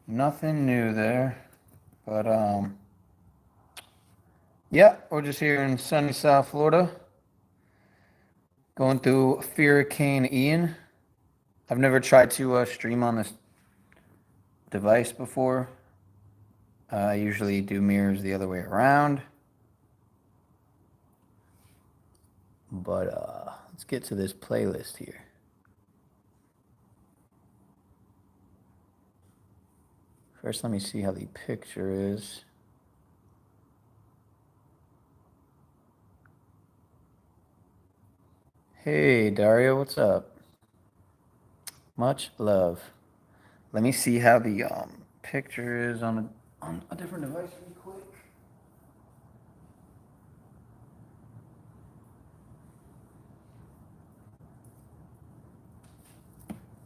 Nothing new there. But, yeah, we're just here in sunny South Florida. Going through Hurricane Ian. I've never tried to stream on this device before. I usually do mirrors the other way around. But let's get to this playlist here. First, let me see how the picture is. Hey, Dario, what's up? Much love. Let me see how the picture is on a different device really quick.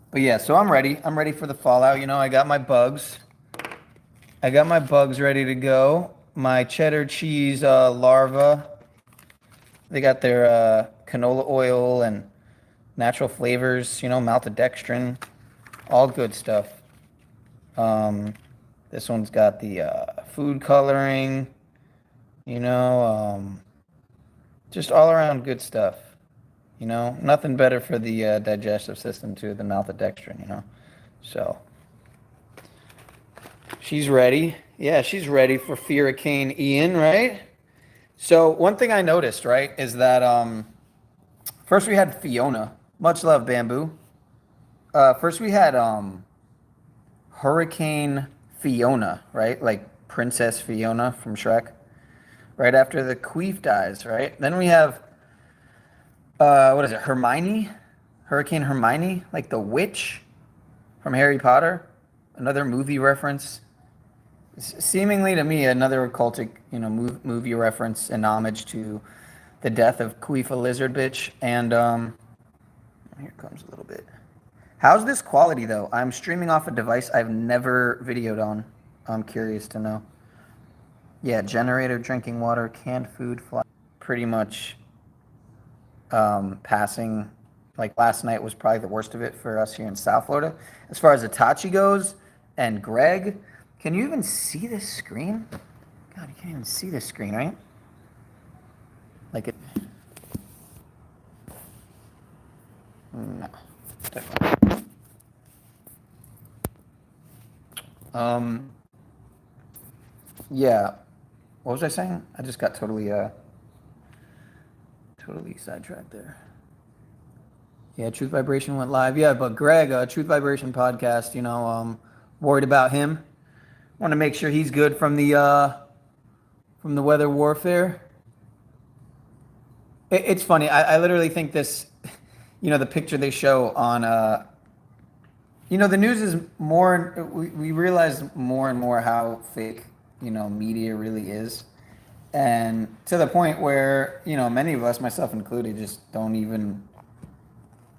But yeah, so I'm ready. I'm ready for the fallout. You know, I got my bugs. Ready to go. My cheddar cheese larva. They got their canola oil and natural flavors, you know, maltodextrin, all good stuff. This one's got the food coloring, you know, just all around good stuff. You know, nothing better for the digestive system too than maltodextrin, you know. So she's ready. Yeah, she's ready for Hurricane Ian, right? So one thing I noticed, right, is that first we had Fiona. Much love, Bamboo. First we had Hurricane Fiona, right? Like Princess Fiona from Shrek. Right after the Queef dies, right? Then we have what is it? Hermione? Hurricane Hermione, like the witch from Harry Potter. Another movie reference. Seemingly to me, another occultic, you know, movie reference and homage to the death of Queef Elizardbiiitch. And here comes a little bit. How's this quality though? I'm streaming off a device I've never videoed on. I'm curious to know. Yeah, generator, drinking water, canned food, fly. Pretty much passing. Like last night was probably the worst of it for us here in South Florida. As far as Itachi goes and Greg, can you even see this screen? God, you can't even see this screen, right? Like it. No, definitely. Yeah. What was I saying? I just got totally sidetracked there. Yeah, Truth Vibration went live. Yeah, but Greg, Truth Vibration podcast, you know, worried about him. Want to make sure he's good from the weather warfare. It's funny. I literally think this, you know, the picture they show on, you know, the news is more. We realize more and more how fake, you know, media really is, and to the point where, you know, many of us, myself included, just don't even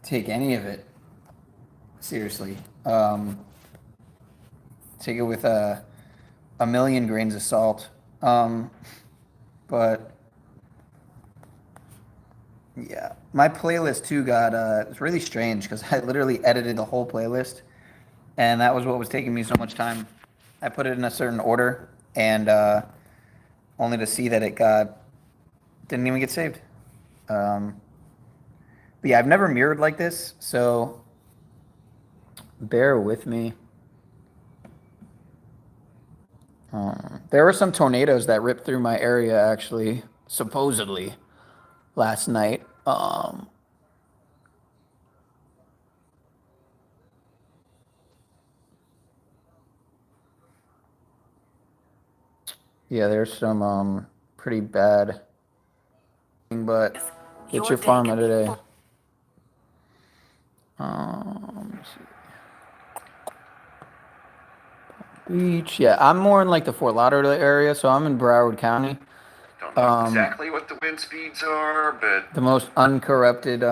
take any of it seriously. Take it with a million grains of salt. But yeah, my playlist too got it's really strange because I literally edited the whole playlist, and that was what was taking me so much time. I put it in a certain order, and only to see that it didn't even get saved. But yeah, I've never mirrored like this, so bear with me. There were some tornadoes that ripped through my area, actually, supposedly, last night. Yeah, there's some pretty bad, but it's your pharma today. Let's see. Beach. Yeah, I'm more in like the Fort Lauderdale area, so I'm in Broward County. Don't know exactly what the wind speeds are, but the most uncorrupted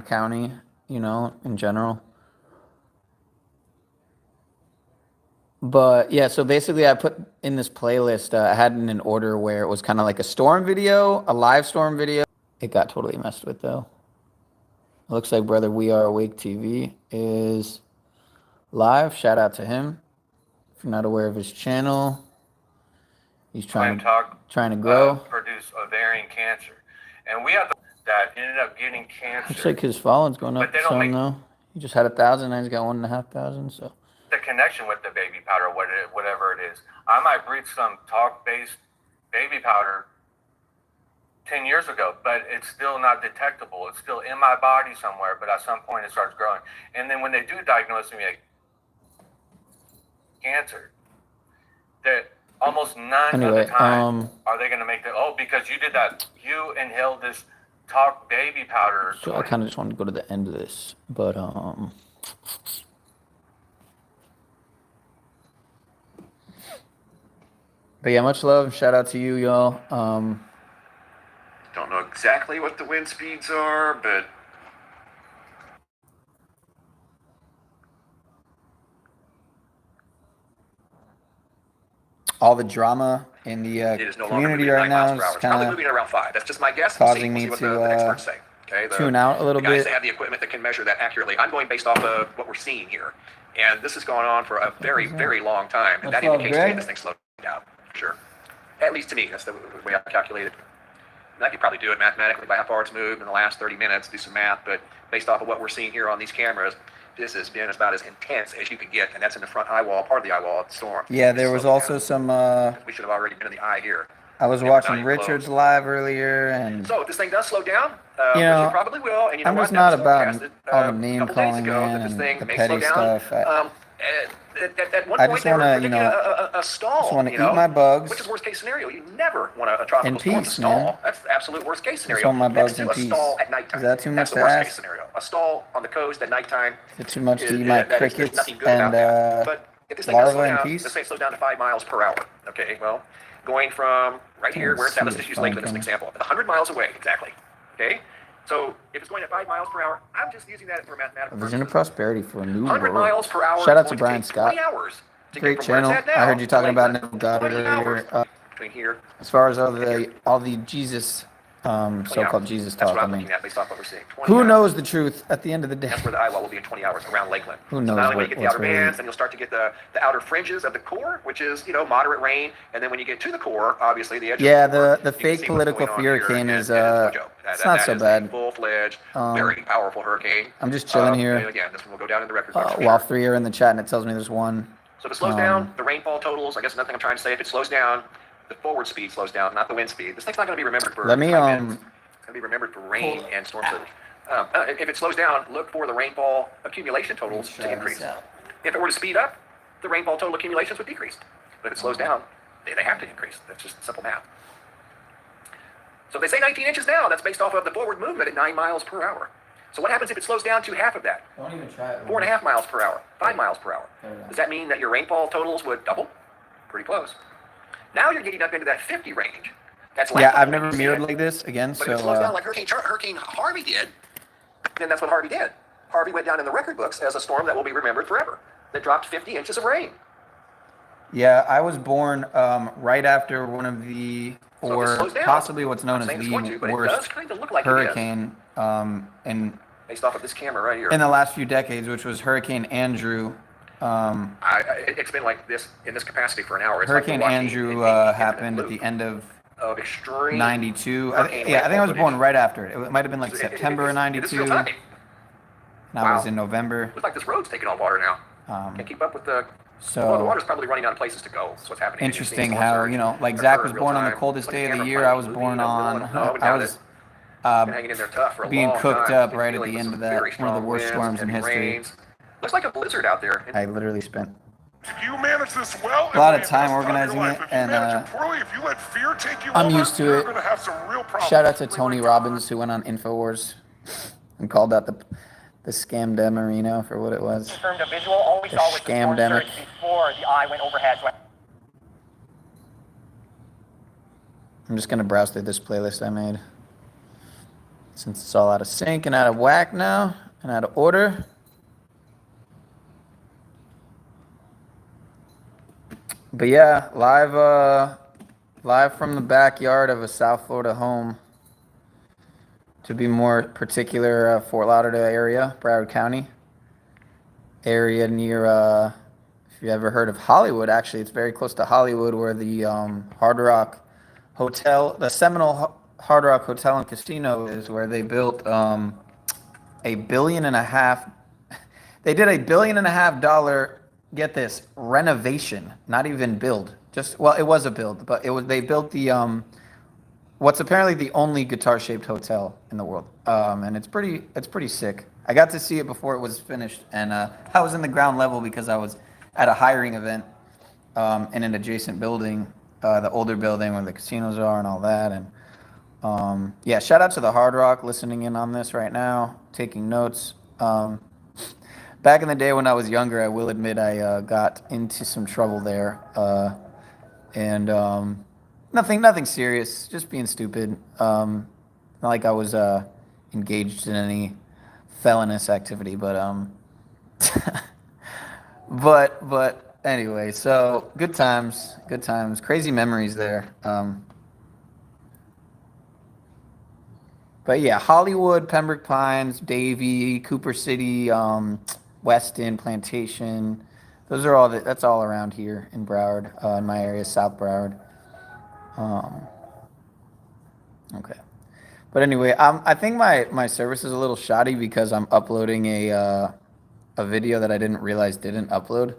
county, you know, in general. But yeah, so basically I put in this playlist, I had it in an order where it was kind of like a storm video, a live storm video. It got totally messed with though. It looks like Brother We Are Awake TV is live. Shout out to him. If you're not aware of his channel, he's trying to grow. Produce ovarian cancer, and we have that ended up getting cancer. Looks like his following's going up some though. He just had 1,000, now he's got 1,500. So the connection with the baby powder, whatever it is, I might breathe some talc-based baby powder 10 years ago, but it's still not detectable. It's still in my body somewhere, but at some point it starts growing. And then when they do diagnose me like cancer, that almost none of the time are they going to make that, oh, because you did that, you inhaled this talc baby powder. So I kind of just wanted to go to the end of this, but yeah, much love and shout out to you, y'all. Don't know exactly what the wind speeds are, but all the drama in the community right now is kind of moving at around 5. That's just my guess. Causing me to to experts say. Okay, tune out a little bit. They have the equipment that can measure that accurately. I'm going based off of what we're seeing here, and this has gone on for a very, very long time, and that indicates to me this thing slowed down. Sure, at least to me, that's the way I calculate it. And I could probably do it mathematically by how far it's moved in the last 30 minutes, do some math, but based off of what we're seeing here on these cameras, this has been about as intense as you could get, and that's in the front eye wall, part of the eye wall of the storm. Yeah, there was also some. We should have already been in the eye here. I was watching Richard's live earlier, and so if this thing does slow down, you know, which it probably will, and you know I'm what, just not about all the a name couple days calling, ago, man, that this thing and the may petty slow down. stuff. At one I point, just they were wanna, predicting a stall. just want to eat my bugs. Which is worst case scenario. You never want a tropical in storm peace, to stall. man. That's the absolute worst case scenario. Just want my bugs in Next to peace. a stall at nighttime. Is that too much That's the to worst ask? case scenario. A stall on the coast at nighttime. Is it too much to eat my crickets nothing good and about that. But if this thing does slow larva in down, peace? this thing slows down to 5 miles per hour. Okay, well, going from right here where it's at, let's just use Lakeland as an example, 100 miles away exactly. Okay, so if it's going at 5 miles per hour, I'm just using that for mathematical purposes. Vision of prosperity for a new 100 world. miles per hour. Shout out to Brian Scott. 20 hours to Great get from where channel. it's at now I heard you talking about Lakeland. Neville Goddard 20 hours earlier. between here. As far as all the Jesus, 20 so-called hours. Jesus That's talk, what I I'm mean, looking at based off what we're seeing. 20 who hours. knows the truth at the end of the day? That's where the eye wall will be in 20 hours around Lakeland. Who knows So not only when you get the what's outer really- bands, then you'll start to get the outer fringes of the core, which is, you know, moderate rain. And then when you get to the core, obviously the edge Yeah, of the core, the you can fake see political what's going on hurricane here, is and no joke. it's not so bad. Full-fledged, very powerful hurricane. I'm just chilling here. And again, this one will go down in the record books for While sure. 3 are in the chat, and it tells me there's one. So if it slows down, the rainfall totals, I guess another thing I'm trying to say, if it slows down, the forward speed slows down, not the wind speed. This thing's not going to be remembered for Let me 5 minutes. It's going to be remembered for rain and storm surge. If it slows down, look for the rainfall accumulation totals to increase. If it were to speed up, the rainfall total accumulations would decrease. But if it slows down, they have to increase. That's just simple math. So if they say 19 inches now, that's based off of the forward movement at 9 miles per hour. So what happens if it slows down to half of that? Don't even try it. 4.5 miles per hour, 5 miles per hour. Does that mean that your rainfall totals would double? Pretty close. Now you're getting up into that 50 range. That's Yeah, landfall I've never winds. mirrored like this again, But if it so slows down like Hurricane Harvey did, then that's what Harvey did. Harvey went down in the record books as a storm that will be remembered forever. That dropped 50 inches of rain. yeah, I was born right after one of the, So if it or slows down, possibly what's known I'm as saying it's the going to, but it worst does kind of look like it is. hurricane in Based off of this camera right here. the last few decades, which was Hurricane Andrew. It's been like this in this capacity for an hour. It's Hurricane like watching Andrew an infinite happened at loop the end of extreme 92. hurricane I think I was rainfall born footage. right after it. It might have been like It- it- September of it is real 92. time. And I was Wow. in November. Looks like this road's taking on water now. Can't keep up with the. So well, the water's probably running out of places to go. That's what's happening. And you're seeing interesting storm how, surge you know, like occur Zach was in real born on the time. coldest It's like day a of the camera year. playing I was movie, born you know, on, no, I I doubt was Been hanging in there tough for a being long cooked time. up Been right at dealing the with end some of that, very one of the strong worst winds, storms in heavy history. rains. Looks like a blizzard out there. I literally spent You manage this well. a lot of time organizing it, and poorly, if you let fear take you I'm over, used to you're it. gonna have some real problems. Shout out to Tony Robbins, who went on InfoWars and called out the scamdemic for what it was. Confirmed a visual. All we The saw was the storm scamdemic. surge before the eye went overhead. So I'm just gonna browse through this playlist I made, since it's all out of sync and out of whack now and out of order. But yeah, live from the backyard of a South Florida home. To be more particular, Fort Lauderdale area, Broward County area near if you ever heard of Hollywood, actually, it's very close to Hollywood, where the Hard Rock Hotel, the Seminole Hard Rock Hotel and Casino is, where they built $1.5 billion. They did $1.5 billion, get this, renovation, not even build. Just, well, it was a build, but they built the what's apparently the only guitar-shaped hotel in the world, and it's pretty sick. I got to see it before it was finished, and I was in the ground level because I was at a hiring event in an adjacent building, the older building where the casinos are and all that. And yeah, shout out to the Hard Rock listening in on this right now, taking notes. Back in the day when I was younger, I will admit I got into some trouble there, and nothing serious, just being stupid. Not like I was engaged in any felonious activity, but but anyway, so good times, crazy memories there. But yeah, Hollywood, Pembroke Pines, Davie, Cooper City, Weston, Plantation. Those are all that's all around here in Broward, in my area, South Broward. Okay. But anyway, I think my service is a little shoddy because I'm uploading a video that I didn't realize didn't upload.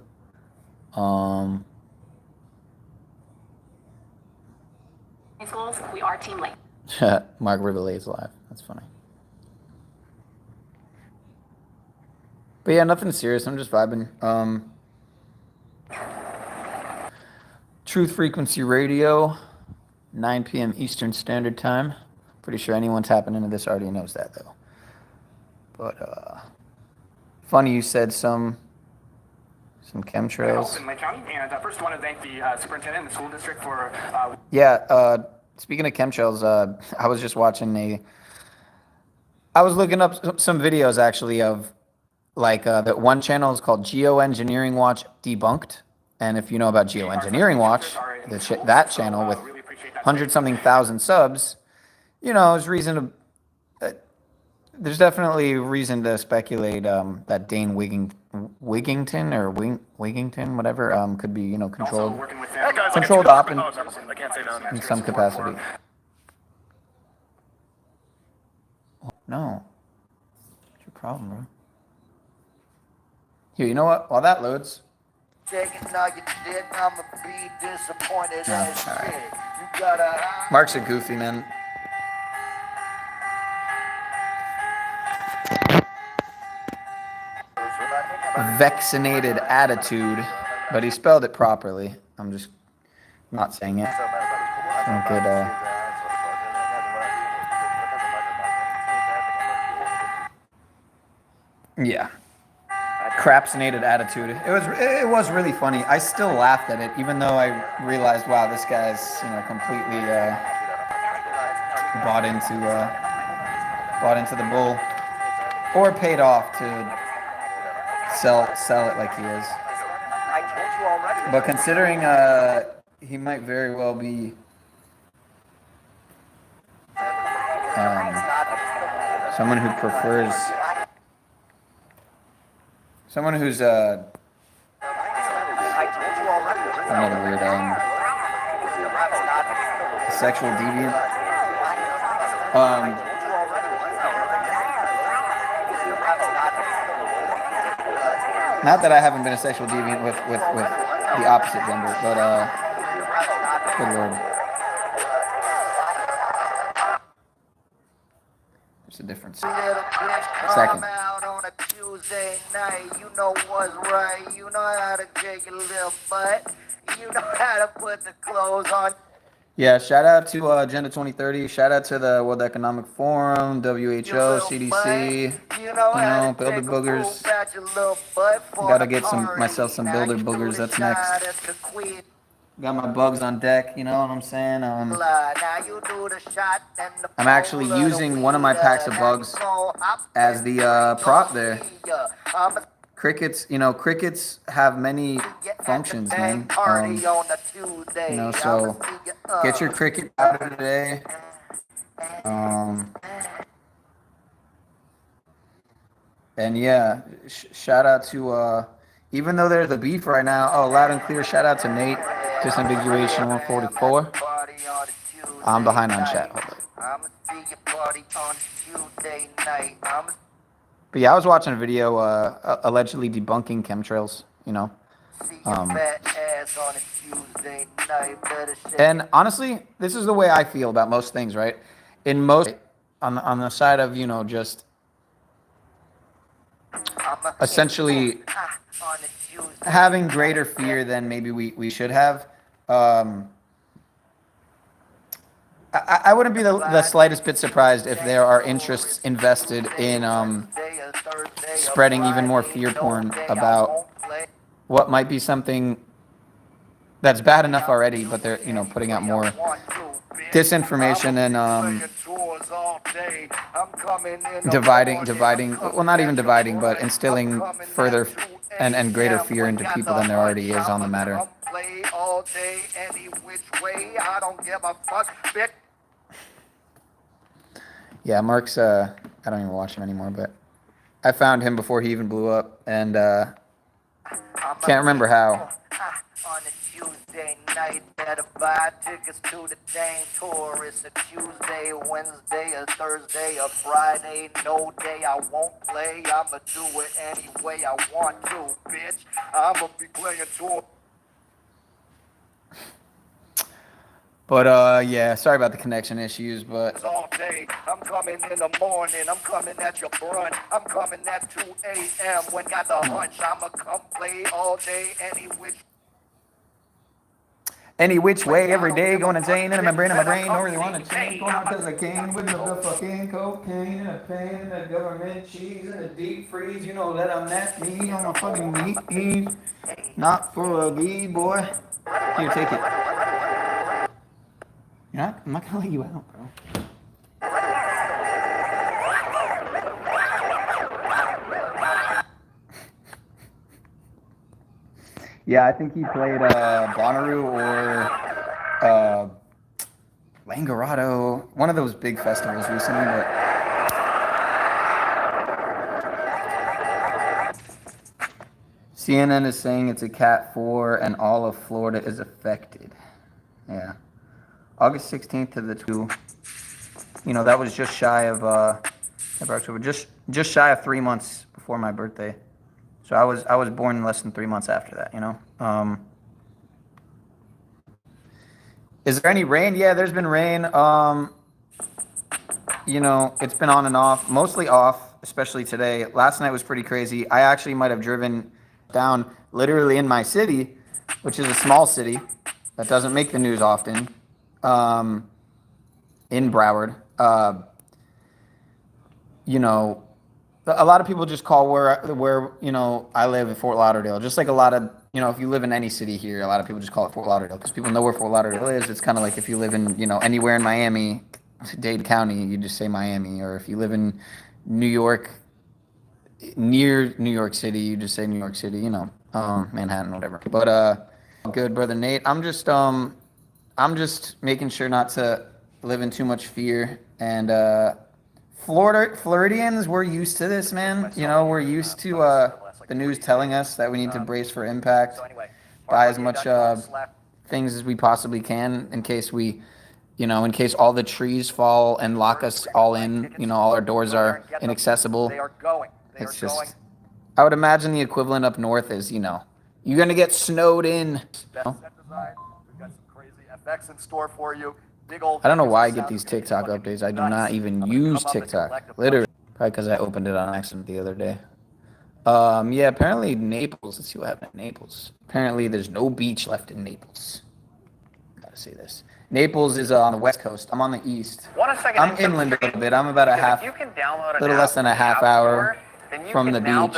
Schools, we are Team Lake. Mark Ribelay's live. That's funny. But yeah, nothing serious. I'm just vibing. Truth Frequency Radio, 9 p.m. Eastern Standard Time. Pretty sure anyone tapping into this already knows that, though. But funny you said some chemtrails. In Lake County, and first I want to thank the superintendent and the school district for. Yeah. Speaking of chemtrails, I was just watching I was looking up some videos actually of like that one channel is called Geoengineering Watch Debunked, and if you know about Geoengineering Watch, that channel with 100-something thousand subs, you know, there's definitely reason to speculate that Dane Wigington or Wigington, whatever, could be, you know, controlled op in some capacity. No. What's your problem, bro? Here, you know what? While that loads. Mark's a goofy, man. Vaccinated attitude, but he spelled it properly. I'm just not saying it. Yeah. Crapsinated attitude. It was really funny. I still laughed at it, even though I realized, wow, this guy's, you know, completely bought into the bull, or paid off to sell it like he is. But considering he might very well be someone who prefers someone who's another weird sexual deviant. Not that I haven't been a sexual deviant with the opposite gender, but good lord. There's a difference. Second. You know what's right. You know how to kick your little butt. You know how to put the clothes on. Yeah, shout out to Agenda 2030. Shout out to the World Economic Forum, WHO, CDC. You know, builder boogers. Gotta get myself some builder boogers. That's next. Got my bugs on deck. You know what I'm saying? I'm actually using one of my packs of bugs as the prop there. Crickets, you know, crickets have many functions, man. You know, so get your cricket powder today. And yeah, shout out to even though there's a beef right now. Oh, loud and clear. Shout out to Nate. Disambiguation 144. I'm behind on chat. But yeah, I was watching a video allegedly debunking chemtrails, you know. And honestly, this is the way I feel about most things, right? In most, on the side of, you know, just essentially having greater fear than maybe we should have. I wouldn't be the slightest bit surprised if there are interests invested in spreading even more fear porn about what might be something that's bad enough already, but they're, you know, putting out more disinformation and dividing, well, not even dividing, but instilling further and greater fear into people than there already is on the matter. Yeah, Mark's, I don't even watch him anymore, but I found him before he even blew up, and can't remember how. On a Tuesday night, better buy tickets to the dang tour. It's a Tuesday, Wednesday, a Thursday, a Friday, no day I won't play. I'ma do it any way I want to, bitch. I'ma be playing tour. But yeah, sorry about the connection issues, but All day, I'm coming in the morning, I'm coming at your brunch, I'm coming at 2 a.m. when got the hunch, I'ma come play all day, any which way, every day, going insane in my brain, don't really want to change, going on because I came with the fucking cocaine and a pain and a government cheese and a deep freeze, you know that I'm that me on my fucking meat, not for a weed, boy. Here, take it. I'm not gonna let you out, bro. Yeah, I think he played Bonnaroo or Langarado, one of those big festivals recently, but CNN is saying it's a Cat 4 and all of Florida is affected. Yeah. August 16th to the 2. You know, that was just shy of October, just shy of 3 months before my birthday. So I was born less than 3 months after that, you know. Is there any rain? Yeah, there's been rain. You know, it's been on and off, mostly off, especially today. Last night was pretty crazy. I actually might have driven down literally in my city, which is a small city that doesn't make the news often, in Broward. You know, a lot of people just call where you know I live in Fort Lauderdale. Just like a lot of, you know, if you live in any city here, a lot of people just call it Fort Lauderdale because people know where Fort Lauderdale is. It's kind of like if you live in, you know, anywhere in Miami, Dade County, you just say Miami. Or if you live in New York, near New York City, you just say New York City. You know, Manhattan, whatever. But good, brother Nate. I'm just making sure not to live in too much fear and. Floridians, we're used to this, man. You know, we're used to the news telling us that we need to brace for impact, buy as much things as we possibly can in case we, you know, in case all the trees fall and lock us all in, you know, all our doors are inaccessible. It's just, I would imagine the equivalent up north is, you know, you're going to get snowed in. You know? We've got some crazy FX in store for you. I don't know why I get these TikTok updates. I do not even use TikTok. Literally. Probably because I opened it on accident the other day. Yeah, apparently Naples. Let's see what happened in Naples. Apparently there's no beach left in Naples. Gotta say this. Naples is on the west coast. I'm on the east. I'm inland a little bit. I'm about a little less than a half hour from the beach.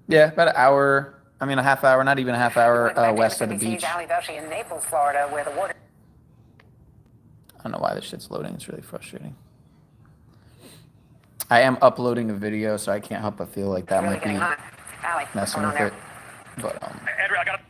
Yeah, about an hour. I mean, a half hour, not even a half hour west of the beach. In Naples, Florida, where the water. I don't know why this shit's loading. It's really frustrating. I am uploading a video, so I can't help but feel like that might be messing with it. But Andrew, I got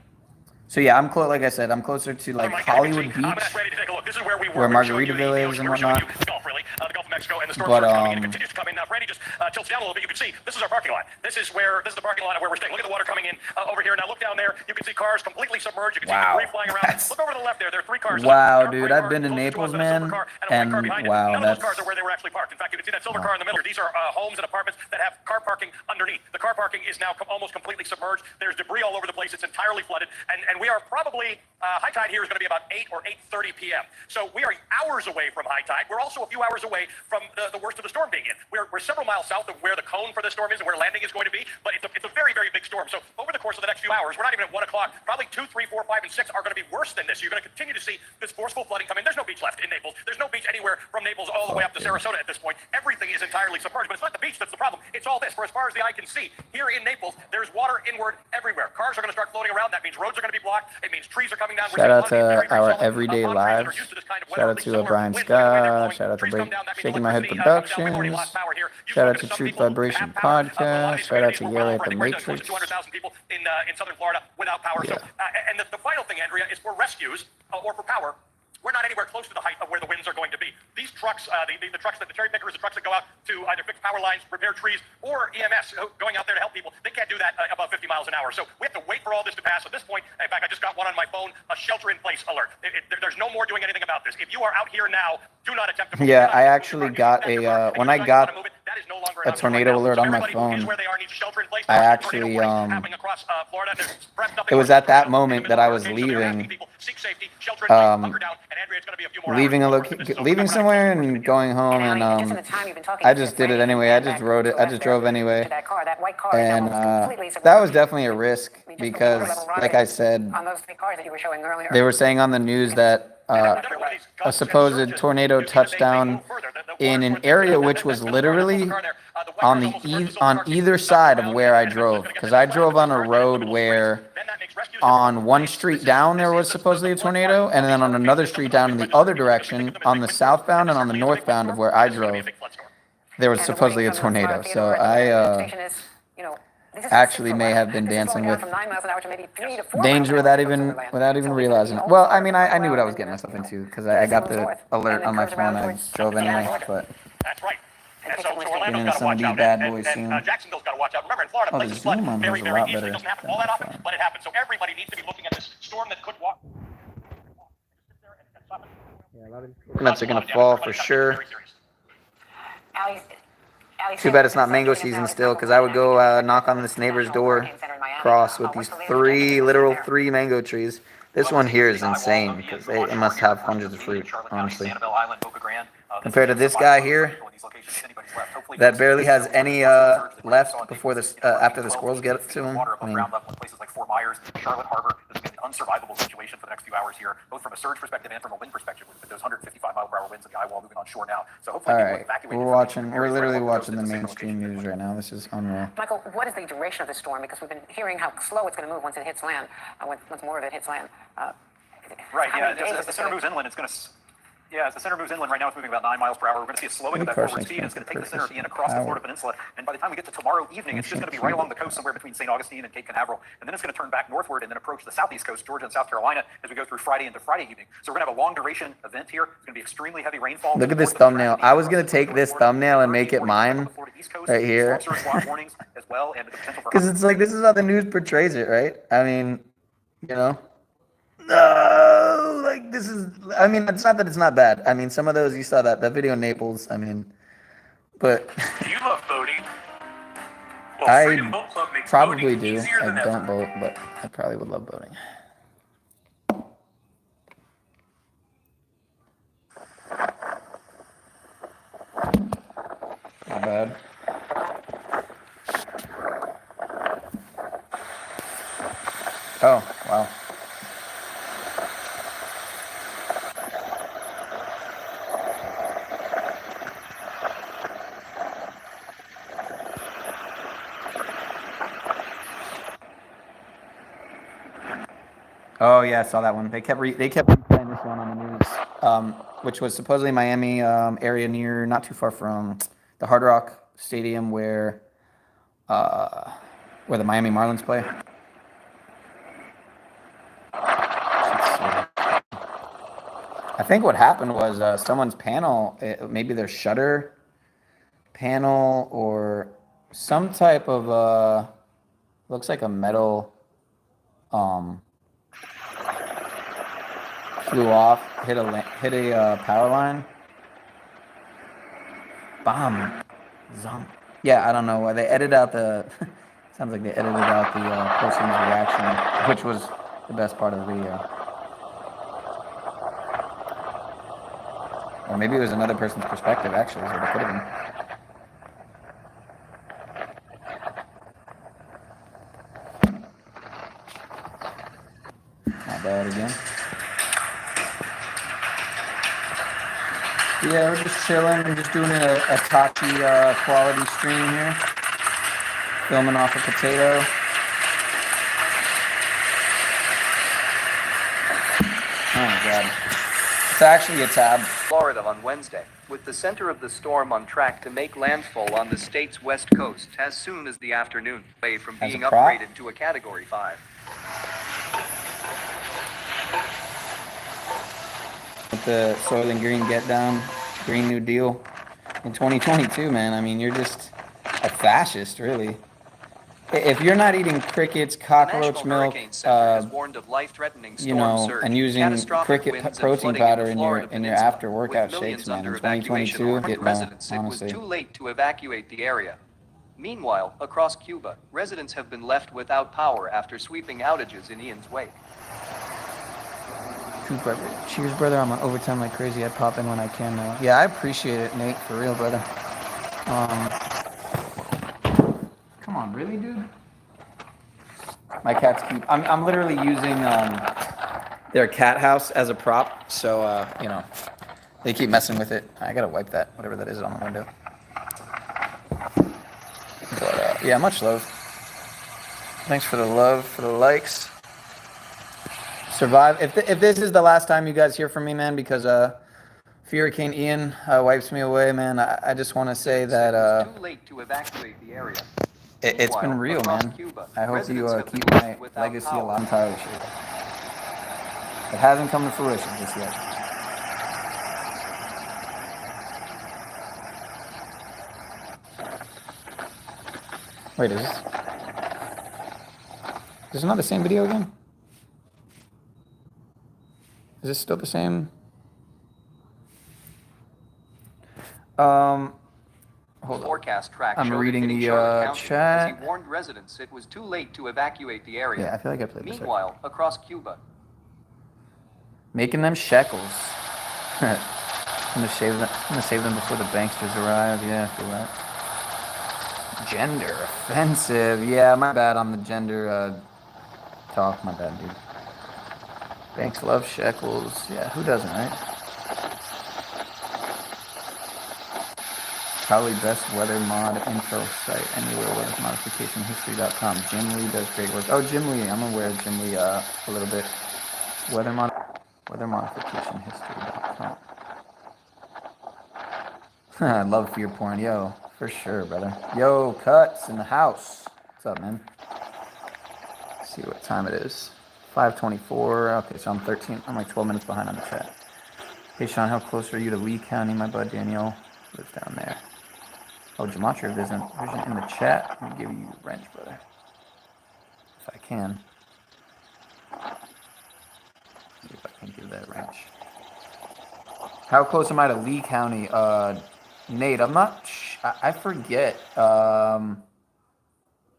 So yeah, I'm close. Like I said, I'm closer to like Hollywood Beach, Ready to take a look. This is where we where were. We were showing you Margaritaville is and we were showing whatnot. you the Gulf, really, the Gulf of Mexico, and the storm But, surge coming in. It continues to come in. Now, if Randy just tilts down a little bit, you can see this is our parking lot. This is the parking lot of where we're staying. Look at the water coming in over here. Now look down there. You can see cars completely submerged. You can see debris flying around. Look over to the left there. There are 3 cars. Wow, dude, I've been to Naples, man, and wow, none of those cars are where they were actually parked. In fact, you can see that silver car in the middle. These are homes and apartments that have car parking underneath. The car parking is now almost completely submerged. There's debris all over the place. It's entirely flooded, and we are probably high tide here is going to be about 8 or 8:30 p.m. So we are hours away from high tide. We're also a few hours away from the worst of the storm being in. We're several miles south of where the cone for the storm is and where landing is going to be, but it's a very, very big storm. So over the course of the next few hours, we're not even at 1 o'clock. Probably 2, 3, 4, 5, and 6 are going to be worse than this. You're going to continue to see this forceful flooding come in. There's no beach left in Naples. There's no beach anywhere from Naples all the way up to Sarasota at this point. Everything is entirely submerged, but it's not the beach that's the problem. It's all this. For as far as the eye can see, here in Naples, there's water inward everywhere. Cars are going to start floating around. That means roads are going to be blocked. It means trees are coming down. Shout out to our everyday lives. Shout out to Brian Scott. Shout out to Shaking My Head Productions. Shout out to Truth Vibration Podcast. Shout out to Yale at the Matrix. 200,000 people in southern Florida without power. Yeah. So, and the final thing, Andrea, is for rescues or for power. We're not anywhere close to the height of where the winds are going to be. These trucks, the trucks that the cherry pickers, the trucks that go out to either fix power lines, repair trees, or EMS going out there to help people, they can't do that above 50 miles an hour. So we have to wait for all this to pass. At this point, in fact, I just got one on my phone, a shelter-in-place alert. There's no more doing anything about this. If you are out here now, do not attempt to move. Yeah, I actually got a when I got a tornado alert on my phone, I actually it was at that moment that I was leaving leaving somewhere and going home, and I just did it anyway. I just rode it. I just drove anyway, and that was definitely a risk because, like I said, they were saying on the news that a supposed tornado touchdown in an area which was literally on either side of where I drove, because I drove on a road where on one street down there was supposedly a tornado, and then on another street down in the other direction on the southbound and on the northbound of where I drove there was supposedly a tornado. So I actually may have been dancing with danger without even realizing it. Well, I mean, I knew what I was getting myself into because I got the alert on my phone. I drove anyway, but that's right. And so getting Orlando's into got to some of watch these out. bad And boys soon. Jacksonville's got to watch out. Remember, in Florida, Oh, the places flood Zoom on very, was a very lot easily. better It doesn't happen than all that my often, phone. but it happens. So everybody needs to be looking at this storm that could walk. Coconuts are gonna fall for sure. Too bad it's not mango season still, because I would go knock on this neighbor's door across with these literal three mango trees. This one here is insane because it must have hundreds of fruit, honestly. Compared to this guy here, that barely has any left before this after the squirrels get to him. I mean, Charlotte Harbor, this is going to be an unsurvivable situation for the next few hours here, both from a surge perspective and from a wind perspective, with those 155-mile-per-hour winds and the eye wall moving on shore now. So hopefully all right, we're literally watching the mainstream news right now. This is unreal. Michael, what is the duration of the storm? Because we've been hearing how slow it's going to move once it hits land, once more of it hits land. Right, yeah, as the center moves inland, it's going to... Yeah, as the center moves inland right now, it's moving about 9 miles per hour. We're going to see a slowing of that forward speed. It's going to take the center in across the Florida Peninsula. And by the time we get to tomorrow evening, it's just going to be right along the coast somewhere between St. Augustine and Cape Canaveral. And then it's going to turn back northward and then approach the southeast coast, Georgia and South Carolina, as we go through Friday into Friday evening. So we're going to have a long duration event here. It's going to be extremely heavy rainfall. Look at this thumbnail. I was going to take this thumbnail and make it mine right here. Because it's like, this is how the news portrays it, right? I mean, you know. No, like this is, I mean, it's not that it's not bad. I mean, some of those, you saw that video in Naples, I mean, but Do you love boating? Well, I Freedom Boat Club makes probably boating do. easier I than don't ever. boat, but I probably would love boating. Not bad. Oh, wow. Oh yeah, I saw that one. They kept playing this one on the news, which was supposedly Miami area near, not too far from the Hard Rock Stadium where the Miami Marlins play. I think what happened was someone's panel, maybe their shutter panel or some type of, looks like a metal, flew off, hit a power line. Bomb. Yeah, I don't know why they edited out the. Sounds like they edited out the person's reaction, which was the best part of the video. Or maybe it was another person's perspective, actually, is what it could have been. Not bad again. Yeah, we're just chilling and just doing a Tachi quality stream here. Filming off a potato. Oh my god. It's actually a tab. Florida on Wednesday, with the center of the storm on track to make landfall on the state's west coast as soon as the afternoon, away from being upgraded to a Category 5. With the Soil and Green Get Down, Green New Deal in 2022, man. I mean, you're just a fascist, really. If you're not eating crickets, cockroach milk, you know, and using cricket protein powder in your after workout shakes, man, in 2022, get no, honestly. It was too late to evacuate the area. Meanwhile, across Cuba, residents have been left without power after sweeping outages in Ian's wake. Cheers, brother. I'm on overtime like crazy. I pop in when I can now. Yeah, I appreciate it, Nate, for real, brother. Come on, really, dude? My cats keep... I'm literally using their cat house as a prop, so, you know, they keep messing with it. I gotta wipe that, whatever that is on the window. But, yeah, much love. Thanks for the love, for the likes. Survive. If this is the last time you guys hear from me, man, because Hurricane Ian wipes me away, man, I just want to say that too late to evacuate the area. It's been real, man. I hope you keep my legacy alive. I'm entirely sure. It hasn't come to fruition just yet. Wait, is this not the same video again? Is this still the same? Hold on. Forecast track I'm reading the chat. He warned residents it was too late to evacuate the area. Yeah, I feel like I played this. Meanwhile, across Cuba, making them shekels. I'm gonna save them before the banksters arrive. Yeah, I feel that. Gender offensive. Yeah, my bad on the gender talk. My bad, dude. Banks love shekels. Yeah, who doesn't, right? Probably best weather mod info site anywhere, weathermodificationhistory.com. Jim Lee does great work. Oh, Jim Lee, I'm aware of Jim Lee a little bit. Weathermodificationhistory.com. I love fear porn, yo, for sure, brother. Yo, Cuts in the house. What's up, man? Let's see what time it is. 5:24. Okay, so I'm like 12 minutes behind on the chat. Hey, Sean, how close are you to Lee County? My bud Daniel lives down there. Oh, Gematria Vision in the chat. Let me give you a wrench, brother. If I can. See if I can give that wrench. How close am I to Lee County? Nate, I'm not... I forget. All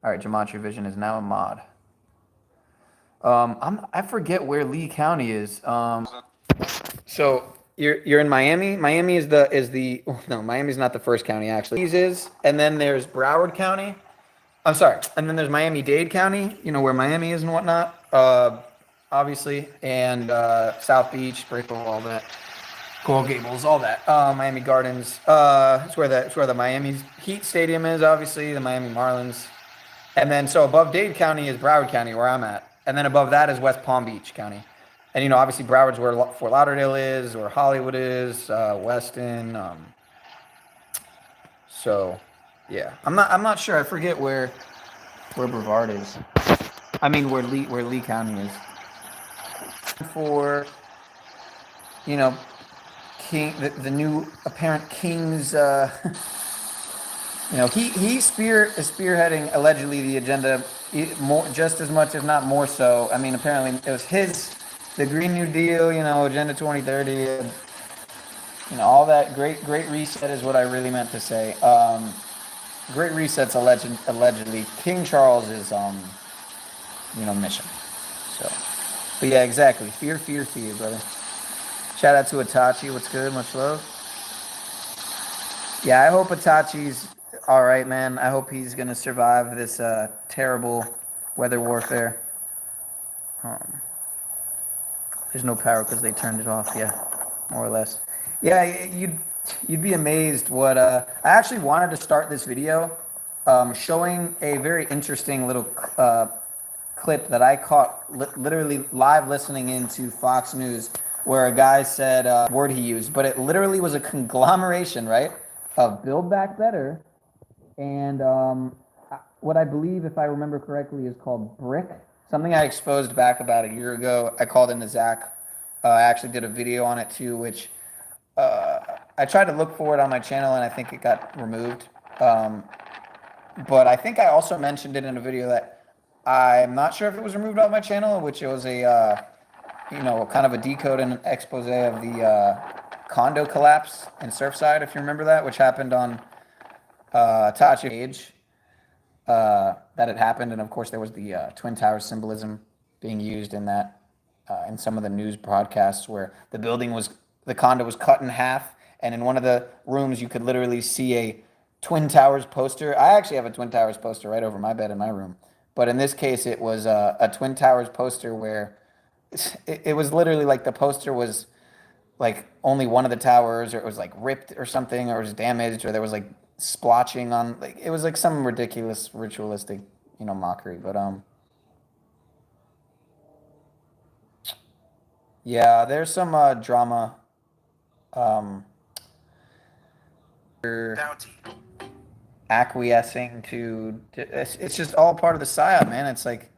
right, Gematria Vision is now a mod. I forget where Lee County is. So you're in Miami. Miami is the no, Miami's not the first county actually. And then there's Broward County. I'm sorry. And then there's Miami-Dade County, you know, where Miami is and whatnot. Obviously, and South Beach, Brickell, all that. Coral Gables, all that. Miami Gardens. It's where the Miami Heat Stadium is, obviously, the Miami Marlins. And then so above Dade County is Broward County, where I'm at. And then above that is West Palm Beach County. And, you know, obviously Broward's where Fort Lauderdale is, where Hollywood is, Weston. So, yeah. I'm not sure. I forget where Brevard is. I mean, where Lee County is. you know, king, the new apparent king's, you know, he is spearheading allegedly the agenda more, just as much, if not more so. I mean, apparently it was the Green New Deal, you know, Agenda 2030, you know, all that great reset is what I really meant to say. Great reset's allegedly King Charles's, you know, mission. So, but yeah, exactly. Fear, brother. Shout out to Itachi. What's good? Much love. Yeah, I hope Itachi's all right, man. I hope he's gonna survive this terrible weather warfare. There's no power because they turned it off. Yeah, more or less. Yeah, you'd be amazed what. I actually wanted to start this video showing a very interesting little clip that I caught literally live listening into Fox News, where a guy said word he used, but it literally was a conglomeration, right, of Build Back Better and what I believe, if I remember correctly, is called BRIC. Something I exposed back about a year ago. I called into Zach. I actually did a video on it too, which I tried to look for it on my channel, and I think it got removed. But I think I also mentioned it in a video that I'm not sure if it was removed off my channel, which it was a, you know, kind of a decode and an expose of the condo collapse in Surfside, if you remember that, which happened on Tachi age. That had happened, and of course there was the Twin Towers symbolism being used in that, in some of the news broadcasts, where the condo was cut in half, and in one of the rooms you could literally see a Twin Towers poster. I actually have a Twin Towers poster right over my bed in my room, but in this case it was a Twin Towers poster where it was literally like the poster was like only one of the towers, or it was like ripped or something, or it was damaged, or there was like splotching on, like, it was like some ridiculous ritualistic, you know, mockery. But yeah, there's some drama acquiescing to, it's just all part of the psyop, man. It's like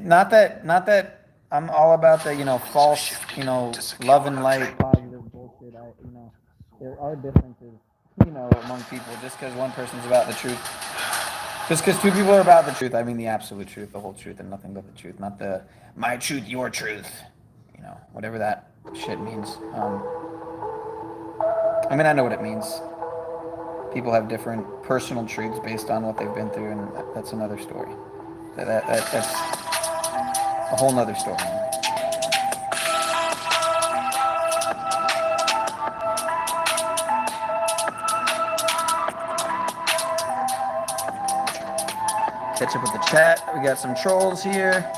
not that I'm all about the, you know, false, you know, love and light positive bullshit. You know, there are differences, you know, among people. Just because one person's about the truth, just because two people are about the truth, I mean the absolute truth, the whole truth, and nothing but the truth, not the my truth, your truth, you know, whatever that shit means. I mean, I know what it means. People have different personal truths based on what they've been through, and that's another story. That's a whole nother story. Catch up with the chat. We got some trolls here.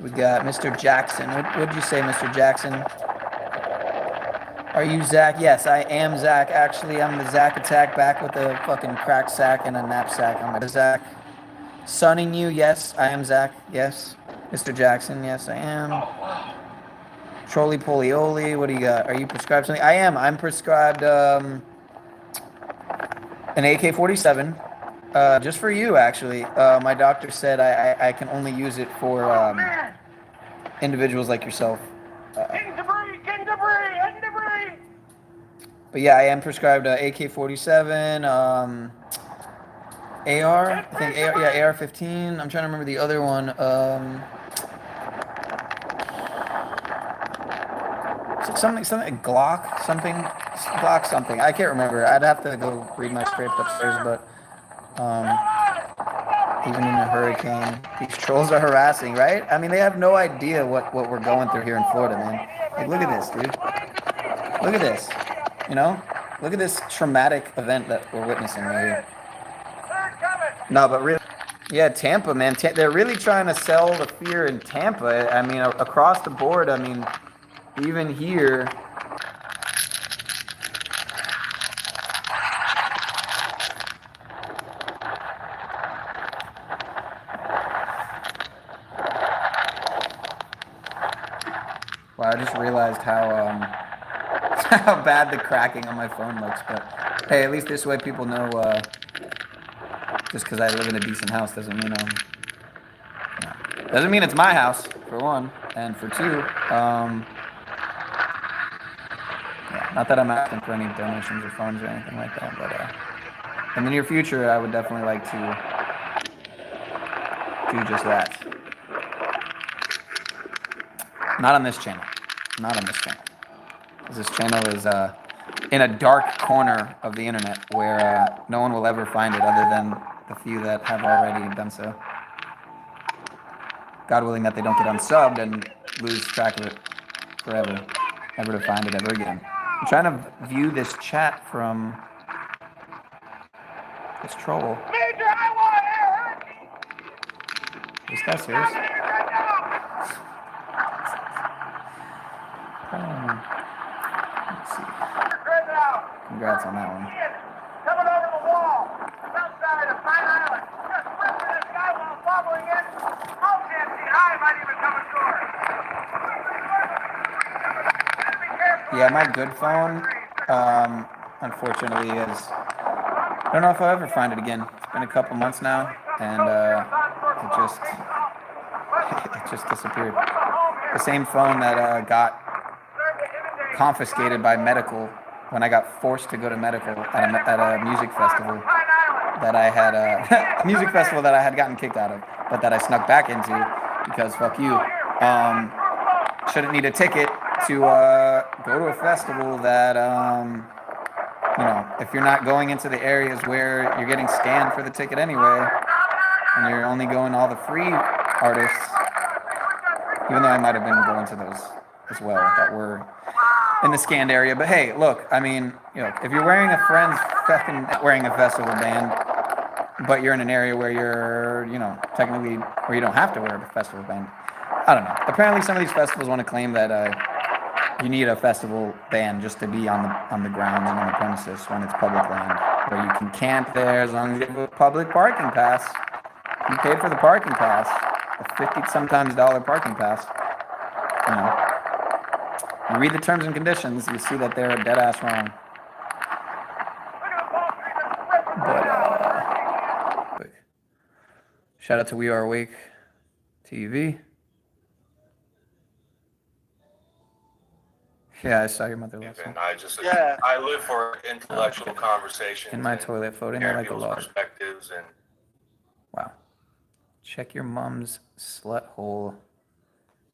We got Mr. Jackson. What'd you say, Mr. Jackson? Are you Zach? Yes, I am Zach. Actually, I'm the Zach attack, back with a fucking crack sack and a knapsack. I'm a Zach. Sunning you? Yes, I am Zach. Yes. Mr. Jackson? Yes, I am. Trolley Polioli, what do you got? Are you prescribed something? I am. I'm prescribed an AK-47. Just for you, actually. My doctor said I can only use it for individuals like yourself. Getting debris! Getting debris! Getting debris! But yeah, I am prescribed AK-47, AR, I think AR-15. I'm trying to remember the other one. Something Glock something. I can't remember. I'd have to go read my script upstairs, but even in a hurricane, these trolls are harassing, right? I mean, they have no idea what we're going through here in Florida, man. Like, look at this, dude. Look at this. You know? Look at this traumatic event that we're witnessing right here. No, but really, yeah, Tampa, man. They're really trying to sell the fear in Tampa. I mean, across the board, I mean, even here. Wow, I just realized how how bad the cracking on my phone looks, but hey, at least this way people know, just because I live in a decent house doesn't mean doesn't mean it's my house, for one, and for two, Not that I'm asking for any donations or funds or anything like that, but in the near future, I would definitely like to do just that. Not on this channel. Not on this channel. This channel is in a dark corner of the internet where no one will ever find it other than the few that have already done so. God willing that they don't get unsubbed and lose track of it forever, never to find it ever again. I'm trying to view this chat from this troll. Major, I want air! This guy serious? Let's see. Congrats on that one. Coming over the wall. South side of Pine Island. Just ripping this guy while following it. Oh, can't see high. Might even come ashore. Yeah, my good phone, unfortunately, is. I don't know if I'll ever find it again. It's been a couple months now, and it just disappeared. The same phone that got confiscated by medical when I got forced to go to medical at a music festival that I had a music festival that I had gotten kicked out of, but that I snuck back into because fuck you. Shouldn't need a ticket to go to a festival that you know, if you're not going into the areas where you're getting scanned for the ticket anyway, and you're only going to all the free artists, even though I might have been going to those as well that were in the scanned area. But hey, look, I mean, you know, if you're wearing a friend's fucking wearing a festival band, but you're in an area where you're, you know, technically where you don't have to wear a festival band, I don't know. Apparently, some of these festivals want to claim that you need a festival ban just to be on the grounds and on the premises when it's public land, where you can camp there as long as you have a public parking pass. You paid for the parking pass, a $50-sometimes parking pass. You know, you read the terms and conditions, you see that they're dead ass wrong. But shout out to We Are Awake TV. Yeah, I saw your mother last night. I live for intellectual conversations. In my toilet, floating there like a log. Perspectives and Wow. Check your mom's slut hole.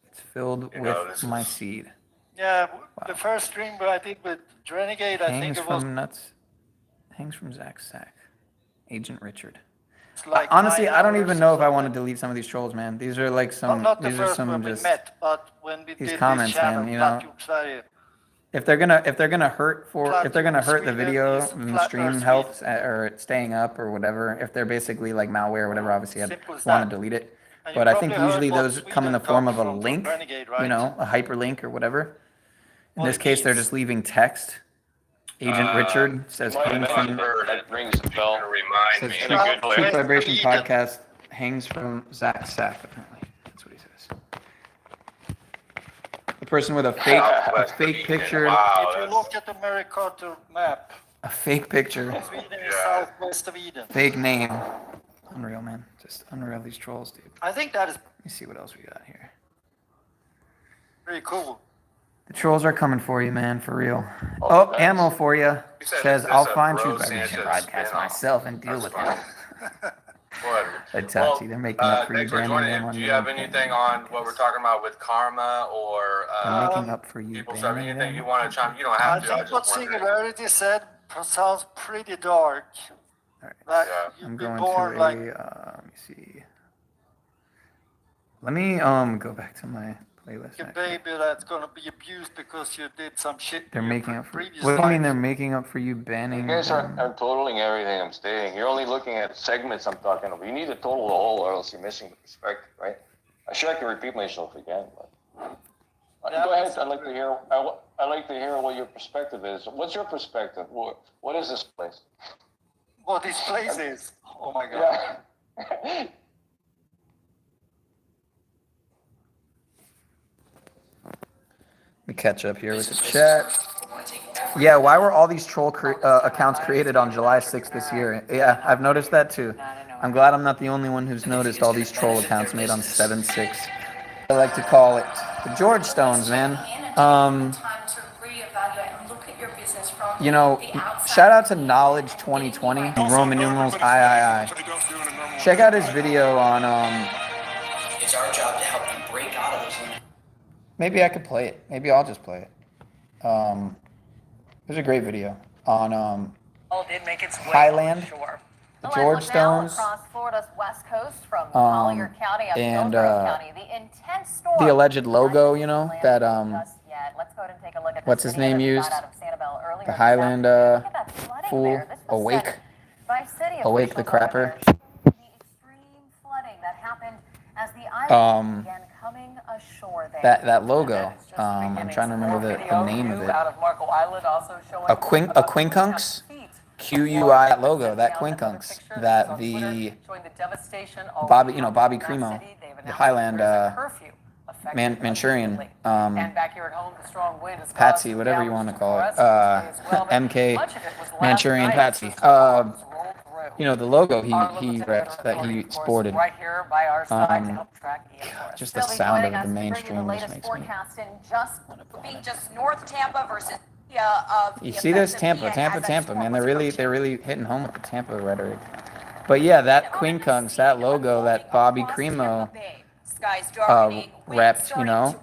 It's filled with my seed. Yeah, Wow. the first stream I did with Renegade, I think Hangs it was from nuts. Hangs from Zach Sack. Agent Richard. like Honestly, 9 I don't hours even or know if I something. want to delete some of these trolls, man. These are like some. Not the These are first some when we just. met, but when we these did comments, this channel, man, you know. If they're gonna hurt the video and the stream health or it staying up or whatever, if they're basically like malware or whatever, obviously I'd want to delete it. And But you I think probably usually heard what those come in the Sweden form of comes a from link, Renegade, you right? know, a hyperlink or whatever. In What this it case, they're means. just leaving text. Agent Richard says hangs from that rings a bell. Remind says me Truth, in a good way. Truth Vibration podcast hangs from Zach Sack apparently. That's what he says. The person with a fake picture, Wow, If you look at the Mary Carter map, a fake picture, Sweden is southwest of Eden. fake name. Unreal, man. Just unreal, these trolls, dude. I think that is Let me see what else we got here. pretty cool. The trolls are coming for you, man, for real. Oh, ammo for you. said, Says, is this I'll a find Bro Truth Vibration Sanchez podcast spin-off? myself and deal with That's it. Whatever. That's touchy. They're making up for you, Thanks for banning joining them in. on Do you your have own anything podcast. on what we're talking about with karma or They're making up for you, people stuff? banning Anything you them. want to chime? You don't I have to. I think what just wondering. Singularity said sounds pretty dark. All right. Like Yeah. you'd I'm be going born to like let me see. Let me go back to my playlist. a Actually. baby that's gonna be abused because you did some shit. They're in your making up for. previous What do you mean life. they're making up for you banning? You guys them? aren't totaling everything I'm stating. You're only looking at segments I'm talking about. You need to total the whole or else you're missing the perspective, right? I should like to repeat myself again, but go ahead. I'd like to hear. I'd like to hear what your perspective is. What's your perspective? What is this place? What this place is? Oh my god. Yeah. Let me catch up here with the chat. Yeah, why were all these troll accounts created on July 6th this year? Yeah, I've noticed that too. I'm glad I'm not the only one who's noticed all these troll accounts made on 7/6. I like to call it the George Stones, man. Time to reevaluate and look at your You know, shout out to Knowledge 2020, Roman numerals I. Check out his video on It's our job to help you break out of those limits. maybe I could play it. Maybe I'll just play it. It was a great video on Did make its way Highland, ashore. the George Stones, across Florida's west coast from Collier County up and County. The intense storm. the alleged logo, you know, that Let's go ahead and take a look at what's his name used? The Highland fool, Awake, Awake the Crapper. The extreme flooding that happened as the island began coming ashore there. That logo. I'm trying to remember the name of it. Out of Marco Island also showing A Quinkunks? QUI logo, that Quinkunks, that the Bobby, you know, Bobby Cremo, the Highland Manchurian, Patsy, whatever you want to call it, MK Manchurian Patsy. You know, the logo he repped, that he sported. Just the sound of the mainstream just makes me. Being just North Tampa versus You see this? Tampa, man. They're really hitting home with the Tampa rhetoric. But yeah, that Quinkunks, that logo, that Bobby Cremo repped, you know,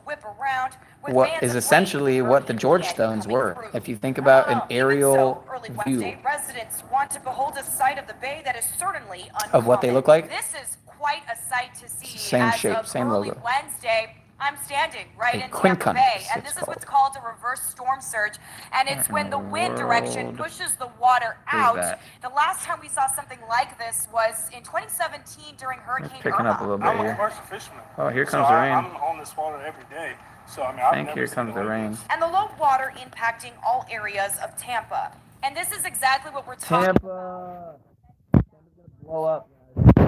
what is essentially what the George Stones were. If you think about an aerial view of what they look like, this is quite a sight to see. same shape, same logo. Wednesday, I'm standing right A in Tampa Quinkunks, Bay, and it's this is what's called a reverse storm surge, and it's when the wind direction pushes the water out. that? The last time we saw something like this was in 2017 during Hurricane Picking up a Irma. little bit I'm a here. commercial fisherman. Oh, here So comes the rain. I'm on this water every day. So I mean, I I've think never here seen comes it the like rain. this. And the low water impacting all areas of Tampa. And this is exactly what we're talking Tampa. Blow up.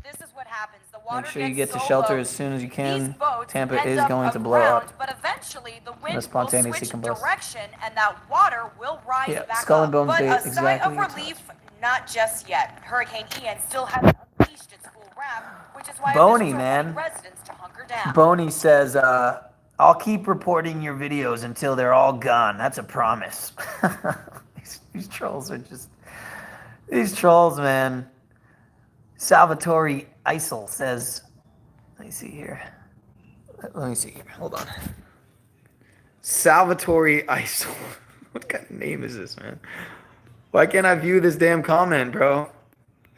This is what happens. The water Make sure you gets get to so shelter low, as soon as you these can. boats Tampa end is up going to blow around, up. but eventually the wind will spontaneously switch combust. direction and that water will rise Yeah, back Skull up. and Bones But Day, a sigh of exactly. relief, not just yet. Hurricane Ian still hasn't unleashed its full wrath, which is why Boney, officials are man. warning residents to hunker down. Boney says, I'll keep reporting your videos until they're all gone. That's a promise. These trolls are just... These trolls, man. Salvatore Isel says... Let me see here. Hold on. Salvatore Isel. What kind of name is this, man? Why can't I view this damn comment, bro?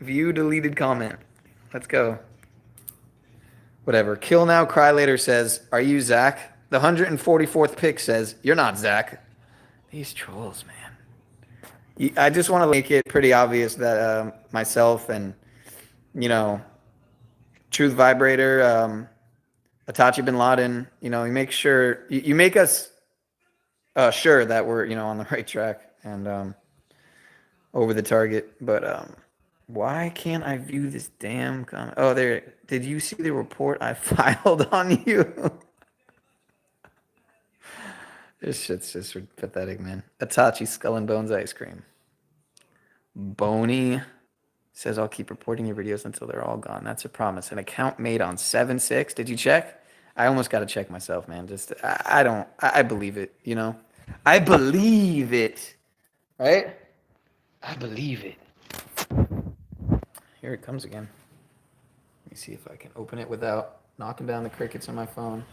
View deleted comment. Let's go. Whatever. Kill now, cry later says, are you Zach? The 144th pick says, you're not Zach. These trolls, man. I just want to make it pretty obvious that myself and, you know, Truth Vibrator, Atachi Bin Laden, you know, you make sure, you make us sure that we're, you know, on the right track and over the target. But why can't I view this damn comment? Oh, there. Did you see the report I filed on you? This shit's just pathetic, man. Atachi Skull and Bones ice cream. Boney says, I'll keep reporting your videos until they're all gone. That's a promise. An account made on 7/6. Did you check? I almost got to check myself, man. Just, I believe it, you know? I believe it. Right? I believe it. Here it comes again. Let me see if I can open it without knocking down the crickets on my phone.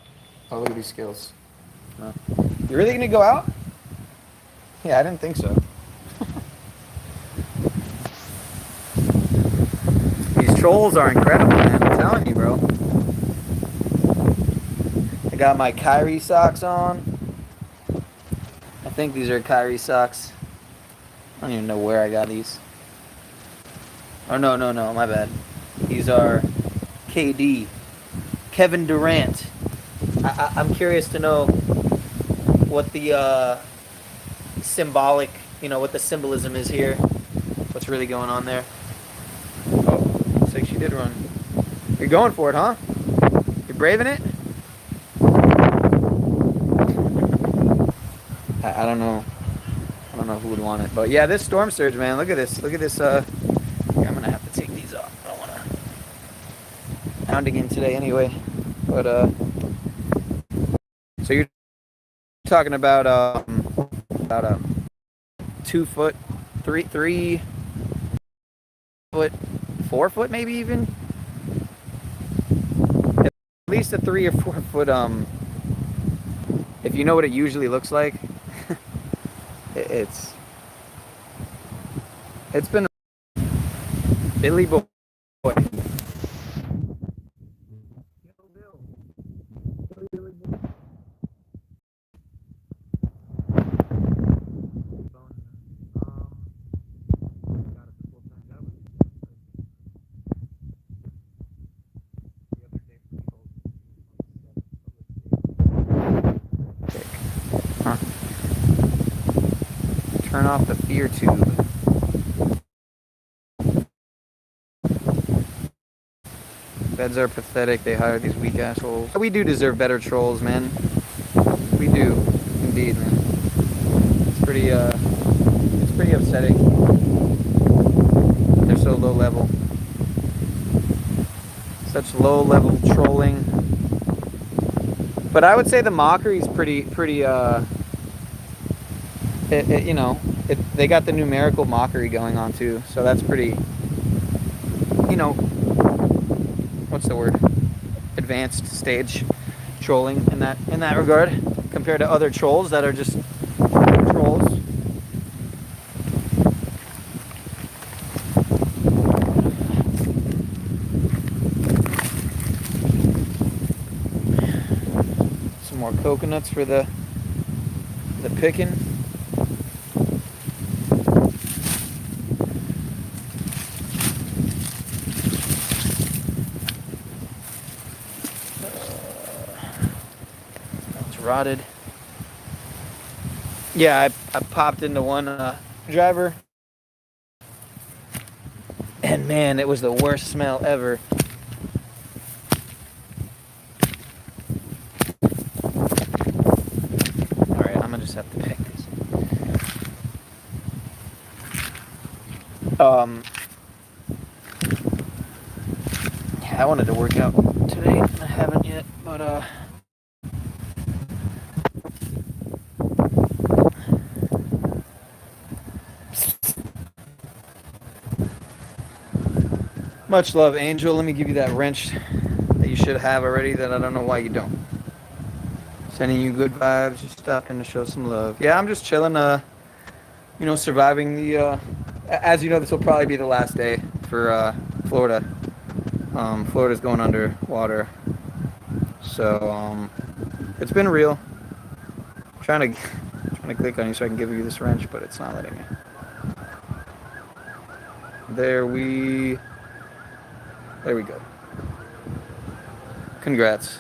Oh, look at these skills. No. You really gonna go out? Yeah, I didn't think so. These trolls are incredible, man. I'm telling you, bro. I got my Kyrie socks on. I think these are Kyrie socks. I don't even know where I got these. Oh, no, my bad. These are KD. Kevin Durant. I'm curious to know what the symbolic, you know, what the symbolism is here. What's really going on there. Oh, looks like she did run. You're going for it, huh? You're braving it? I don't know. I don't know who would want it. But yeah, this storm surge, man. Look at this. Look at this. Yeah, I'm going to have to take these off. I don't want to pound again today anyway. But, so you're talking about 2 foot, 3 foot, 4 foot, maybe even. At least a 3 or 4 foot. If you know what it usually looks like, it's been a Billy boy. Huh. Turn off the fear tube. Beds are pathetic. They hire these weak assholes. We do deserve better trolls, man. We do, indeed, man. It's pretty upsetting. They're so low level. Such low level trolling. But I would say the mockery's pretty. You know, they got the numerical mockery going on too, so that's pretty. You know, what's the word? Advanced stage trolling in that regard, compared to other trolls that are just trolls. Some more coconuts for the picking. Rotted. Yeah, I popped into one driver, and man, it was the worst smell ever. Alright, I'm gonna just have to pick this. Yeah, I wanted to work out today. I haven't yet, but much love, Angel. Let me give you that wrench that you should have already that I don't know why you don't. Sending you good vibes. Just stopping to show some love. Yeah, I'm just chilling, you know, surviving the, as you know, this will probably be the last day for, Florida. Florida's going underwater. So, it's been real. I'm trying to click on you so I can give you this wrench, but it's not letting me. There we go. Congrats.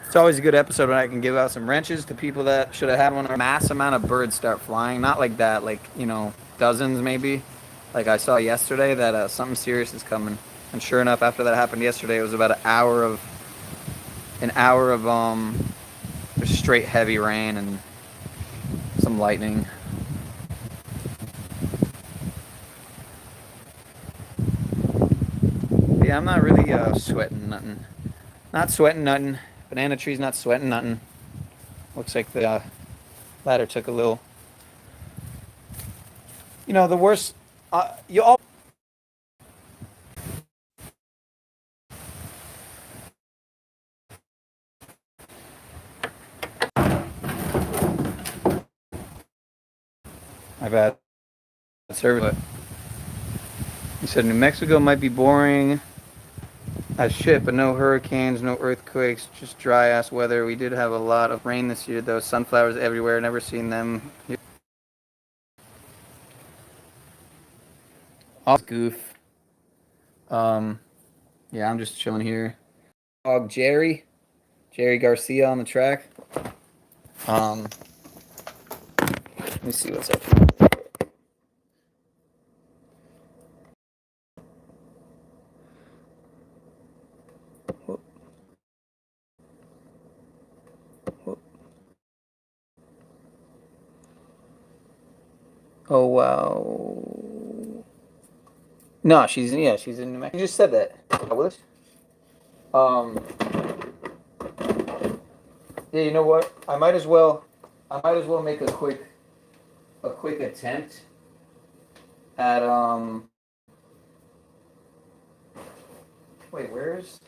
It's always a good episode when I can give out some wrenches to people that should have had one. A mass amount of birds start flying. Not like that, like, you know, dozens maybe. Like I saw yesterday that something serious is coming. And sure enough, after that happened yesterday, it was about an hour of just straight heavy rain and some lightning. Yeah, I'm not really sweating nothing. Not sweating nothing. Banana tree's not sweating nothing. Looks like the ladder took a little. You know, the worst. You all. My bad. Service. He said New Mexico might be boring as shit, but no hurricanes, no earthquakes, just dry ass weather. We did have a lot of rain this year though. Sunflowers everywhere, never seen them. Off goof. Yeah, I'm just chilling here. Dog Jerry Garcia on the track. Let me see what's up. Oh wow. No, she's in New Mexico. You just said that. Willis. Yeah, you know what? I might as well make a quick a quick attempt at wait, where's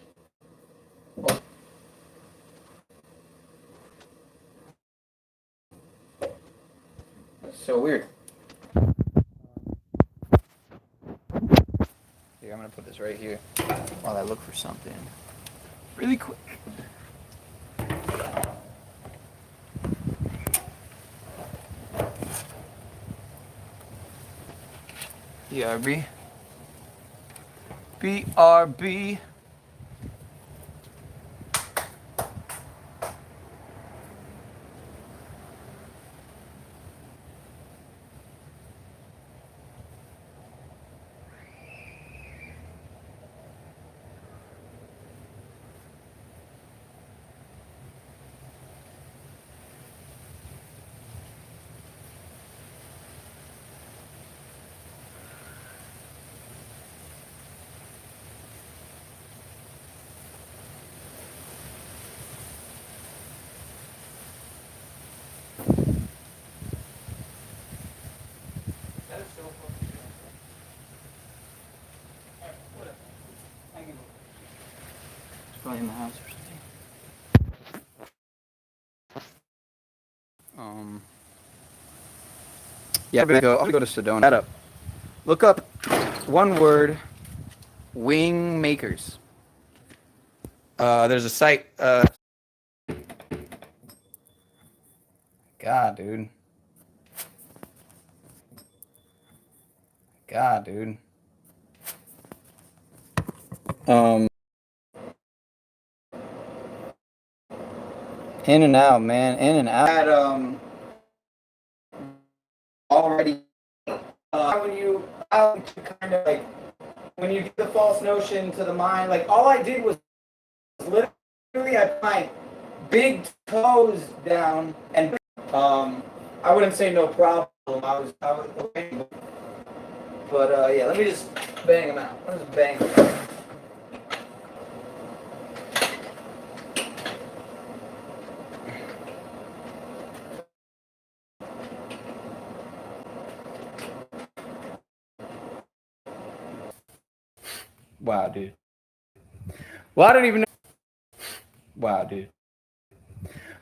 that's so weird. Here, I'm gonna put this right here while I look for something really quick. BRB. BRB. Probably in the house or something. Yeah, I'm gonna go to Sedona. That up. Look up one word, wing makers. There's a site. God, dude. God, dude. In and out, man. In and out. Had, already. When you kind of like when you get the false notion to the mind, like all I did was literally I put my big toes down and I wouldn't say no problem. I was but yeah, let me just bang them out. Let me just bang them out. Wow, dude. Well, I don't even know. Wow, dude.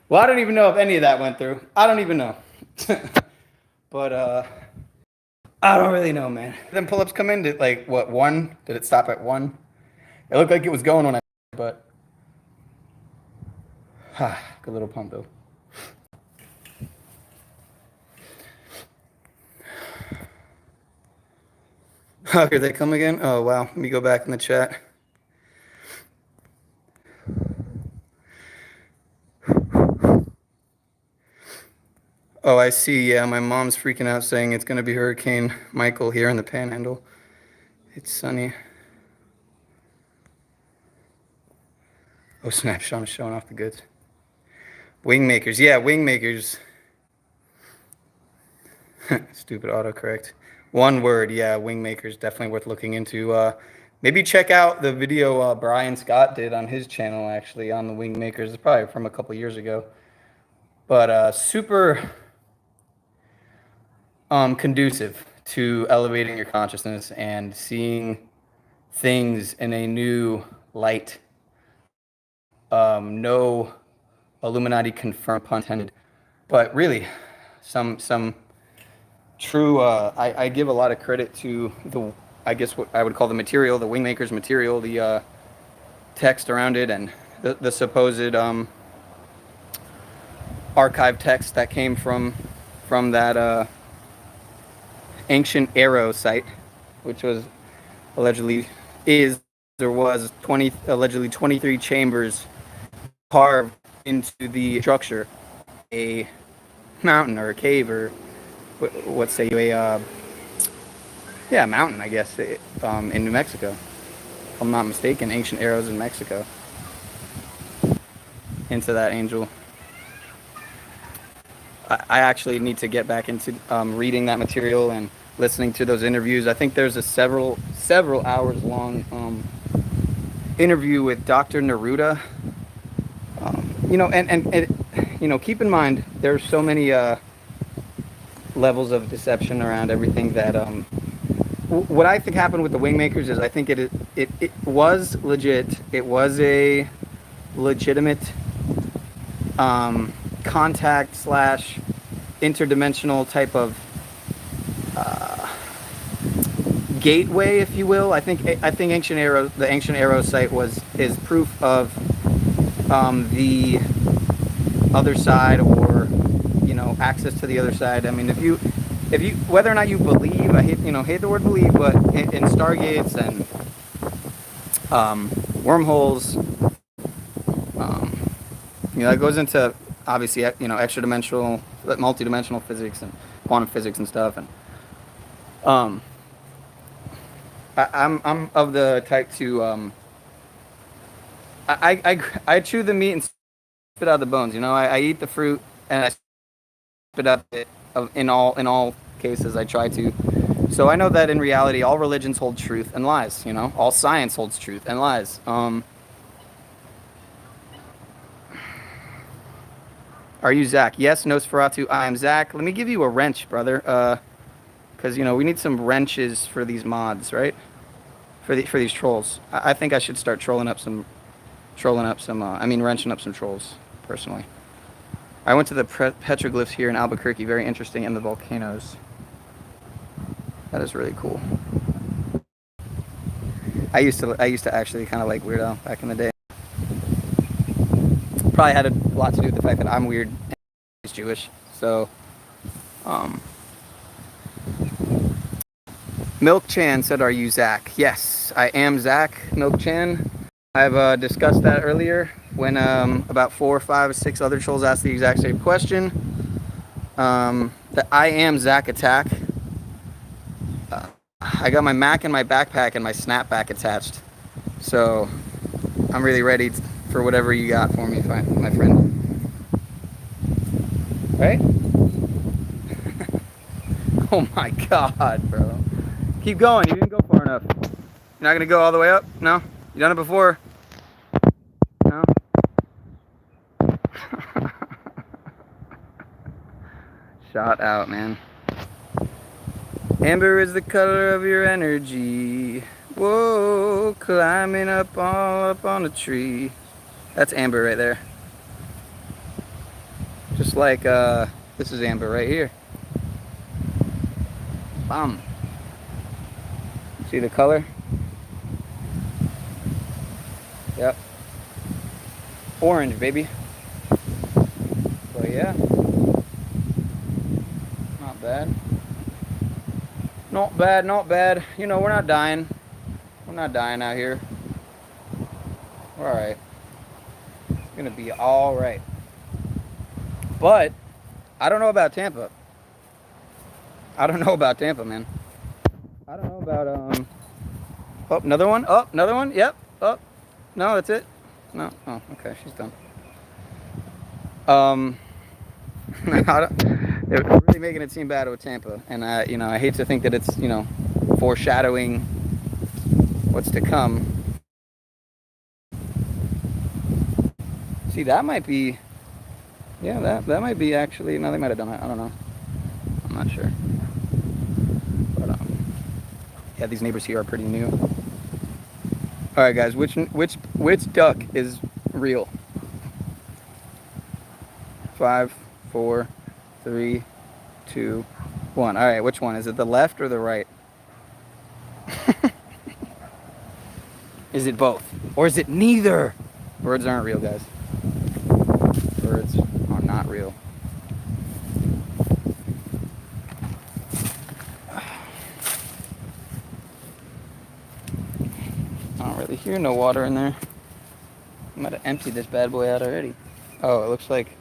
Well, I don't even know if any of that went through. I don't even know. But I don't really know, man. Then pull-ups come in, did like what, 1? Did it stop at 1? It looked like it was going on, but good little pump though. Oh, here they come again? Oh, wow. Let me go back in the chat. Oh, I see. Yeah, my mom's freaking out saying it's going to be Hurricane Michael here in the Panhandle. It's sunny. Oh, snap. Sean is showing off the goods. Wing makers. Yeah, wing makers. Stupid autocorrect. One word, yeah, wing makers, definitely worth looking into. Maybe check out the video Brian Scott did on his channel, actually, on the wing makers. It's probably from a couple years ago. But super conducive to elevating your consciousness and seeing things in a new light. No Illuminati confirmed, pun intended. But really, some true, I give a lot of credit to the, I guess what I would call the material, the wingmaker's material, the text around it, and the supposed archive text that came from that ancient arrow site, which was allegedly was allegedly 23 chambers carved into the structure, a mountain or a cave or what say you, a mountain, I guess, in New Mexico, if I'm not mistaken. Ancient arrows in Mexico into that angel. I actually need to get back into reading that material and listening to those interviews. I think there's a several hours long interview with Dr. Neruda. You know, and you know, keep in mind there's so many levels of deception around everything that what I think happened with the Wingmakers is I think it was legit. It was a legitimate contact slash interdimensional type of gateway, if you will. I think the Ancient Arrow site is proof of the other side, or access to the other side. I mean, if you whether or not you believe, I hate the word believe, but in stargates and wormholes, that goes into obviously extra dimensional, multi-dimensional physics and quantum physics and stuff. And I'm of the type to I chew the meat and spit out the bones. I eat the fruit and I spit out it. In all cases, I try to. So I know that in reality, all religions hold truth and lies. All science holds truth and lies. Are you Zach? Yes, Nosferatu. I am Zach. Let me give you a wrench, brother. Because we need some wrenches for these mods, right? For these trolls. I think I should start wrenching up some trolls, personally. I went to the petroglyphs here in Albuquerque. Very interesting, and the volcanoes. That is really cool. I used to actually kind of like Weird Al back in the day. Probably had a lot to do with the fact that I'm weird and he's Jewish. So, Milk Chan said, "Are you Zach?" Yes, I am Zach. Milk Chan. I've discussed that earlier when about 4, 5, 6 other trolls asked the exact same question. The I am Zach attack. I got my Mac in my backpack and my snapback attached, so I'm really ready for whatever you got for me, my friend. Right? Oh my God, bro! Keep going. You didn't go far enough. You're not gonna go all the way up? No? You done it before? No? Shot out, man. Amber is the color of your energy. Whoa, climbing up on a tree. That's amber right there. Just like this is amber right here. Bam. See the color? Yep. Orange, baby. But yeah. Not bad. Not bad, not bad. We're not dying. We're not dying out here. We're alright. It's gonna be alright. But I don't know about Tampa. I don't know about Tampa, man. I don't know about oh, another one? Oh, another one? Yep. Oh. No, that's it. No. Oh, okay, she's done. They're really making it seem bad with Tampa, and I hate to think that it's foreshadowing what's to come. See, that might be, yeah, that might be actually. No, they might have done it. I don't know. I'm not sure. But yeah, these neighbors here are pretty new. All right, guys, which duck is real? 5, 4, 3, 2, 1. All right, which one? Is it the left or the right? Is it both? Or is it neither? Birds aren't real, guys. Birds are not real. I don't really hear no water in there. I might have emptied this bad boy out already. Oh, it looks like...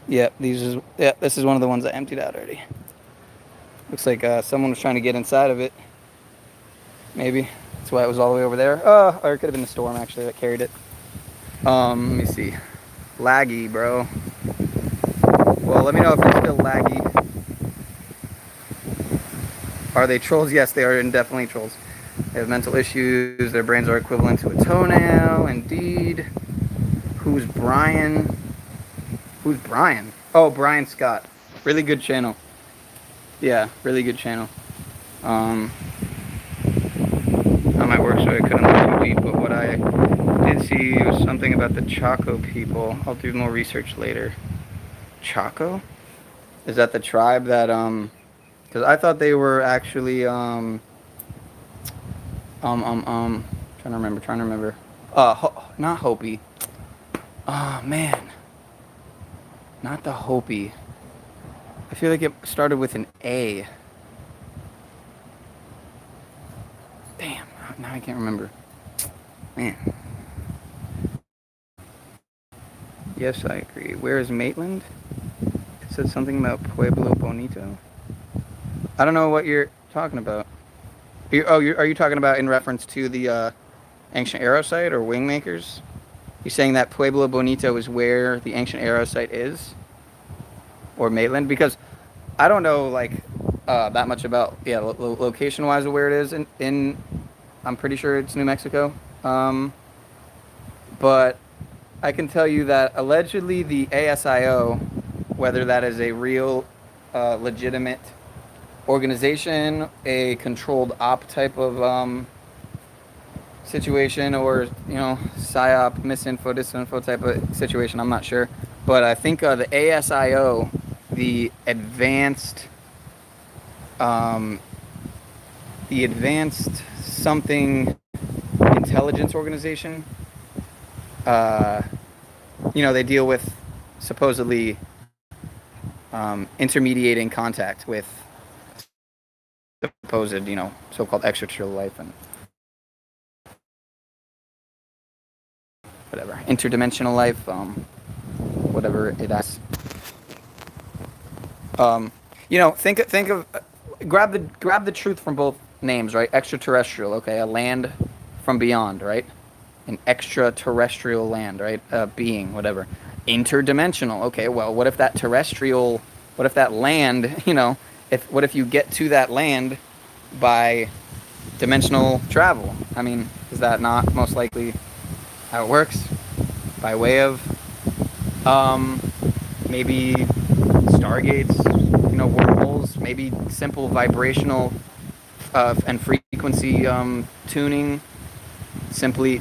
Yep, this is one of the ones I emptied out already. Looks like someone was trying to get inside of it. Maybe. That's why it was all the way over there. Or it could have been the storm, actually, that carried it. Let me see. Laggy, bro. Well, let me know if it's still laggy. Are they trolls? Yes, they are definitely trolls. They have mental issues. Their brains are equivalent to a toenail. Indeed. Who's Brian? Who's Brian? Oh, Brian Scott. Really good channel. Yeah, really good channel. On my work, so I couldn't look too deep, but what I did see was something about the Chaco people. I'll do more research later. Chaco? Is that the tribe that, because I thought they were actually, trying to remember. Not Hopi. Oh, man. Not the Hopi. I feel like it started with an A. Damn, now I can't remember. Man. Yes, I agree. Where is Maitland? It said something about Pueblo Bonito. I don't know what you're talking about. Are you talking about in reference to the ancient arrow site or Wingmakers? You're saying that Pueblo Bonito is where the ancient arrow site is? Or Maitland? Because I don't know, like, that much about, location-wise of where it is in I'm pretty sure it's New Mexico. But I can tell you that allegedly the ASIO, whether that is a real, legitimate organization, a controlled op type of situation, or psyop, misinfo, disinfo type of situation, I'm not sure. But I think the ASIO, the advanced something intelligence organization, they deal with supposedly intermediating contact with supposed, so-called extraterrestrial life and whatever, interdimensional life, whatever it is. Think of grab the truth from both names, right? Extraterrestrial, okay, a land from beyond, right? An extraterrestrial land, right? A being, whatever. Interdimensional, okay. Well, what if that land, what if you get to that land by dimensional travel? I mean, is that not most likely how it works? By way of maybe stargates, wormholes, maybe simple vibrational and frequency tuning, simply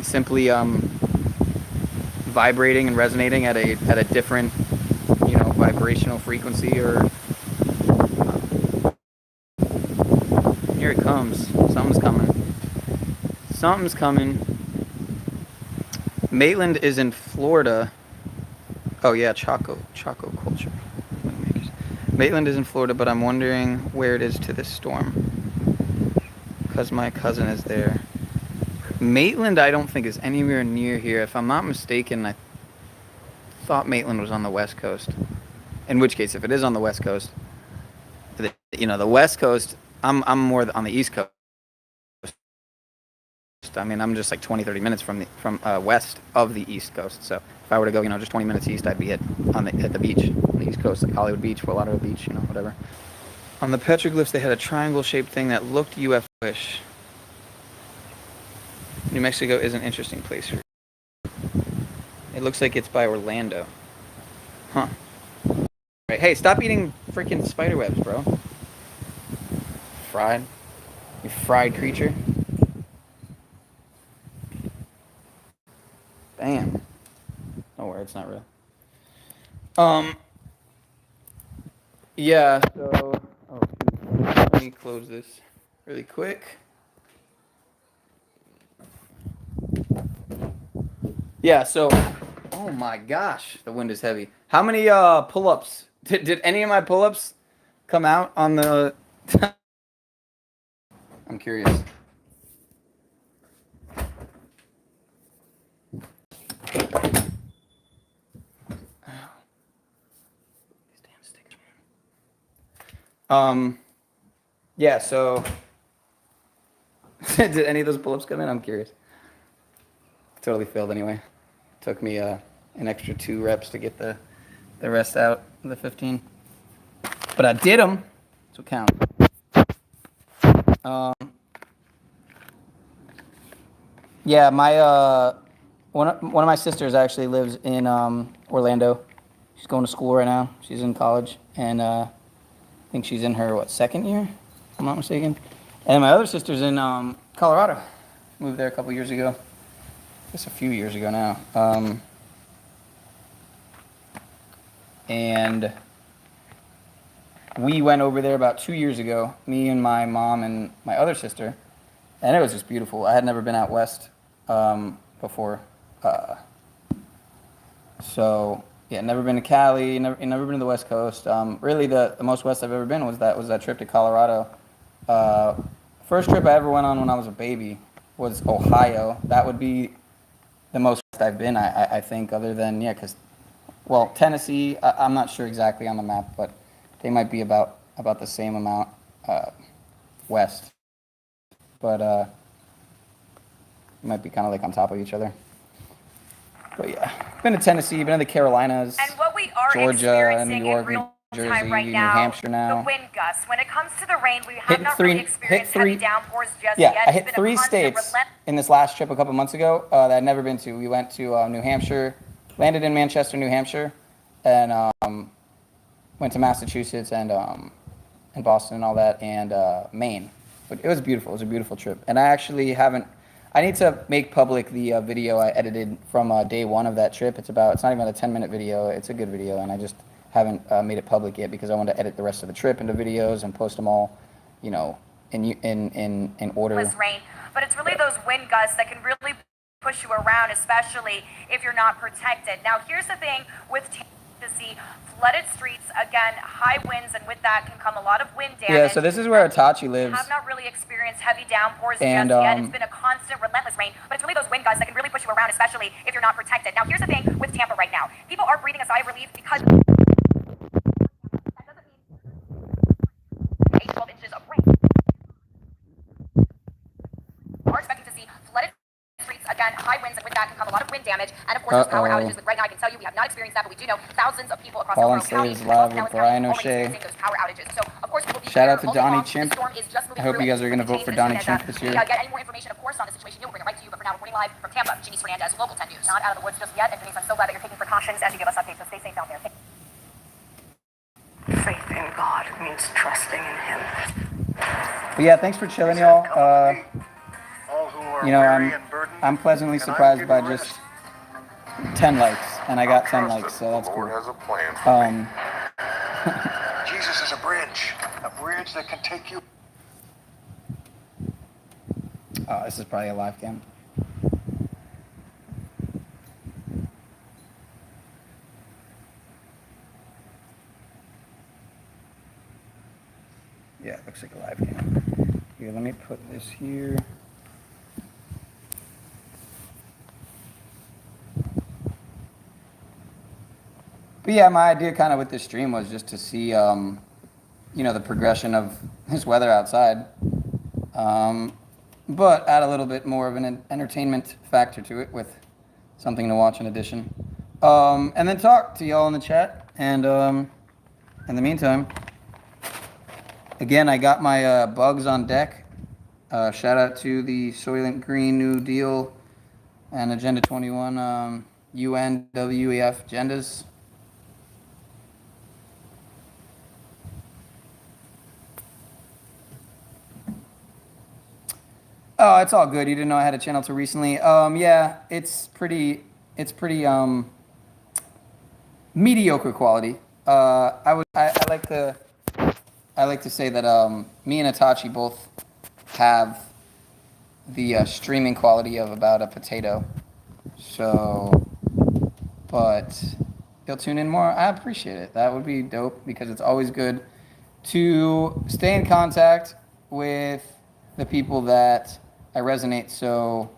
vibrating and resonating at a different vibrational frequency. Or here it comes. Something's coming. Maitland is in Florida. Oh yeah, Chaco culture. Maitland is in Florida, but I'm wondering where it is to this storm, because my cousin is there. Maitland, I don't think is anywhere near here. If I'm not mistaken, I thought Maitland was on the West Coast. In which case, if it is on the West Coast, the West Coast, I'm more on the East Coast. I mean, I'm just like 20-30 minutes from west of the East Coast. So if I were to go, just 20 minutes east, I'd be at the beach on the East Coast, like Hollywood Beach, Fort Lauderdale Beach, whatever. On the petroglyphs, they had a triangle-shaped thing that looked UFO-ish. New Mexico is an interesting place. It looks like it's by Orlando. Huh. Right. Hey, stop eating freaking spider webs, bro. Fried. You fried creature. Damn. Don't worry, it's not real. Yeah, so... Oh, let me close this really quick. Yeah, so... Oh my gosh, the wind is heavy. How many pull-ups? Did any of my pull-ups come out on the... I'm curious. Yeah, so did any of those pull-ups come in? I'm curious. Totally failed anyway. Took me an extra 2 reps to get the rest out of the 15. But I did them. That's what counts. Yeah, my one of my sisters actually lives in Orlando. She's going to school right now. She's in college, and think she's in her, second year, if I'm not mistaken. And my other sister's in Colorado. Moved there a couple years ago. I guess a few years ago now. And we went over there about 2 years ago, me and my mom and my other sister, and it was just beautiful. I had never been out west before. So, yeah, never been to Cali, never been to the West Coast. Really, the most west I've ever been was that trip to Colorado. First trip I ever went on when I was a baby was Ohio. That would be the most west I've been, I think, other than, yeah, because, well, Tennessee, I'm not sure exactly on the map, but they might be about the same amount west. But it might be kind of like on top of each other. But yeah, been to Tennessee, been to the Carolinas, and what we are Georgia, New experiencing York, in real New Jersey, time right New now, Hampshire now. the wind gusts. When it comes to the rain, we have not really experienced heavy downpours just yeah, yet. I hit 3 states in this last trip a couple months ago that I'd never been to. We went to New Hampshire, landed in Manchester, New Hampshire, and went to Massachusetts and Boston and all that, and Maine. But it was beautiful. It was a beautiful trip. And I actually haven't. I need to make public the video I edited from day one of that trip. It's not even a 10-minute video. It's a good video, and I just haven't made it public yet because I want to edit the rest of the trip into videos and post them all, you know, in order. Rain, but it's really those wind gusts that can really push you around, especially if you're not protected. Now, here's the thing with Tennessee, flooded streets, again, high winds, and with that can come a lot of wind damage. Yeah, so this is where Itachi lives. We have not really experienced heavy downpours and, just yet. It's been a constant, relentless rain, but it's really those wind gusts that can really push you around, especially if you're not protected. Now, here's the thing with Tampa right now. People are breathing a sigh of relief because that doesn't mean 8 to 12 inches of rain. We're expecting to see flooded streets, again, high winds, and with that can come a lot of wind damage, and of course those power outages. Right now, I can tell you we have not experienced that, but we do know thousands of people across the world county, live with Brian O'Shea. Those power outages. So, of course, we will be Shout out to here Donnie all day long. Chimp. The storm is just moving I hope through you guys are going to vote for Donnie Chimp this year. Get any more information, of course, on the situation, we'll bring it right to you. But for now, reporting live from Tampa, Janice Fernandez, Local 10 News. Not out of the woods just yet, and Denise, I'm so glad that you're taking precautions as you give us updates. So stay safe out there. Faith in God means trusting in Him. But yeah, thanks for chilling, y'all. You know, I'm pleasantly surprised by just 10 likes, and I got 10 likes, so that's cool. Jesus is a bridge that can take you. Oh, this is probably a live cam. Yeah, it looks like a live cam. Here, let me put this here. But yeah, my idea kind of with this stream was just to see, you know, the progression of this weather outside, but add a little bit more of an entertainment factor to it with something to watch in addition. And then talk to y'all in the chat. And in the meantime, again, I got my bugs on deck. Shout out to the Soylent Green New Deal and Agenda 21 UNWEF agendas. Oh, it's all good. You didn't know I had a channel till recently. Yeah, it's pretty mediocre quality. I like to say that me and Itachi both have the streaming quality of about a potato. So, but you'll tune in more. I appreciate it. That would be dope because it's always good to stay in contact with the people that I resonate so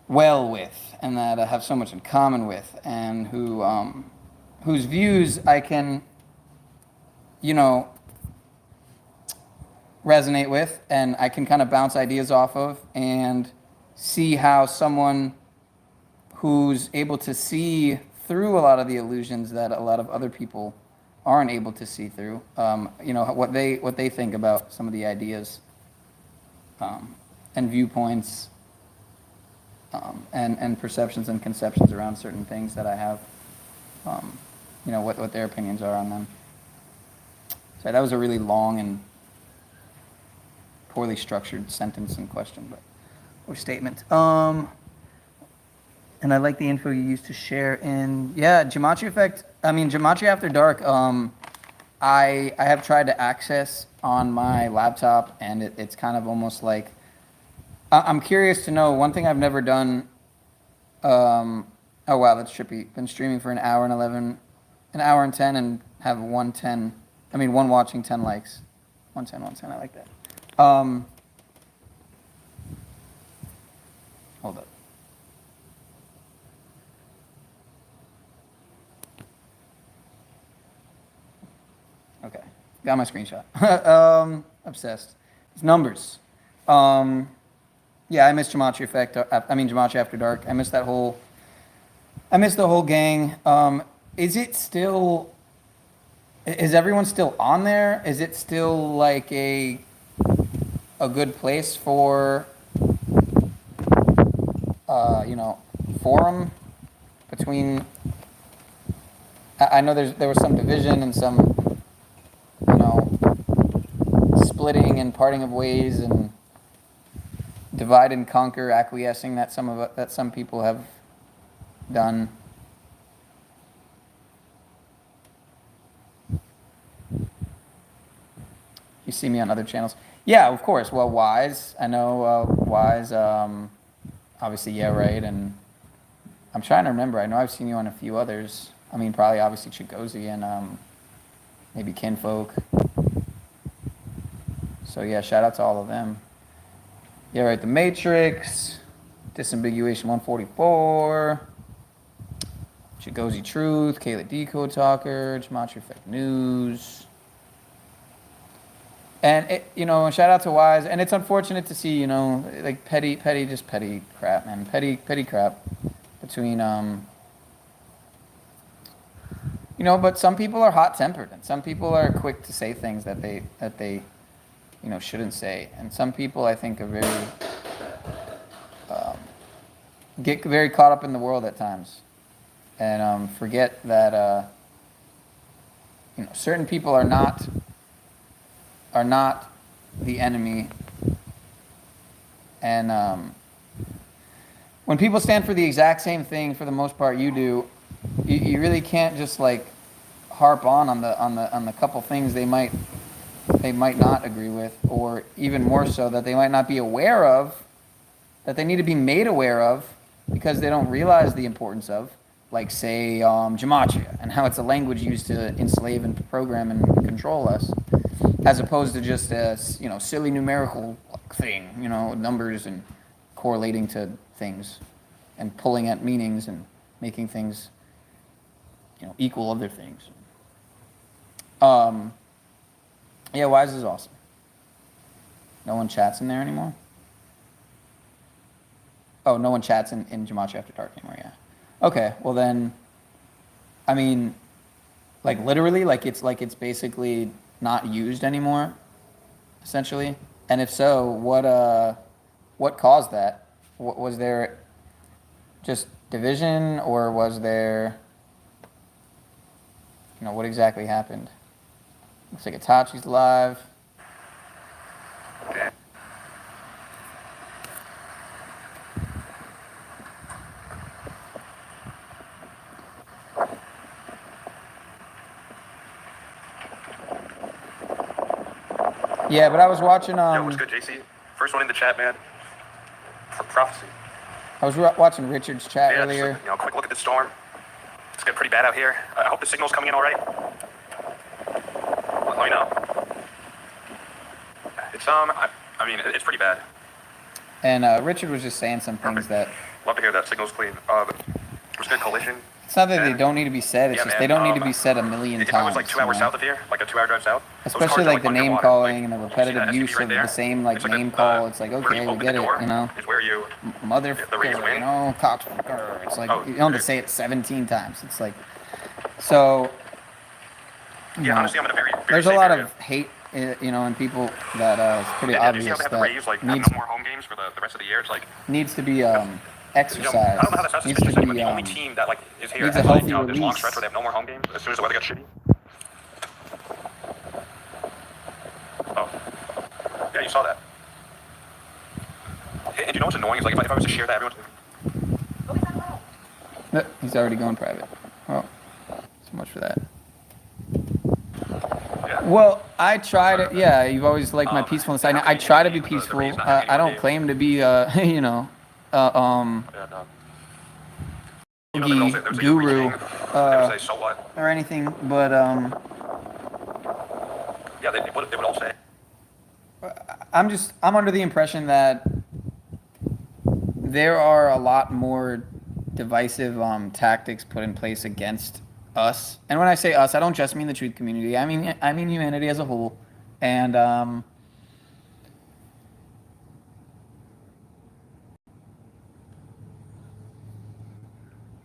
well with, and that I have so much in common with, and whose views I can, you know, resonate with, and I can kind of bounce ideas off of, and see how someone who's able to see through a lot of the illusions that a lot of other people aren't able to see through, you know, what they think about some of the ideas. And viewpoints, and perceptions and conceptions around certain things that I have, you know, what their opinions are on them. Sorry, that was a really long and poorly structured sentence and question, or statement. And I like the info you used to share in, Gematria Effect. I mean, Gematria After Dark, I have tried to access on my laptop, and it's kind of almost like, I'm curious to know, one thing I've never done, oh wow, that's trippy. Been streaming for an hour and 10, and have one watching, 10 likes. 110, I like that. Hold up. Okay, got my screenshot. Obsessed. It's numbers. Yeah, I missed Gematria Effect. Gematria After Dark. I missed the whole gang. Is everyone still on there? Is it still like a good place for, forum between, I know there was some division and some, splitting and parting of ways and divide and conquer, acquiescing that some people have done. You see me on other channels. Yeah, of course. Well, Wise. I know Wise, obviously, yeah, right. And I'm trying to remember. I know I've seen you on a few others. I mean, probably, obviously, Chigozy and maybe Kinfolk. So, yeah, shout out to all of them. Yeah, right. The Matrix. Disambiguation 144. Chigozy Truth. Kayla Decode Talker. Gematria Effect News. And, shout out to Wise. And it's unfortunate to see, like petty crap, man. Petty crap between, but some people are hot-tempered. And some people are quick to say things that they shouldn't say. And some people, I think, are very, get very caught up in the world at times. And forget that, certain people are not the enemy. And when people stand for the exact same thing, for the most part, you do, you really can't just like harp on the couple things they might not agree with, or even more so that they might not be aware of, that they need to be made aware of because they don't realize the importance of, like say gematria and how it's a language used to enslave and program and control us, as opposed to just a silly numerical thing, numbers and correlating to things and pulling at meanings and making things equal other things. Yeah, Wise is awesome. No one chats in there anymore? Oh, no one chats in Gematria After Dark anymore, yeah. Okay, well then, I mean, like literally, like it's basically not used anymore, essentially. And if so, what caused that? Was there just division, or was there, what exactly happened? Looks like Itachi's live. Yeah, but I was watching. Yo, what's good, JC? First one in the chat, man. For prophecy. I was watching Richard's chat earlier. Just, quick look at the storm. It's getting pretty bad out here. I hope the signal's coming in all right. Let me know. It's it's pretty bad. And Richard was just saying some things that. Love to hear that. Signal's clean. There's good collision. It's not that they don't need to be said. It's just they don't need to be said a million times. If I was like 2 hours south of here, like a 2-hour drive south. Especially like the name calling and the repetitive use of the same name call. It's like, okay, we get it, Is where you motherfucker, cocksucker. It's like you don't have to say it 17 times. It's like, so. Yeah, honestly, I'm in a very there's a lot of hate, in people that it's pretty obvious that needs no more home games for the rest of the year. It's like needs to be exercised. I don't know how that sounds, Needs to be but the only team that is here needs has a healthy this long release. stretch where they have no more home games as soon as the weather gets shitty. Yeah, you saw that. And you know what's annoying is like if I was to share that, everyone. He's already going private. Oh, so much for that. Yeah. Well, I try to. Yeah, you've always liked my peacefulness. I try to be peaceful. I don't claim to be you know, guru or anything, but yeah, they would all say. I'm under the impression that there are a lot more divisive tactics put in place against us. And when I say us, I don't just mean the truth community. I mean humanity as a whole. And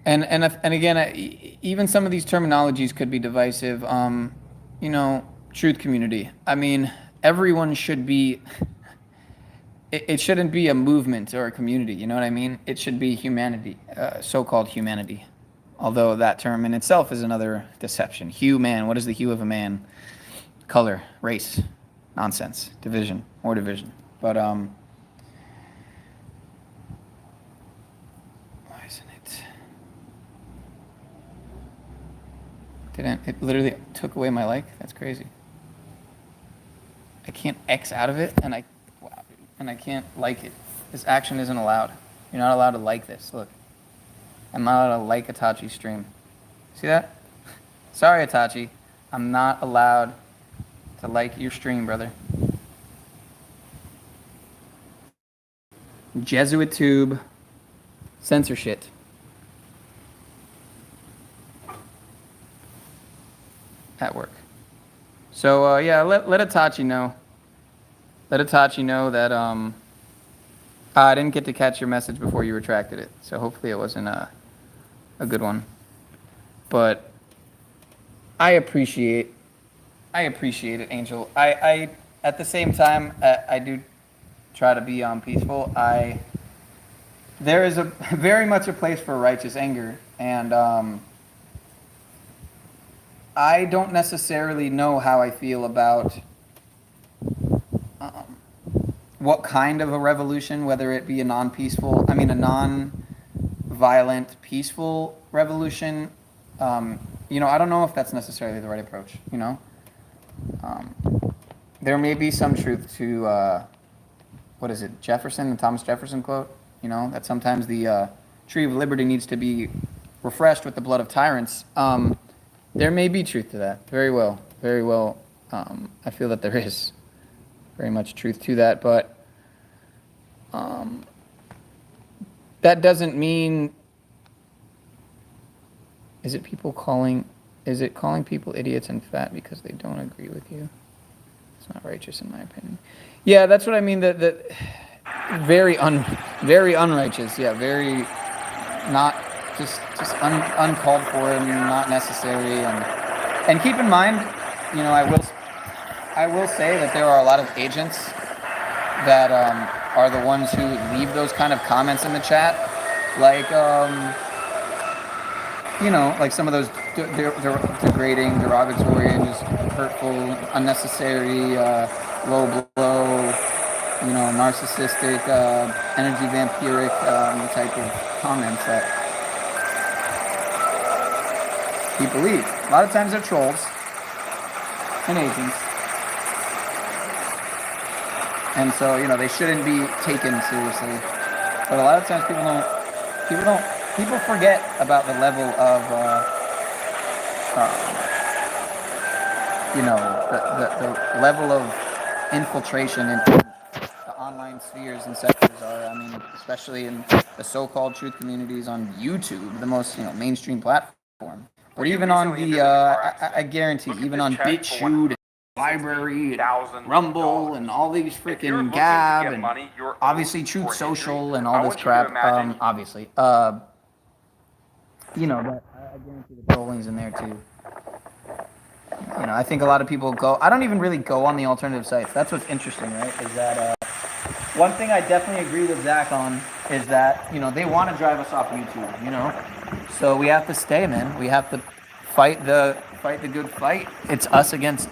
and again, even some of these terminologies could be divisive. You know, truth community. I mean, everyone should be. It shouldn't be a movement or a community. You know what I mean? It should be humanity, so-called humanity. Although that term in itself is another deception. Hue, man. What is the hue of a man? Color, race, nonsense, division, more division. But why isn't it? It literally took away my like? That's crazy. I can't X out of it, and I can't like it. This action isn't allowed. You're not allowed to like this. Look. I'm not allowed to like Itachi's stream. See that? Sorry, Itachi. I'm not allowed to like your stream, brother. Jesuit tube. Censor shit. At work. So, yeah, let Itachi know. Let Itachi know that I didn't get to catch your message before you retracted it. So hopefully it wasn't a good one. But I appreciate it, Angel. I at the same time, I do try to be peaceful. There is a very much a place for righteous anger, and I don't necessarily know how I feel about what kind of a revolution, whether it be a non-violent, peaceful revolution. You know, I don't know if that's necessarily the right approach, you know? There may be some truth to, what is it, the Thomas Jefferson quote? You know, that sometimes the tree of liberty needs to be refreshed with the blood of tyrants. There may be truth to that, very well. I feel that there is very much truth to that, but that doesn't mean. Is it calling people idiots and fat because they don't agree with you? It's not righteous in my opinion. Yeah, that's what I mean. That very unrighteous. Yeah, very not just uncalled for and not necessary. And keep in mind, you know, I will say that there are a lot of agents that are the ones who leave those kind of comments in the chat, like you know, like some of those degrading, derogatory, and just hurtful, unnecessary, low blow, you know, narcissistic, energy vampiric type of comments that people leave. A lot of times they're trolls and agents. And so, you know, they shouldn't be taken seriously. But a lot of times people forget about the level of, you know, the level of infiltration into the online spheres and sectors are. I mean, especially in the so-called truth communities on YouTube, the most, you know, mainstream platform. Or even on the, I guarantee, even on BitChute, Library, and Rumble, and all these freaking Gab, and obviously Truth Social, and all this crap, obviously. You know, but I guarantee the trolling's in there too. You know, I think a lot of people go. I don't even really go on the alternative sites. That's what's interesting, right? Is that one thing I definitely agree with Zach on is that, you know, they want to drive us off YouTube. You know, so we have to stay, man. We have to fight the good fight. It's us against,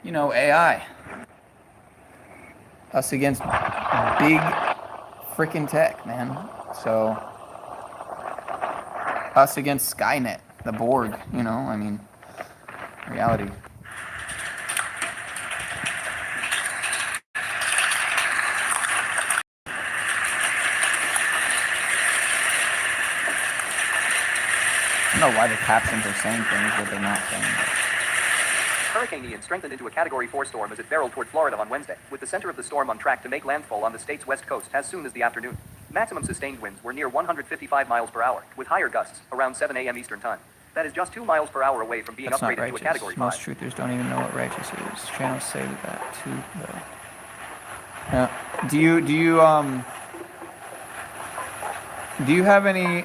you know, AI. Us against big freaking tech, man. So us against Skynet, the Borg, you know, I mean, reality. I don't know why the captions are saying things that they're not saying. Hurricane Ian strengthened into a Category 4 storm as it barreled toward Florida on Wednesday, with the center of the storm on track to make landfall on the state's west coast as soon as the afternoon. Maximum sustained winds were near 155 miles per hour, with higher gusts around 7 a.m. Eastern Time. That is just 2 miles per hour away from being That's upgraded not to a righteous. Category 5. Most truthers don't even know what righteous is. Channels say that too, though. Yeah. Do you have any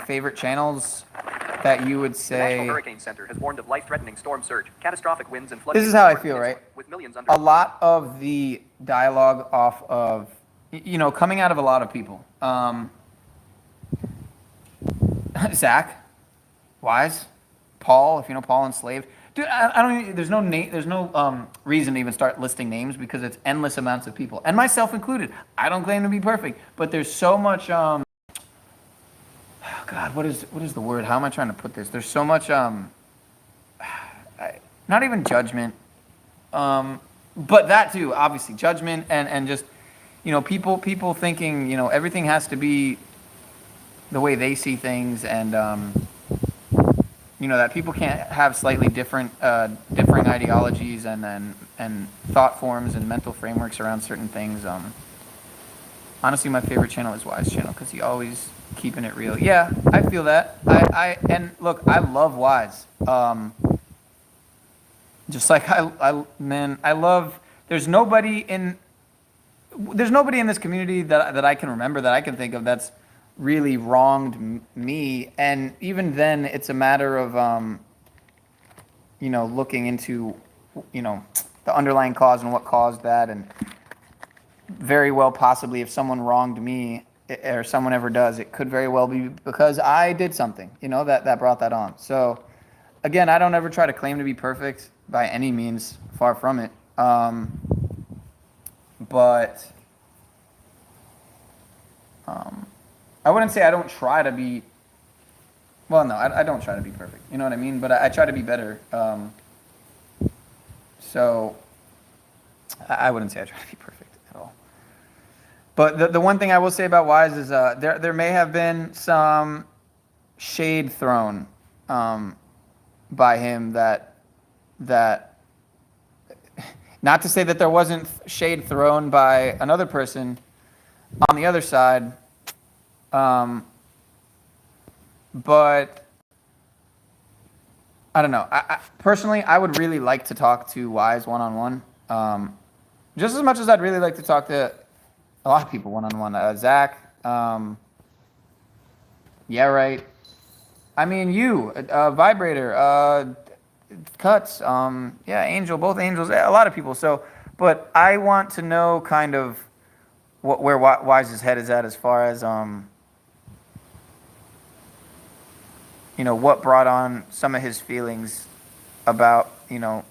favorite channels that you would The say? National Hurricane Center has warned of life-threatening storm surge, catastrophic winds, and flooding. This is how I feel, right? With millions under. A lot of the dialogue off of, you know, coming out of a lot of people. Zach, Wise, Paul, if you know Paul Enslaved. Dude, I don't even, there's no reason to even start listing names because it's endless amounts of people, and myself included. I don't claim to be perfect, but there's so much, oh God, what is the word? How am I trying to put this? There's so much, not even judgment, but that too, obviously, judgment and just, you know, people thinking, you know, everything has to be the way they see things, and you know, that people can't have slightly different differing ideologies and thought forms and mental frameworks around certain things. Honestly, my favorite channel is Wise channel because he always keeping it real. Yeah, I feel that. And look, I love Wise. Just like I love. There's nobody in this community that I can remember, that I can think of, that's really wronged me. And even then, it's a matter of you know, looking into, you know, the underlying cause and what caused that. And very well possibly, if someone wronged me, or someone ever does, it could very well be because I did something, you know, that brought that on. So again, I don't ever try to claim to be perfect by any means, far from it. But I wouldn't say I don't try to be, well, no, I don't try to be perfect, you know what I mean? But I try to be better. So I wouldn't say I try to be perfect at all. But the one thing I will say about Wise is there may have been some shade thrown by him that not to say that there wasn't shade thrown by another person on the other side, but I don't know. I personally, I would really like to talk to Wise one-on-one, just as much as I'd really like to talk to a lot of people one-on-one. Zach, yeah, right. I mean, you, Vibrator, Cuts, yeah, Angel, both Angels, a lot of people. So, but I want to know kind of where Wise's head is at as far as, you know, what brought on some of his feelings about, you know,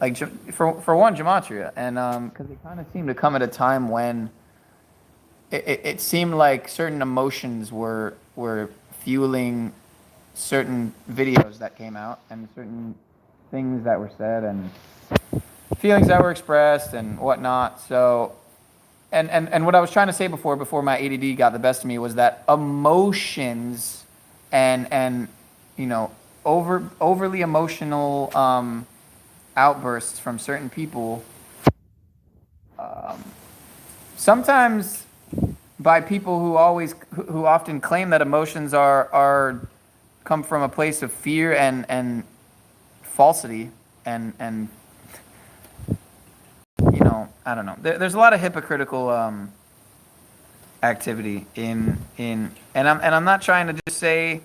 like for one, gematria, and because it kind of seemed to come at a time when it seemed like certain emotions were fueling certain videos that came out and certain things that were said and feelings that were expressed and whatnot. So, and what I was trying to say before my ADD got the best of me was that emotions and you know, overly emotional outbursts from certain people, sometimes by people who often claim that emotions are come from a place of fear and falsity and you know, I don't know. There's a lot of hypocritical activity in and I'm not trying to just say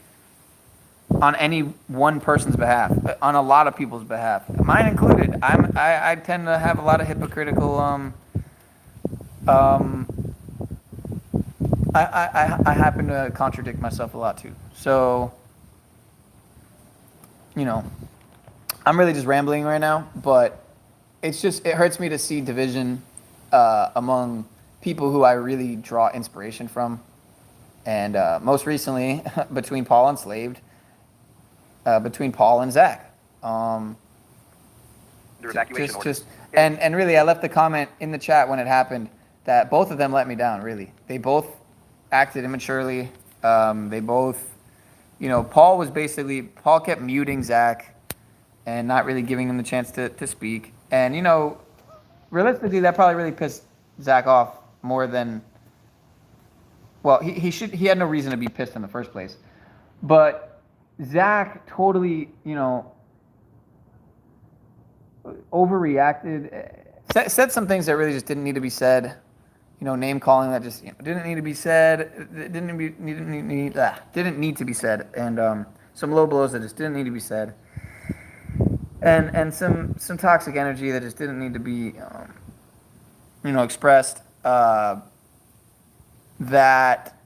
on any one person's behalf, on a lot of people's behalf, mine included. I tend to have a lot of hypocritical I happen to contradict myself a lot too. So, you know, I'm really just rambling right now, but it hurts me to see division among people who I really draw inspiration from. And most recently, between Paul Enslaved, between Paul and Zach. And really, I left the comment in the chat when it happened that both of them let me down, really. They both acted immaturely. They both, Paul kept muting Zach and not really giving him the chance to speak. And, realistically, that probably really pissed Zach off more than, well, he had no reason to be pissed in the first place. But Zach totally, overreacted, said some things that really just didn't need to be said. Name calling that just didn't need to be said. Didn't need to be said, and some low blows that just didn't need to be said, and some toxic energy that just didn't need to be, expressed. That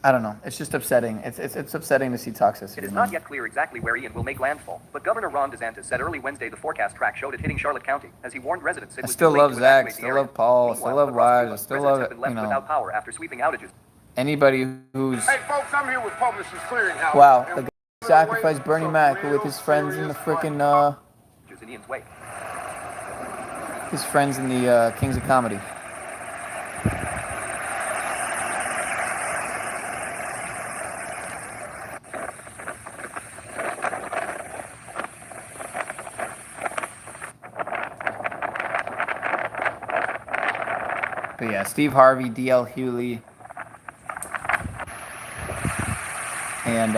I don't know. It's just upsetting. It's upsetting to see toxicity. It is not yet clear exactly where Ian will make landfall, but Governor Ron DeSantis said early Wednesday the forecast track showed it hitting Charlotte County, as he warned residents it I was still too late love to Zach. evacuate the Still area. love Paul. Meanwhile, Still love across the Raj. U.S., Still residents love have been left without power after sweeping outages. anybody who's. Hey, folks, I'm here with Publishers Clearinghouse. Wow, the guy sacrificed Bernie Mac with his friends in the frickin' In Ian's wake. his friends in the Kings of Comedy. But yeah, Steve Harvey, D.L. Hewley, and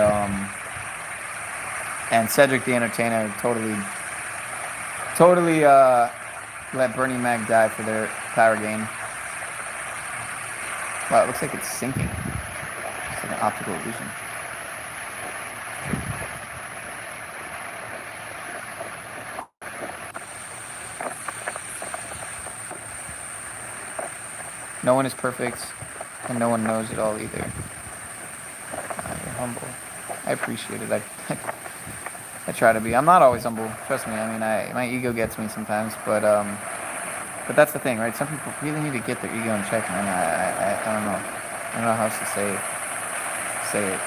Cedric the Entertainer totally let Bernie Mac die for their power gain. Wow, it looks like it's sinking. It's like an optical illusion. No one is perfect, and no one knows it all either. You're humble. I appreciate it. I try to be. I'm not always humble. Trust me. I mean, my ego gets me sometimes, but that's the thing, right? Some people really need to get their ego in check, man. I don't know. I don't know how else to say it.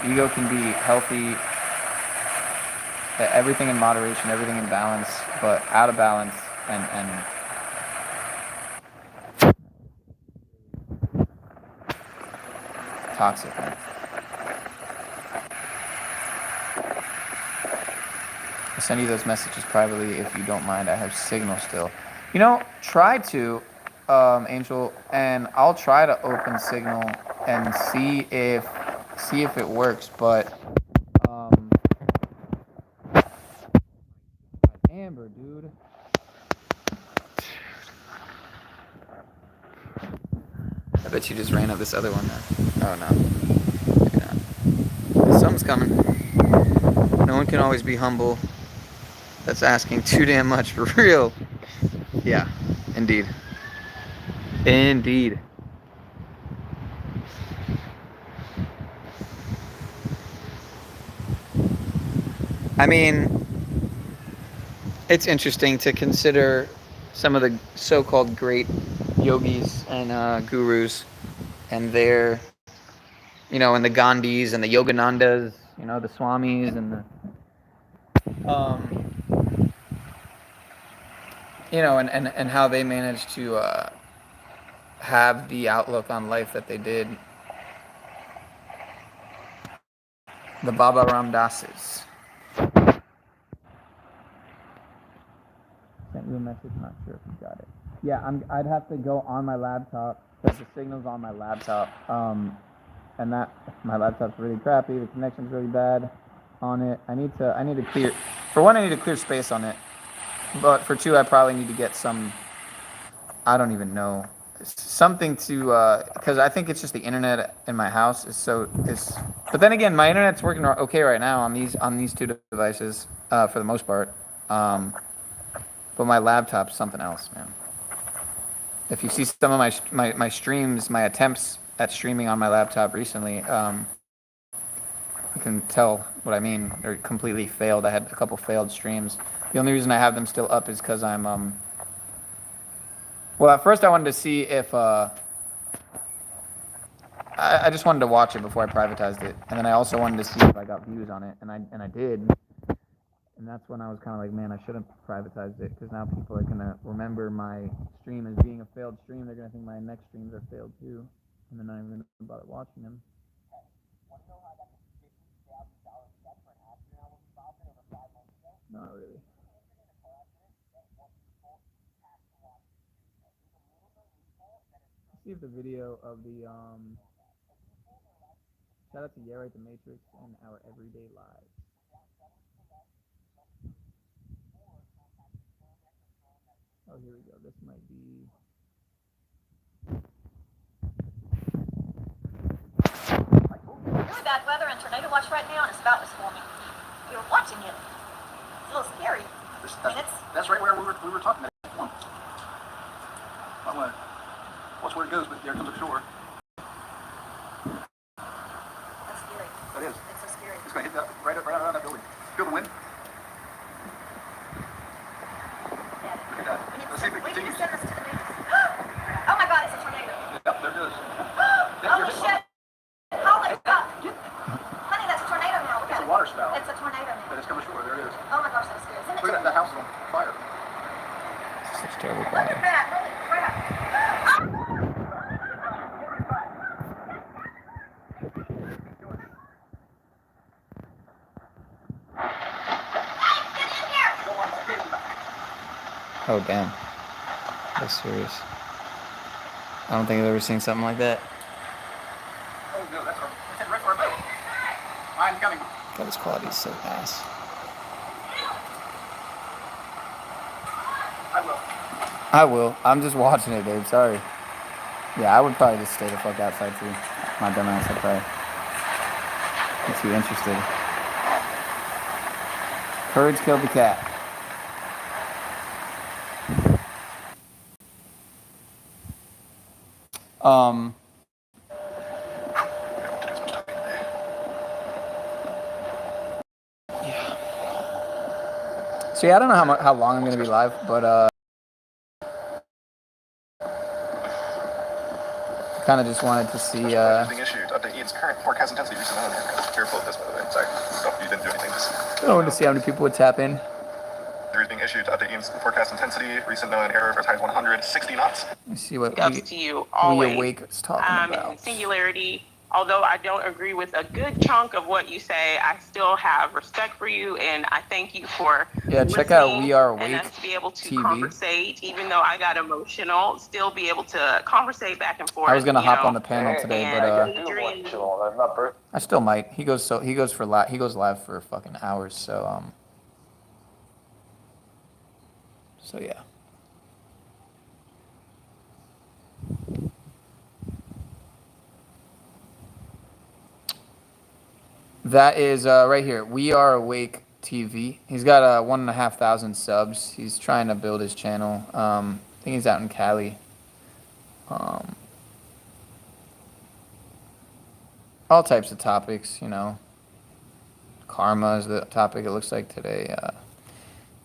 Ego can be healthy. Everything in moderation, everything in balance, but out of balance and toxic, man. I'll send you those messages privately if you don't mind. I have signal still. Try to, Angel, and I'll try to open signal and see if it works. But Amber, dude. I bet you just ran up this other one now. Oh no, maybe not. Something's coming. No one can always be humble. That's asking too damn much for real. Yeah, indeed. Indeed. I mean, it's interesting to consider some of the so-called great yogis and gurus and their, and the Gandhis and the Yoganandas, the Swamis and the, and how they managed to have the outlook on life that they did. The Baba Ram Dases. Sent you a message, not sure if you got it. Yeah, I'd have to go on my laptop because the signal's on my laptop. And that my laptop's really crappy. The connection's really bad on it. I need to clear. For one, I need to clear space on it. But for two, I probably need to get some. I don't even know. Something to because I think it's just the internet in my house but then again, my internet's working okay right now on these two devices for the most part. But my laptop's something else, man. If you see some of my streams, my attempts at streaming on my laptop recently, because can tell what I mean. They're completely failed. I had a couple failed streams. The only reason I have them still up is because I'm well, at first I wanted to see if I just wanted to watch it before I privatized it, and then I also wanted to see if I got views on it, and I did. And that's when I was kind of like, man, I shouldn't have privatized it, because now people are gonna remember my stream as being a failed stream. They're gonna think my next streams are failed too, and they're not even gonna bother watching them. Not really. See if the video of the shout out to Right the Matrix and our everyday lives. Oh, here we go. This might be. Really bad weather and tornado watch right now, and it's about to storm. We were watching it. It's a little scary. That's right where we were talking about. Watch where it goes, but there comes a shore. That's scary. That is. It's so scary. It's going to hit that right around that building. Feel the wind? Look at that. Let's see if it continues. Send this to the news. Oh my God, it's a tornado. Yep, there it is. Holy shit. Holy fuck. Honey, that's a tornado now. Look at it. It's a water spout. It's a tornado now. But it's coming ashore. There it is. Oh my gosh, that's scary. Send it Look to at that house is on fire. Such terrible Look quality. at that. Holy crap. Oh damn. That's serious. I don't think I've ever seen something like that. Oh no, that's right for our boat. I'm coming. God, this quality is so ass. I will. I'm just watching it, dude. Sorry. Yeah, I would probably just stay the fuck outside too. My dumb ass, I'd probably. I'm too interested. Courage killed the cat. Yeah. So yeah, I don't know how long I'm gonna be live, but kind of just wanted to see. Being issued. Update Ian's current forecast intensity recent on here. Careful of this, by the way. Sorry. Oh, you didn't do anything. I wanted to see how many people would tap in. There is being issued to update Ian's forecast intensity. Recent known error for times 160 knots. Let me see what Ups to you always. We Awake is talking about. In singularity, although I don't agree with a good chunk of what you say, I still have respect for you, and I thank you for check out We Are and Awake us to be able to TV. conversate, even though I got emotional, still be able to conversate back and forth. I was gonna hop know, on the panel today, and but I still might. He goes live for fucking hours, so yeah. That is right here. We Are Awake TV. He's got 1,500 subs. He's trying to build his channel. I think he's out in Cali. All types of topics, you know. Karma is the topic it looks like today.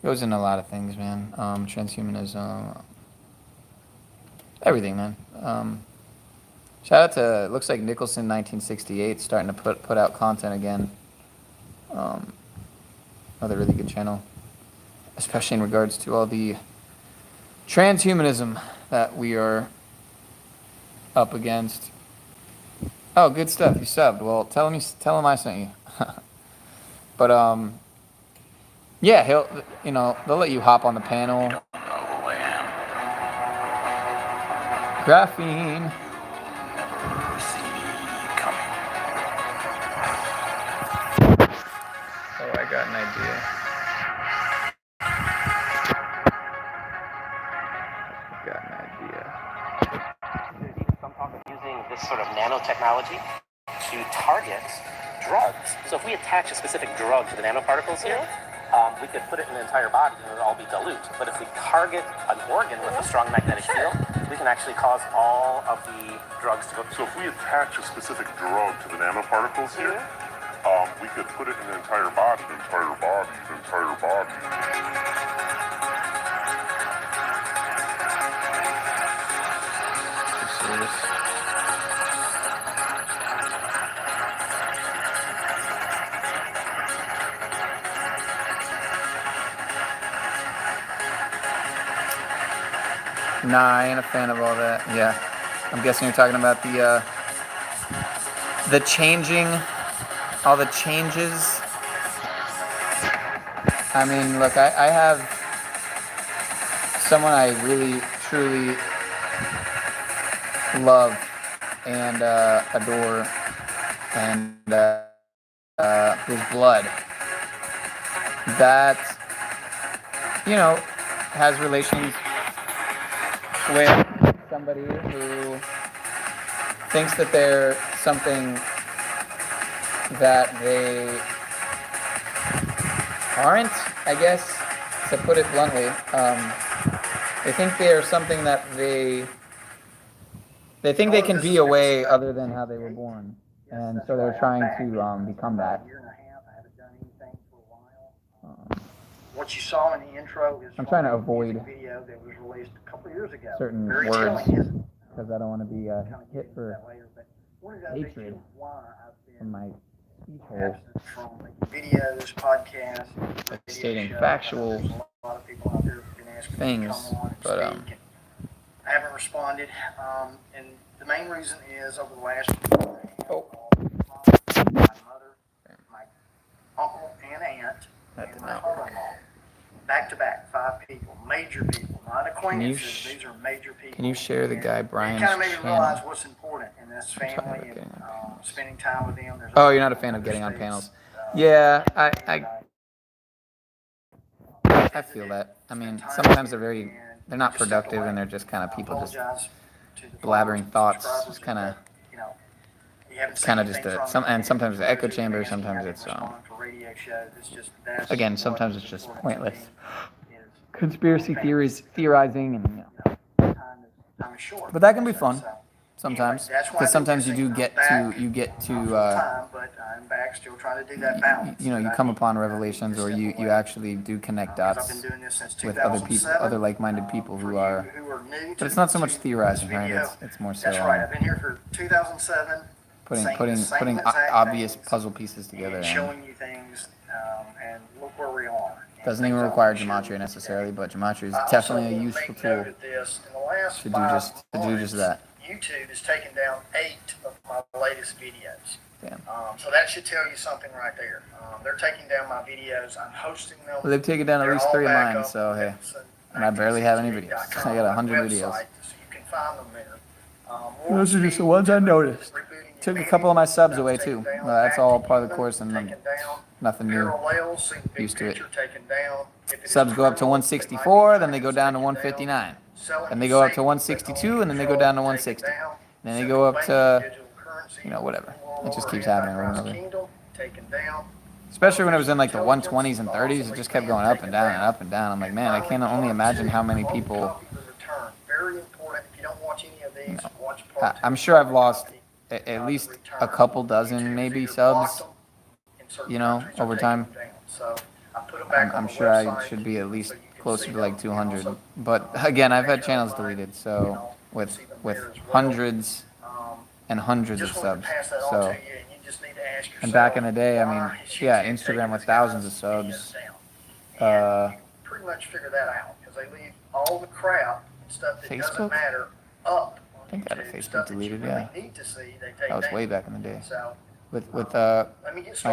Goes into a lot of things, man. Transhumanism, everything, man. Shout out to, it looks like Nicholson 1968 starting to put out content again. Another really good channel, especially in regards to all the transhumanism that we are up against. Oh, good stuff. You subbed. Well, tell him I sent you. But yeah, they'll let you hop on the panel. Graphene. Oh, I got an idea. Some talk of using this sort of nanotechnology to target drugs. So if we attach a specific drug to the nanoparticles here, we could put it in the entire body and it would all be dilute. But if we target an organ with a strong magnetic field, we can actually cause all of the drugs to go. So if we attach a specific drug to the nanoparticles here, We could put it in the entire body, the entire body, the entire body. Nah, I ain't a fan of all that. Yeah, I'm guessing you're talking about the changing, all the changes. I mean, look, I have someone I really, truly love and adore, and his blood that, you know, has relations with somebody who thinks that they're something that they aren't, I guess, to put it bluntly. They think they are something that they think they can be a way other than how they were born, and so they're trying to become that. What you saw in the intro is I'm trying to avoid a video that was released a couple of years ago. certain Very words telling. because I don't want to be hit for hatred from my speech hole. From videos, podcasts, Stating factual things, but I haven't responded, and the main reason is over the last my mother, my uncle and aunt, and my father-in-law, back to back, 5 people, major people, not acquaintances. These are major people. Can you share the guy Brian's It kind of made me realize channel? what's important, and that's family and spending time with them. There's Oh, you're not a fan of getting on panels? Yeah, I feel that. I mean, sometimes they're not productive, and they're just kind of people just blabbering thoughts. It's kind of just and sometimes the echo chamber. Sometimes it's again, sometimes it's just pointless conspiracy theorizing, and but that can be fun sometimes, because sometimes you get to you know, you come upon revelations, or you actually do connect dots with other people, other like-minded people who are, but it's not so much theorizing, right? It's more so That's right. I've been here for 2007. putting obvious puzzle pieces together and showing you things, and look where we are. Doesn't even require gematria necessarily, but gematria is definitely a useful tool to do just that. YouTube has taken down 8 of my latest videos. Damn. So that should tell you something right there. They're taking down my videos. I'm hosting them. Well, they've taken down at least 3 of mine, so hey. And I barely have any videos. I got 100 videos. So you can find them there. Those are just the ones I noticed. Took a couple of my subs away too. That's all part of the course, and nothing new. Used to it. Subs go up to 164, then they go down to 159. Then they go up to 162, and then they go down to 160. Then they go up to, you know, whatever. It just keeps happening over and over. Especially when it was in like the 120s and 30s, it just kept going up and down and up and down. I'm like, man, I can only imagine how many people. You know, I'm sure I've lost at least a couple dozen, maybe, subs, you know, over time. I'm sure I should be at least closer to like 200. But again, I've had channels deleted, so with hundreds and hundreds of subs. So, and back in the day, I mean, yeah, Instagram with thousands of subs. Pretty much figure that out, because they leave all the crap and stuff that doesn't matter up. I think I had a Facebook deleted, yeah. That was way back in the day. With my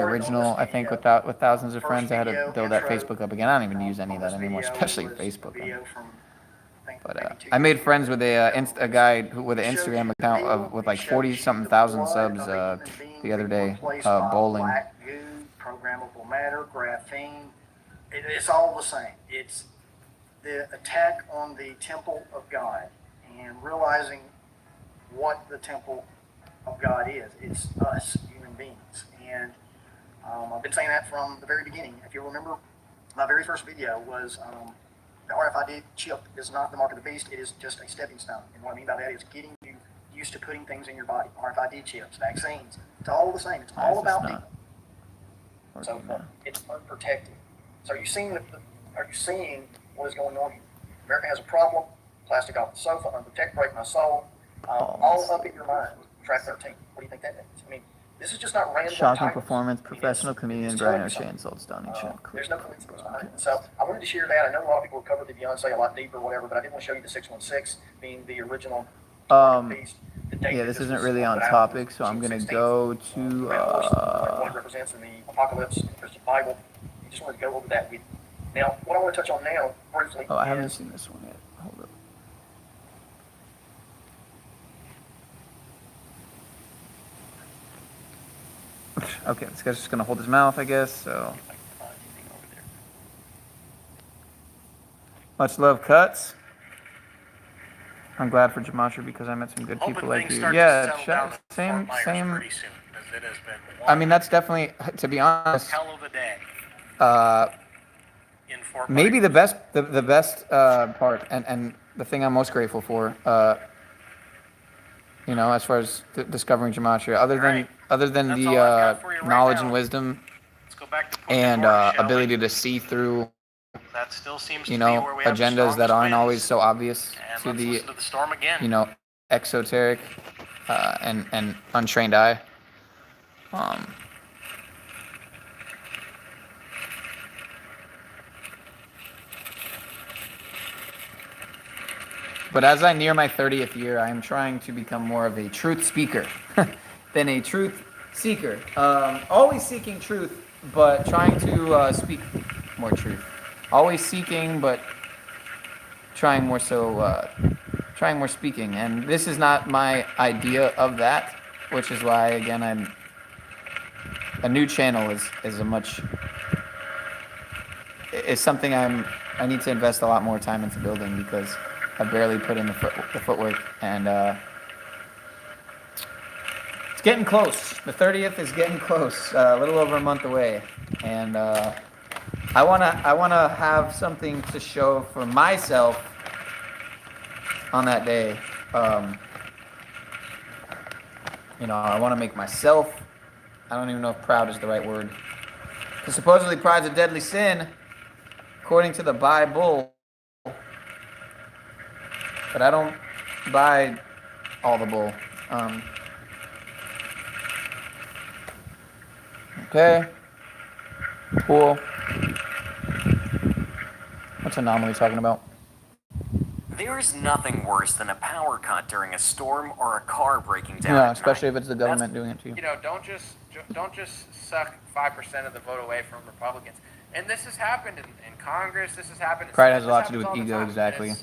original, I think with thousands of friends, I had to build that Facebook up again. I don't even use any of that anymore, especially Facebook. But I made friends with a guy with an Instagram account with like 40-something thousand subs the other day, bowling. Programmable matter, graphene, it's all the same. It's the attack on the temple of God, and realizing what the temple of God is. It's us, human beings. And I've been saying that from the very beginning. If you remember, my very first video was the RFID chip is not the mark of the beast, it is just a stepping stone. And what I mean by that is getting you used to putting things in your body. RFID chips, vaccines, it's all the same. It's all about people. So it's unprotected. So are you seeing what is going on here? America has a problem. Plastic off the sofa, unprotected, break my soul. All up in your mind. Track 13. What do you think that means? I mean, this is just not random. Shocking performance, professional comedian Brian O'Shane sold donation. There's no coincidence behind it. So I wanted to share that. I know a lot of people have covered the Beyonce a lot deeper or whatever, but I did want to show you the 616 being the original piece. Yeah, this isn't really on topic, so I'm gonna go to what it represents in the apocalypse in the Christian Bible. You just wanted to go over that with you. Now, what I want to touch on now briefly. I haven't seen this one yet. Hold up. Okay, this guy's just gonna hold his mouth, I guess. So, much love, Cuts. I'm glad for Gematria because I met some good people like you. Yeah, same. I mean, that's definitely, to be honest, Hell of a day. Maybe the best part, and the thing I'm most grateful for, you know, as far as discovering Gematria, other than the knowledge and wisdom and ability to see through, That still seems you to be know, where we have the agendas that strongest aren't winds. always so obvious And to let's the, listen to the storm again. you know, exoteric and untrained eye. But as I near my 30th year, I am trying to become more of a truth speaker than a truth seeker. Always seeking truth, but trying to speak more truth. Always seeking, but trying more speaking. And this is not my idea of that, which is why, again, a new channel is something I need to invest a lot more time into building because I barely put in the footwork, and it's getting close. The 30th is getting close, a little over a month away, and I wanna have something to show for myself on that day. You know, I want to make myself. I don't even know if proud is the right word, because supposedly pride's a deadly sin, according to the Bible. But I don't buy all the bull. Okay. Cool. What's Anomaly talking about? There is nothing worse than a power cut during a storm or a car breaking down. Yeah, especially if it's the government doing it to you. You know, don't just suck 5% of the vote away from Republicans. And this has happened in Congress. This has happened. Pride has a lot to do with ego, exactly.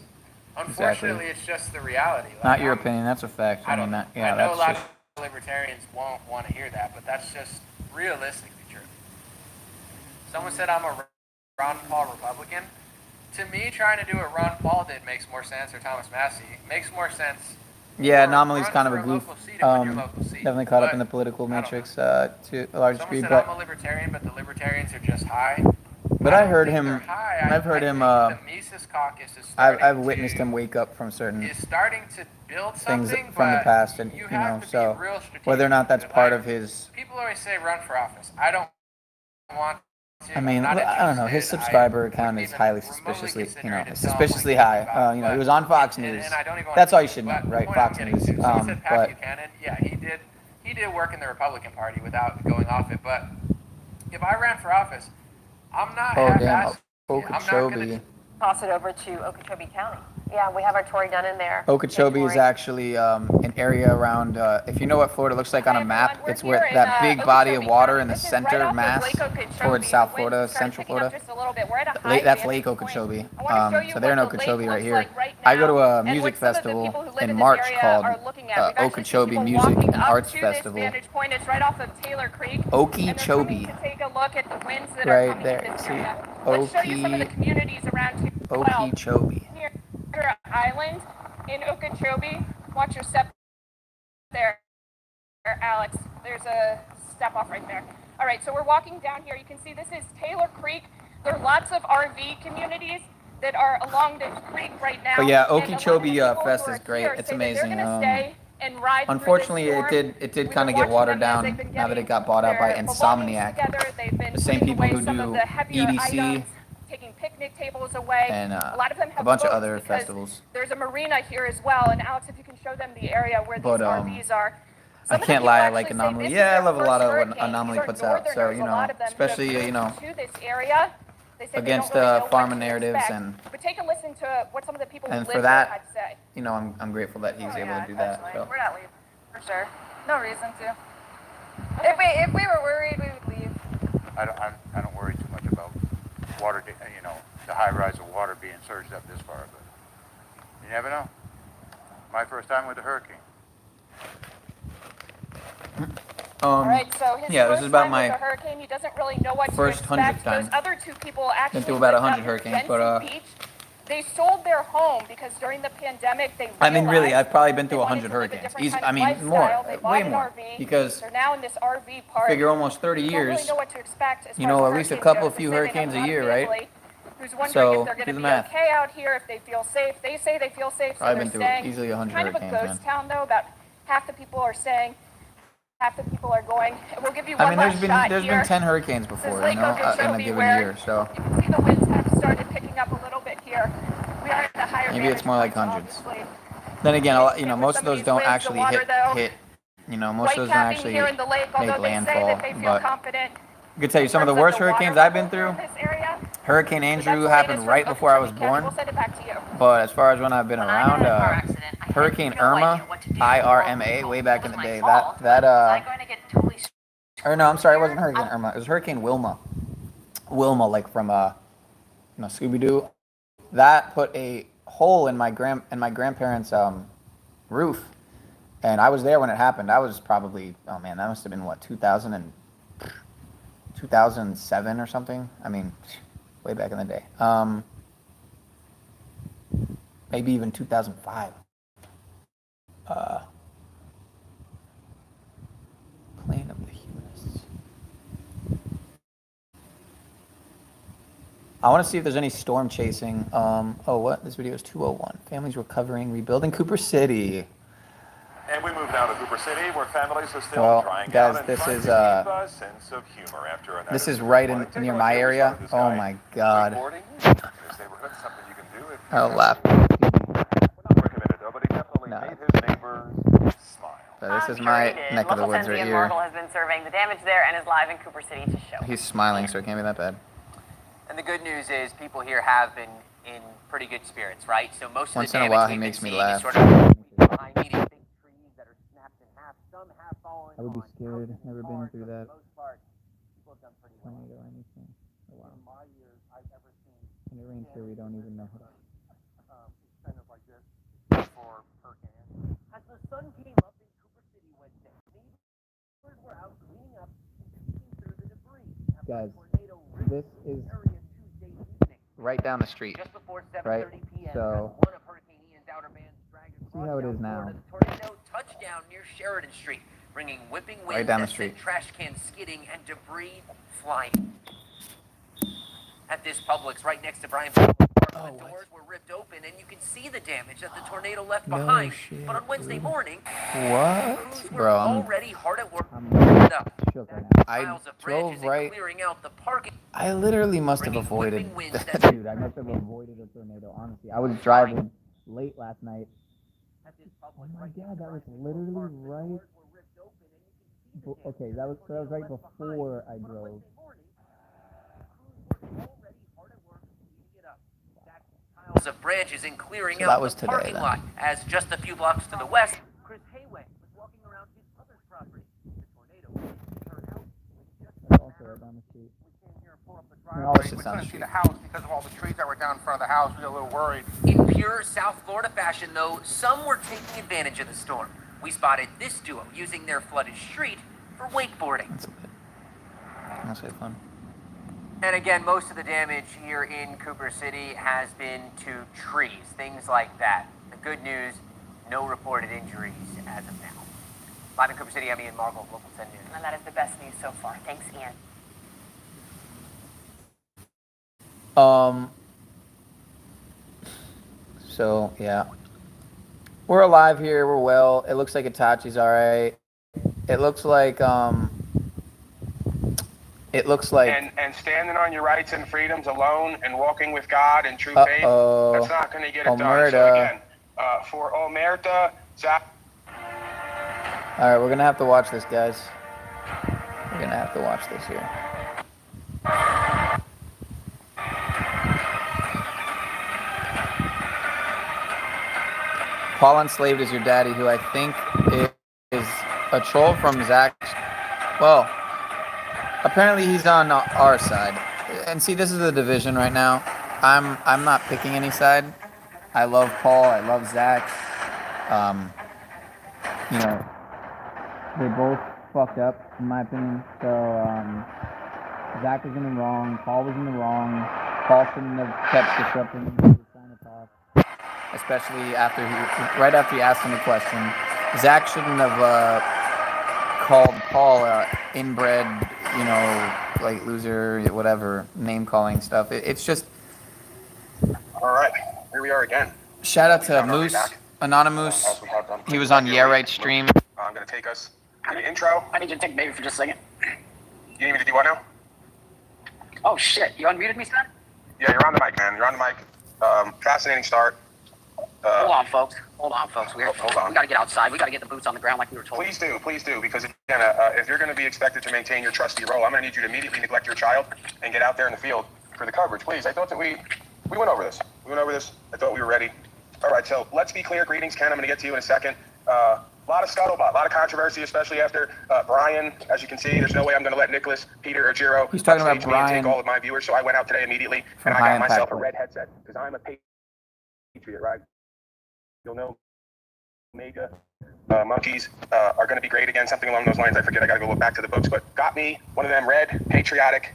Unfortunately, it's just the reality. Like, Not your opinion, that's a fact. I mean, that, yeah, I know that's a lot just... of libertarians won't want to hear that, but that's just realistically true. Someone said I'm a Ron Paul Republican. To me, trying to do what Ron Paul did makes more sense, or Thomas Massey, makes more sense. Yeah, Anomaly's kind of a goof. Definitely caught up in the political matrix to a large degree. Someone said But I'm a libertarian, but the libertarians are just high. But I heard him. I've heard him. The Mises Caucus is I've witnessed him wake up from certain starting to build things something, from the but past, and you know, so whether or not that's part of his. People always say run for office. I don't want to. I mean, I don't know. His subscriber account is highly suspiciously, you know, suspiciously high. You know, he was on Fox News. That's all you should know, right? Fox News. Pat But Buchanan, yeah, he did work in the Republican Party without going off it. But if I ran for office, I'm not half-assed. Okeechobee. Toss it over to Okeechobee County. Yeah, we have our Tory Dunn in there. Okeechobee is actually an area around, if you know what Florida looks like on a map, it's where that big body of water in the center of Mass towards South Florida, Central Florida. That's Lake Okeechobee. So they're in Okeechobee right here. I go to a music festival in March called Okeechobee Music and Arts Festival. It's right off of Taylor Creek. Okeechobee. Take a look at the winds that are Right there, this see? area. Let's show you some of the communities around here. Okeechobee. Here, Island in Okeechobee. Watch your step there, Alex. There's a step off right there. All right, so we're walking down here. You can see this is Taylor Creek. There are lots of RV communities that are along this creek right now. But yeah, Okeechobee Fest is great. It's amazing. and ride Unfortunately, through the storm. it did We've kind been of get watching watered them as they've down been now that it getting got bought out by their belongings Insomniac, together. They've been the same putting people away who some of do the heavier EDC items, taking picnic tables away. and a lot of them have a bunch of boats other because festivals. there's a marina here as well. And Alex, if you can show them the area where these But RVs are. I Some of the can't people lie, I actually like say Anomaly. this is Yeah, I their love a lot first of what hurricane. Anomaly These are puts out. So, northerners, you a lot know, of them, especially, who have you know, moved to this area. They say against they don't really know pharma what to narratives expect. But take a listen to what some of the people who and live for here that, had to say. you know, I'm grateful that he's able to do that. So. We're not leaving, for sure. No reason to. If we were worried, we would leave. I don't worry too much about water, you know, the high rise of water being surged up this far, but you never know. My first time with a hurricane. All right, so his yeah, this first is about time my with the hurricane, he doesn't really know what first to expect. 100th time. Those other two people actually Been through about lived 100 up hurricanes, in but Beach. They sold their home because during the pandemic they I mean, really, I've probably been they through wanted 100 to live a hurricanes. different kind I of mean, more, lifestyle. They bought way an more, RV. because They're now in this RV park. figure almost 30 They don't really years. know what to expect as You far know, as at least a hurricanes couple, go. a few They say they have hurricanes a a lot of year, family right? Who's wondering So, if they're do going to the be math. okay out here, if they feel safe. They say they feel safe, so I've they're been through staying. easily 100 Kind of a hurricanes, ghost man. town, though. About half the people are staying, half the people are going. We'll give you I one mean, last shot there's here. been 10 hurricanes This is before, you Lake know, in a Okeechobee, given where year. So you can see the winds have started picking up a little bit here. We are at the higher maybe it's more like points, hundreds. obviously. Then again, you know, With most some of those these don't winds, actually the water, though, hit. You know, most of those don't whitecapping actually here in the lake, make although they say that landfall. they feel But confident. I could tell you some of the In terms worst the water hurricanes I've been level through. in this area. Hurricane So that's Andrew the happened latest right from before I was Okeechobee County. born. We'll send it back to you. But as far as when I've been around, Hurricane Irma, IRMA, way back in the day. Or no, I'm sorry, it wasn't Hurricane Irma. It was Hurricane Wilma. Wilma, like from you know, Scooby Doo. That put a hole in my grandparents' roof, and I was there when it happened. I was probably, oh man, that must have been what, 2007 or something. I mean, way back in the day. Maybe even 2005. Plane of the Humanists. I want to see if there's any storm chasing. Oh, what? This video is 201. Families recovering, rebuilding Cooper City. And we move now to Cooper City, where families are still trying guys, out and this trying is to keep a sense of humor after a night this of is right in Take a near look my here. We area. started this Oh guy my God. wakeboarding in this neighborhood, something you can do if you I'll laugh. not recommended though, but he definitely made his neighbors smile. So this is my neck of the woods right here. Marvel has been surveying the damage there and is live in Cooper City to show. He's smiling, so it can't be that bad. And the good news is people here have been in pretty good spirits, right? So most of Once the in a damage while, we've he been makes me seeing laugh. is sort of behind medium big trees that are snapped in half. Some have fallen I would be on scared. houses, Never been cars, through but that. for the most part, people have done pretty well. Tornado or anything. Oh, wow. In my years, I've ever seen When it rains here, we don't even know. It's kind of like this for hurricane. As the sun came up in Cooper City Wednesday, neighbors were out cleaning up and picking through the debris after Guys, a tornado ripped this is area Tuesday evening. right down the street. Just before Right? 7:30 p.m. So, one of Hurricane Ian's outer bands dragged see how it is now. the tornado touched down near Sheridan Street, bringing whipping winds Right down the that street. sent trash cans skidding and debris flying. At this Publix right next to Brian Park, the doors were ripped open, and you can see the damage that the tornado left No behind. shit, But on Wednesday dude. morning, What? crews were Bro, I'm already hard at work. shook right now. I Miles of drove branches and right. clearing out the parking. I literally must have Bringing avoided. whipping winds that- Dude, I must have avoided a tornado, honestly. I was driving late last night. Oh my God, that was literally right. Okay, that was right before I drove. Piles of branches and clearing So that out was the today, parking then. lot. As just a few blocks to the west, Chris Hayway was walking around his mother's property. The tornado turned out. That's also right down the street. I mean, all this We shit's down the couldn't see street. the house because of all the trees that were down in front of the house. We were a little worried. In pure South Florida fashion, though, some were taking advantage of the storm. We spotted this duo using their flooded street for wakeboarding. That's really fun. And again, most of the damage here in Cooper City has been to trees, things like that. The good news, no reported injuries as of now. Live in Cooper City, I'm Ian Margle, Local 10 News. And that is the best news so far. Thanks, Ian. So yeah. We're alive here. We're well. It looks like Itachi's all right. It looks like and standing on your rights and freedoms alone and walking with God in true faith, that's not going to get it done. So again, for Omerta, Zach. All right, we're gonna have to watch this, guys. We're gonna have to watch this here. Paul Enslaved is your daddy, who I think is a troll from Zach. Well, apparently he's on our side. And see, this is the division right now. I'm not picking any side. I love Paul. I love Zach. You know, they both fucked up, in my opinion. So Zach was in the wrong. Paul was in the wrong. Paul shouldn't have kept disrupting him. He was trying to talk. Especially right after he asked him a question. Zach shouldn't have called Paul inbred, you know, like loser, whatever, name calling stuff. It's just. All right, here we are again. Shout out to Moose, Anonymous. He was on Yeah Right stream. I'm gonna take us to the intro. I need you to take maybe for just a second. You need me to do what now? Oh shit, you unmuted me, son? Yeah, you're on the mic, man. You're on the mic. Fascinating start. Hold on, folks. We gotta get outside. We gotta get the boots on the ground like we were told. Please do, because again, if you're going to be expected to maintain your trusty role, I'm going to need you to immediately neglect your child and get out there in the field for the coverage, please. I thought that we went over this. I thought we were ready. All right, so let's be clear. Greetings, Ken. I'm going to get to you in a second. A lot of scuttlebutt, a lot of controversy, especially after Brian. As you can see, there's no way I'm going to let Nicholas, Peter, or Jiro He's talking about Brian take all of my viewers. So I went out today immediately and I got myself a red headset because I'm a patriot, right? You'll know Omega monkeys are going to be great again, something along those lines. I forget, I got to go look back to the books, but got me one of them red patriotic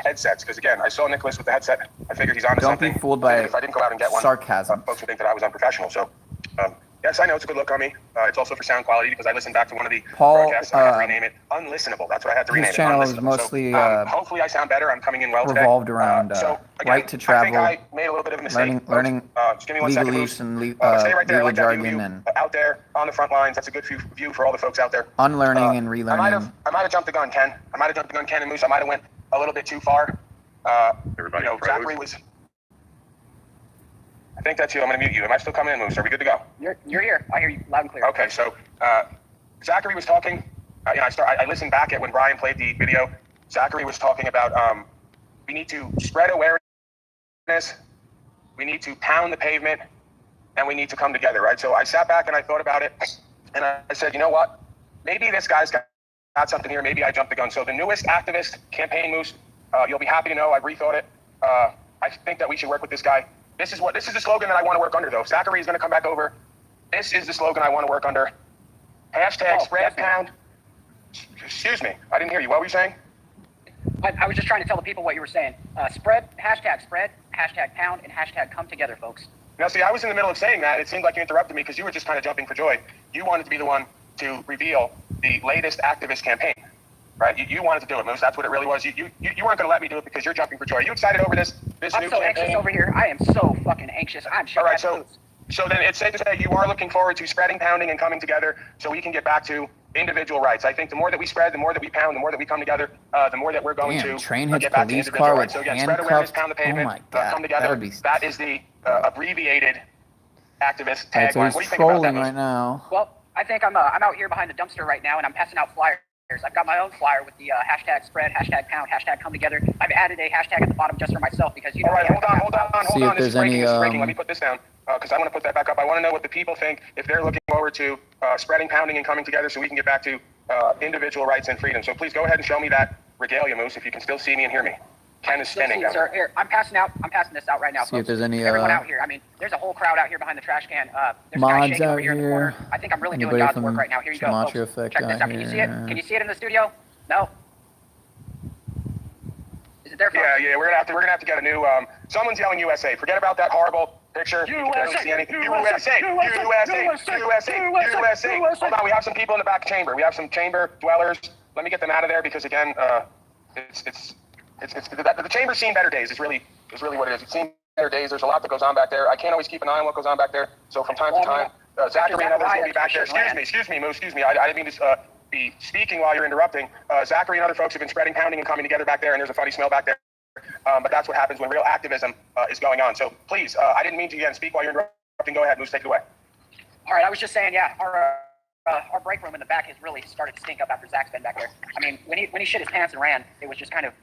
headsets because again, I saw Nicholas with the headset. I figured he's on to something. Don't be fooled by if I didn't go out and get one, sarcasm. folks would think that I was unprofessional. So yes, I know it's a good look on me. It's also for sound quality because I listened back to one of the broadcasts. I had to rename it Unlistenable. That's what I had to rename it. His channel is mostly hopefully I sound better. I'm coming in well today. revolved around so, again, right to travel, I think I made a little bit of a mistake. learning just give me 1 second, legalese and stay right there, legal like jargon and out there on the front lines. That's a good view for all the folks out there. unlearning and relearning. I might have jumped the gun, Ken. Ken and Moose. I might have went a little bit too far. Everybody, Zachary was. I think that's you. I'm going to mute you. Am I still coming in, Moose? Are we good to go? You're here. I hear you loud and clear. Okay, so Zachary was talking. I listened back at when Brian played the video. Zachary was talking about we need to spread awareness, we need to pound the pavement, and we need to come together, right? So I sat back and I thought about it, and I said, you know what? Maybe this guy's got something here. Maybe I jumped the gun. So the newest activist campaign, Moose, you'll be happy to know I've rethought it. I think that we should work with this guy. This is the slogan that I want to work under, though. Zachary is going to come back over. This is the slogan I want to work under. Hashtag spread pound. Excuse me, I didn't hear you. What were you saying? I was just trying to tell the people what you were saying. Spread, hashtag pound, and hashtag come together, folks. Now, see, I was in the middle of saying that. It seemed like you interrupted me because you were just kind of jumping for joy. You wanted to be the one to reveal the latest activist campaign, right? You wanted to do it, Moose. That's what it really was. You weren't going to let me do it because you're jumping for joy. Are you excited over this I'm new so campaign? anxious over here. I am so fucking anxious. I'm sure. All right, so then it's safe to say you are looking forward to spreading, pounding, and coming together so we can get back to individual rights. I think the more that we spread, the more that we pound, the more that we come together, the more that we're going to train hits get back police to car individual with rights. So again, spread awareness, pound the pavement, oh my God, come together. That is the abbreviated activist tagline. So What do you he's think about that, trolling Moose? right now. Well, I think I'm out here behind the dumpster right now, and I'm passing out flyers. I've got my own flyer with the hashtag spread, hashtag pound, hashtag come together. I've added a hashtag at the bottom just for myself because you know. All right, hold on. If This is there's breaking. any, Let me put this down because I want to put that back up. I want to know what the people think if they're looking forward to spreading, pounding, and coming together so we can get back to individual rights and freedom. So please go ahead and show me that regalia, Moose, if you can still see me and hear me. Ken is spinning. Sir, here, I'm passing this out right now. See if there's any everyone out here. I mean, there's a whole crowd out here behind the trash can. There's mods a guy shaking out over here in the corner. I think I'm really doing God's work right now. Here you go, folks. Effect Check this out. Can you see it? Can you see it in the studio? No. Is it there, folks? Yeah. We're gonna have to get a new. Someone's yelling USA. Forget about that horrible picture. USA. Hold on. We have some people in the back chamber. We have some chamber dwellers. Let me get them out of there because again, the chamber's seen better days. Is really what it is. It's seen better days. There's a lot that goes on back there. I can't always keep an eye on what goes on back there. So from time to time, Zachary and others will be back there. Excuse me, Moose. Excuse me. I didn't mean to be speaking while you're interrupting. Zachary and other folks have been spreading, pounding, and coming together back there, and there's a funny smell back there. But that's what happens when real activism is going on. So please, I didn't mean to again speak while you're interrupting. Go ahead, Moose. Take it away. All right, I was just saying, yeah, our break room in the back has really started to stink up after Zach's been back there. I mean, when he shit his pants and ran, it was just kind of.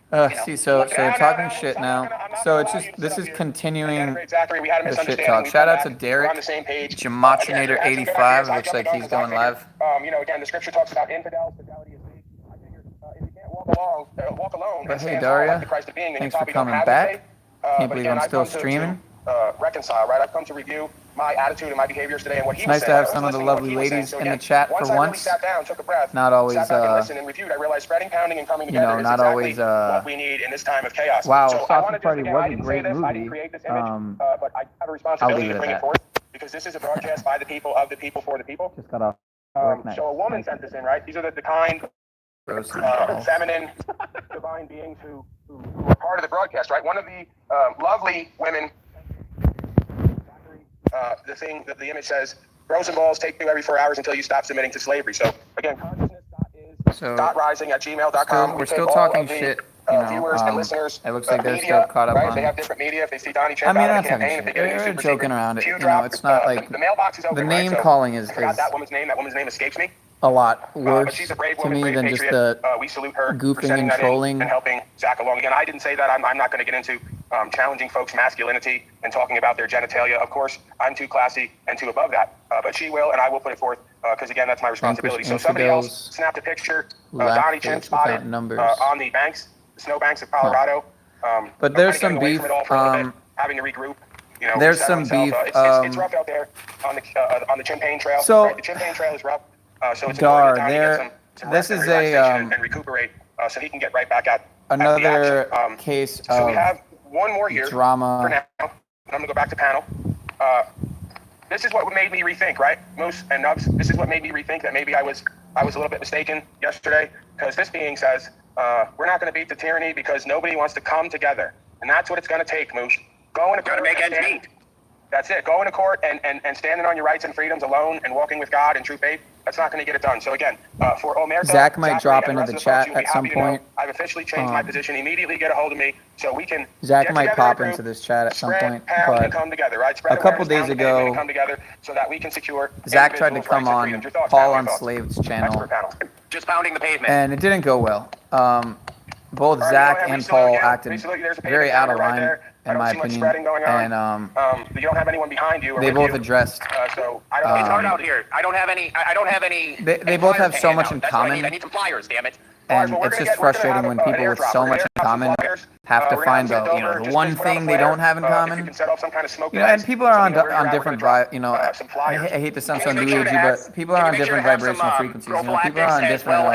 So you're talking shit now. So it's just this is continuing the shit talk. Shout out to Derek, Jamachinator 85. Looks like he's going live. Again, the scripture talks about infidels, fidelity is weak. I figure if you can't walk alone. But hey, Daria, thanks for coming back. Can't believe I'm still streaming. Reconcile, right? I've come to review my attitude and my behaviors today and what he was saying. It's nice to have some of the lovely ladies in the chat for once. Sat down, took a breath, not always, sat back and listened and reviewed. I realized spreading, pounding, and coming together is not exactly always, what we need in this time of chaos. Wow, so Sausage Party was a great movie. I didn't create this image, but I have a responsibility to bring it forth because this is a broadcast by the people, of the people, for the people. Just got off. So a woman sent this in, right? These are the kind, feminine, divine beings who are part of the broadcast, right? One of the lovely women. The image says, "Bros and balls take you every 4 hours until you stop submitting to slavery." So again, consciousness.rising@gmail.com. We're still talking shit. Viewers and listeners. It looks like they're still caught up right? on. They have different media. If they see Donnie Trump I mean, out that's of the campaign, if they get they're super joking around it. It's not like the mailbox is open, the name right? calling is that woman's name. That woman's name escapes me. A lot worse she's a brave to woman, me brave than patriot. just the we salute her goofing and trolling and helping Zach along. Again, I didn't say that. I'm not going to get into challenging folks' masculinity and talking about their genitalia. Of course, I'm too classy and too above that. But she will, and I will put it forth because again, that's my responsibility. So somebody else snapped a picture. Donnie Chimp spotted on the banks, the snow banks of Colorado. But there's some beef. Having to regroup. There's some beef. It's rough out there on the Chimpane Trail. So right? The Chimpane Trail is rough. So it's Dar, important to get some this is a and recuperate so he can get right back at another case of so we have one more here drama for now. I'm gonna go back to panel. This is what made me rethink, right, Moose and Nubs? This is what made me rethink that maybe I was a little bit mistaken yesterday, because this being says we're not going to beat the tyranny because nobody wants to come together, and that's what it's going to take, Moose. Going to court, make ends meet. That's it. Going to court and standing on your rights and freedoms alone and walking with God in true faith. That's not going to get it done. So again, for Omerta, Zach might drop into the chat at some point. I've officially changed my position. Immediately get a hold of me so we can. Zach might pop into this chat at some point, but come together, right? a couple days ago, come together so that we can secure. Zach tried to come on Paul Unslaved's channel, just pounding the pavement, and it didn't go well. Both Zach and Paul acted very out of line, in my opinion, and you don't have anyone behind you. They both addressed. So I don't know. It's hard out here. I don't have any. They both have so much in common. I need some flyers, damn it. And it's just frustrating when people with so much in common have to find the one thing they don't have in common. And people are on different I hate to sound so new agey, but people are on different vibrational frequencies. People are on different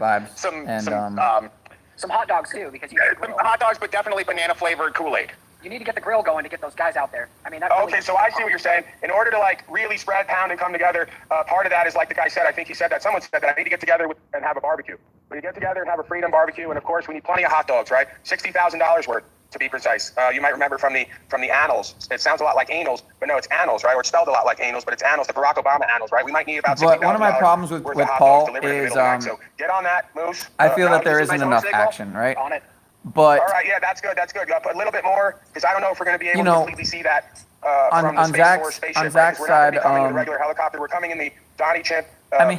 vibes. And some hot dogs too, because you hot dogs, but definitely banana flavored Kool-Aid. You need to get the grill going to get those guys out there. I mean, okay, so I see what you're saying. In order to really spread, pound, and come together, part of that is like the guy said. I think he said that. Someone said that I need to get together and have a barbecue. We get together and have a freedom barbecue, and of course, we need plenty of hot dogs, right? $60,000 worth, to be precise. You might remember from the annals. It sounds a lot like anals, but no, it's annals, right? Or it's spelled a lot like anals, but it's annals, the Barack Obama annals, right? We might need about $60,000. But one of my problems with Paul is so get on that, Moose. I feel that there isn't enough action, right? On it. But all right, yeah, that's good. A little bit more, because I don't know if we're going to be able to completely see that from the Space Force spaceship. On Zach's side, we're not coming in a regular helicopter. We're coming in the Donnie Chimp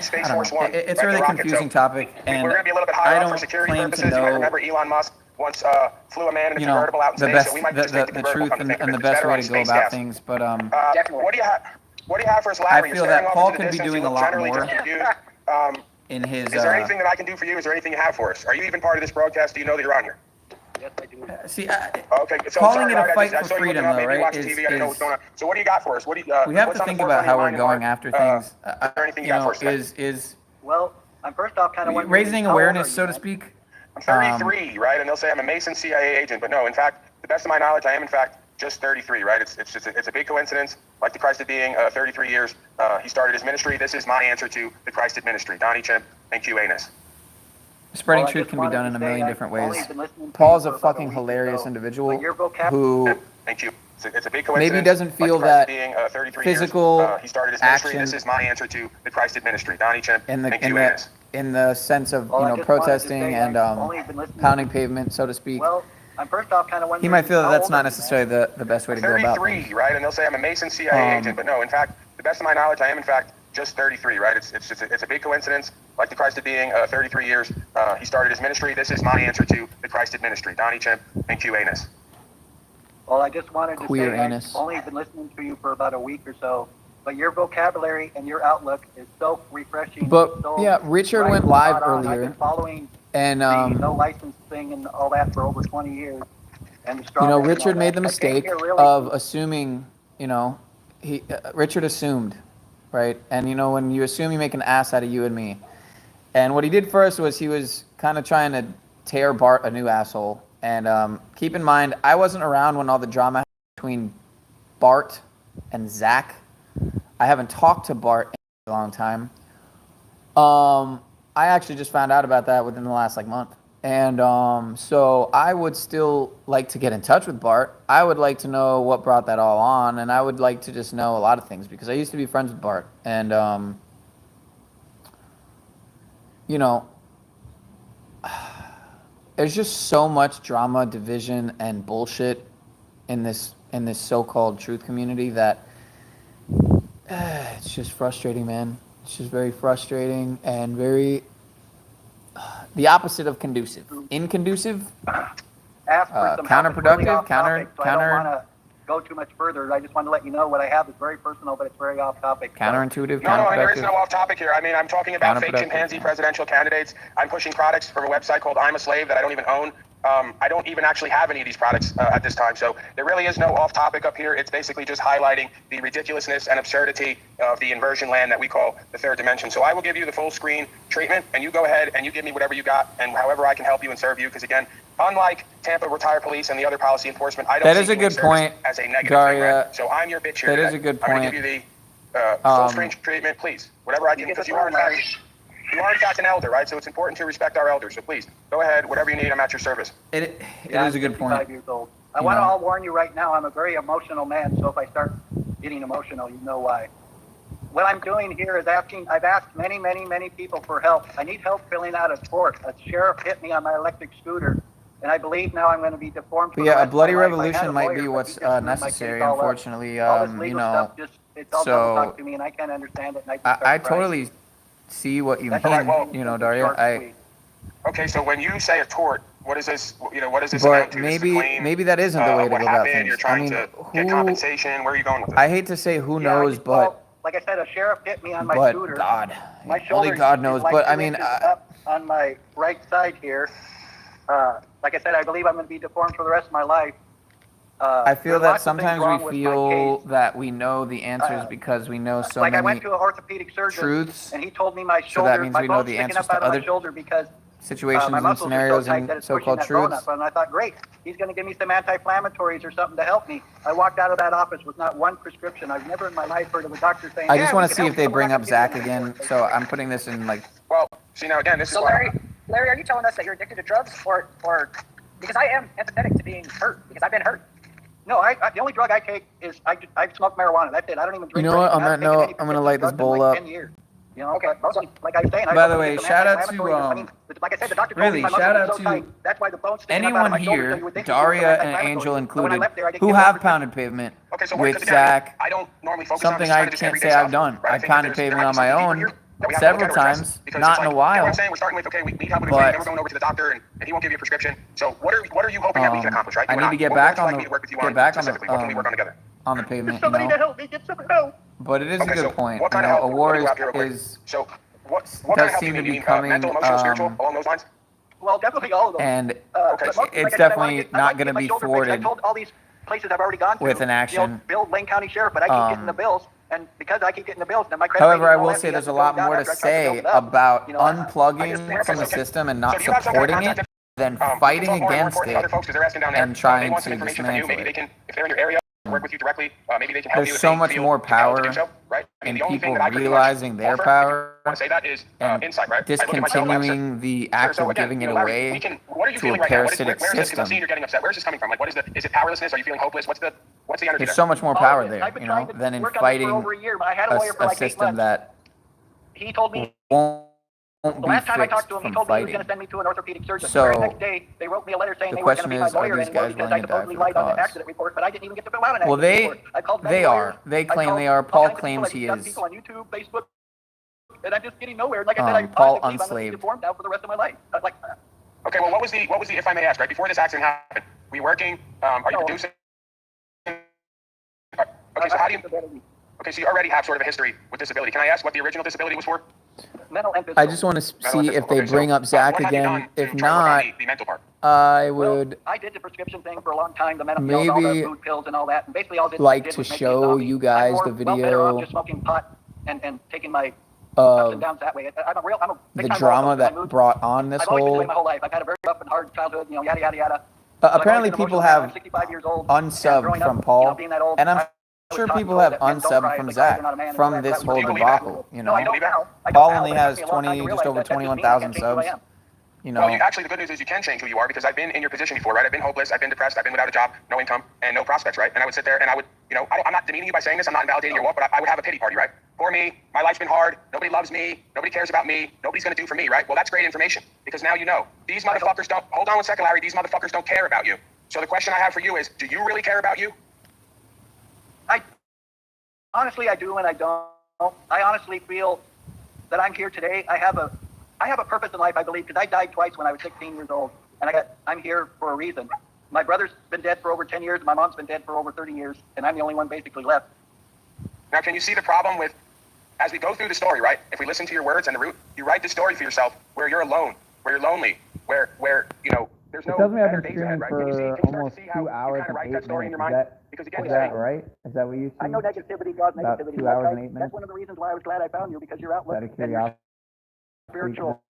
Space Force One. It's a really confusing topic, and we're going to be a little bit higher up for security claim purposes. to know. You might remember Elon Musk once flew a man in a convertible out in space, so we might just take the truth and the best way to go about things. But what do you have for us, Larry? I feel that Paul could be doing a lot more. In his. Is there anything that I can do for you? Is there anything you have for us? Are you even part of this broadcast? Do you know that you're on here? Yes, I do. See, okay, so calling it a fight for freedom, though, right? So what do you got for us? We have to think about how we're going after things. Well, I'm first off kind of raising awareness, so to speak. I'm 33, right? And they'll say I'm a Mason CIA agent, but no, in fact, the best of my knowledge, I am in fact just 33, right? It's a big coincidence. Like the Christed being 33 years, he started his ministry. This is my answer to the Christed ministry. Donnie Chimp and Q Anus. Spreading truth can be done in a million different ways. Paul's a fucking hilarious individual who It's a big coincidence. Maybe he doesn't feel like Christ that being 33 physical years, he started his ministry. action This is my answer to the Christ ministry. Donnie Chimp in and the QAS. in the sense of Well, I just wanted to protesting say and I've only been listening pounding pavement, so to speak. Well, I'm first off kind of wondering. He might feel that how that's old not are you, necessarily the best way to go 33, about things. right? And they'll say I'm a Mason CIA agent, but no, in fact, the best of my knowledge, I am in fact just 33, right? It's a big coincidence. Like the Christ being 33 years, he started his ministry. This is my answer to the Christ ministry. Donnie Chimp and QAS. Well, I just wanted to Queer say anus. I've only been listening to you for about a week or so, but your vocabulary and your outlook is so refreshing. But so yeah, Richard right, went live spot on. I've been earlier, following and the no license thing and all that for over 20 years. And the Richard made the mistake of assuming, Richard assumed, right? And when you assume, you make an ass out of you and me. And what he did first was he was kind of trying to tear Bart a new asshole. And keep in mind, I wasn't around when all the drama happened between Bart and Zach. I haven't talked to Bart in a long time. I actually just found out about that within the last month. And so I would still like to get in touch with Bart. I would like to know what brought that all on, and I would like to just know a lot of things because I used to be friends with Bart. And there's just so much drama, division, and bullshit in this so-called truth community that it's just frustrating, man. It's just very frustrating and very the opposite of conducive. Inconducive, counterproductive, I don't want to go too much further. I just want to let you know what I have is very personal, but it's very off topic. Counterintuitive, No, there is no off topic here. I mean, I'm talking about fake chimpanzee presidential candidates. I'm pushing products from a website called I'm a Slave that I don't even own. I don't even actually have any of these products at this time. So there really is no off topic up here. It's basically just highlighting the ridiculousness and absurdity of the inversion land that we call the third dimension. So I will give you the full screen treatment, and you go ahead and you give me whatever you got and however I can help you and serve you. Because again, unlike Tampa Retire Police and the other policy enforcement, I don't that is a good point, as a negative Daria. thing, right? So I'm your bitch here. That today. is a good I'm point. going to give you the full screen treatment, please. Whatever I can, because you are in fact an elder, right? So it's important to respect our elders. So please, go ahead. Whatever you need, I'm at your service. It is a good point. 55 years old. I want to warn you right now, I'm a very emotional man, so if I start getting emotional, you know why. What I'm doing here is I've asked many, many, many people for help. I need help filling out a report. A sheriff hit me on my electric scooter, and I believe now I'm going to be deformed. But yeah, a bloody revolution might be what's necessary, unfortunately. It's all talk to me, and I can't understand it. And I totally see what you mean, Daria. Okay, so when you say a tort, what is this? What is this? But maybe that isn't the way to go about things. You're trying to get compensation. Where are you going with this? I hate to say who knows, but like I said, a sheriff hit me on my scooter. My only God knows. But I mean, up on my right side here. Like I said, I believe I'm going to be deformed for the rest of my life. I feel that sometimes we feel that we know the answers because we know so many I went to an orthopedic surgeon, truths, and he told me my shoulder, so that means my we know bone's the sticking answers up out to of my other shoulder because situations my and muscles scenarios are so tight and that it's pushing so-called that bone truths. up. And I thought, great, he's going to give me some anti-inflammatories or something to help me. I walked out of that office with not one prescription. I've never in my life heard of a doctor saying, I just want to see if they bring up Zach again, so I'm putting this in Well, see now again, this is Larry, are you telling us that you're addicted to drugs, or because I am empathetic to being hurt because I've been hurt. No, the only drug I take is I smoke marijuana. That's it. I don't even drink. You know what? On that note, I'm gonna light this bowl up. 10 years. You know, okay. Mostly, like I was saying. By the way, shout out to like I said, the doctor really shout out to anyone here, Daria and Angel included, who have pounded pavement with Zach. I don't normally focus something I can't say I've done. I've pounded pavement on my own several times, not in a while. You know what I'm saying? We're starting with, okay, we need help with a treatment, then we're going over to the doctor, and he won't give you a prescription. So what are you hoping that we can accomplish, right? I need to get back on the pavement, you somebody to help me get some help. But it is a good point. What kind of help? A war is so what kind does of help seem do to you be need? coming, Mental, emotional, spiritual, along those lines? Well, definitely all of them. And like it's definitely not going to be forwarded I told all these places I've already gone to with an action. Bill Lane County Sheriff, but I keep getting the bills. And because I keep getting the bills, then my credit However, I will say there's a lot more to say about unplugging from the system and not supporting it than fighting against it and trying to dismantle it. If they're in your area, work with you directly. Maybe they can help you. There's so much more power in people realizing their power and discontinuing the act of giving it away what are you to a feeling right now? parasitic Where is this? 'Cause I'm system. seeing you're getting upset. Where's this coming from? Like, what is it powerlessness? Are you feeling hopeless? What's the energy There's there? so much more All power of it. there, I've been you trying know, to than in work on this for fighting over a year, but I had a lawyer for a like 8 system months. that He told me won't the be last time I talked fixed to him, he from told me he was fighting. going to send me to an orthopedic surgeon. So, the very next day, they wrote me a letter saying the they weren't going question to be my is, are lawyer these anymore guys because willing I to die supposedly for the lied on an cause? accident report, but I didn't even get to fill out an Well, accident report. I called many they lawyers. are. They I claim called they are. all Paul kinds of people, claims like he young is. people on YouTube, Facebook, and I'm just getting nowhere. Like I said, I Paul honestly believe I'm going to be Unslaved. deformed now for the rest of my life. Like, Okay, well, what was the, if I may ask, right before this accident happened, were you working? Are you producing? Okay, so how do you? Okay, so you already have sort of a history with disability. Can I ask what the original disability was for? Mental and physical. I just want to see if they bring up Zach again. If not, the mental part? I would I did the prescription thing for a long time, the medical, all the maybe food pills and all that. And basically all this like did to was make me a show zombie. you guys I'm the well better off video just smoking pot and taking my ups and downs that way. I'm a the big time drama lover. that brought on this I've always been whole. doing my whole life. I've had a very rough and hard childhood, you know, yada yada yada. Apparently, people have 65 years old, and unsubbed growing from up, Paul, you know, being that old, and I'm I was sure taught people have that men don't cry unsubbed if from they cry, they're Zach not a man and all from that this crap. whole Do you believe that? debacle. You No, I know, don't now. Paul only But it took has me a long time to 20, just realize over that that's just me. I 21,000 can't change who I subs. am. You Well, know, actually, the good news is you can change who you are because I've been in your position before, right? I've been hopeless, I've been depressed, I've been without a job, no income, and no prospects, right? And I would sit there and I would, you know, I'm not demeaning you by saying this, I'm not invalidating your walk, but I would have a pity party, right? For me, my life's been hard, nobody loves me, nobody cares about me, nobody's gonna do for me, right? Well, that's great information because now you know. These motherfuckers don't, hold on one second, Larry, these motherfuckers don't care about you. So the question I have for you is, do you really care about you? Honestly, I do and I don't. I honestly feel that I'm here today. I have a purpose in life, I believe, because I died twice when I was 16 years old, and I'm here for a reason. My brother's been dead for over 10 years, my mom's been dead for over 30 years, and I'm the only one basically left. Now, can you see the problem with, as we go through the story, right? If we listen to your words and the root, you write the story for yourself where you're alone, where you're lonely, where you know, there's no. it tells me I've better been days ahead, streaming right? for Can you start to almost see how 2 hours you kind of and write 8 that story in your minutes. mind? Because again, Is that right? Is that what you see? I know negativity, God's About negativity. 2 hours and 8 That's minutes? one of the reasons why I was glad I found you, because your outlook Out of and your curiosity. spiritual,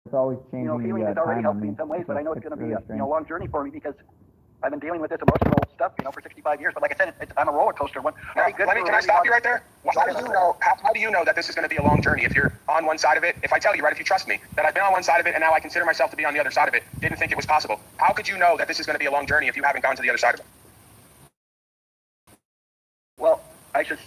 It's always you know, changing healing the has already time helped on me me. in some ways, but I know it's going to be really a long journey for me because I've been dealing with this emotional stuff, you know, for 65 years. But like I said, I'm a roller coaster. Can I stop you right there? How do you know that this is going to be a long journey if you're on one side of it? If I tell you, right, if you trust me, that I've been on one side of it and now I consider myself to be on the other side of it, didn't think it was possible. How could you know that this is going to be a long journey if you haven't gone to the other side of it? Well, I guess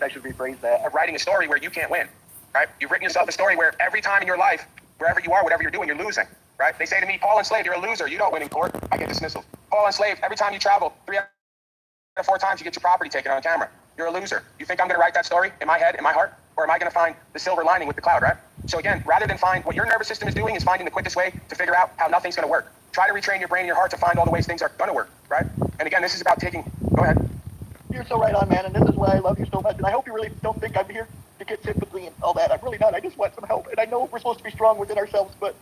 I should rephrase that. Of writing a story where you can't win, right? You've written yourself a story where every time in your life, wherever you are, whatever you're doing, you're losing, right? They say to me, Paul Enslaved, you're a loser. You don't win in court. I get dismissal. Paul Enslaved, every time you travel, 3 or 4 times you get your property taken on camera. You're a loser. You think I'm going to write that story in my head, in my heart? Or am I going to find the silver lining with the cloud, right? So again, rather than find what your nervous system is doing is finding the quickest way to figure out how nothing's going to work. Try to retrain your brain and your heart to find all the ways things are going to work, right? And again, this is about taking, go ahead. You're so right on, man, and this is why I love you so much. And I hope you really don't think I'm here to get sympathy and all that. I'm really not. I just want some help. And I know we're supposed to be strong within ourselves, but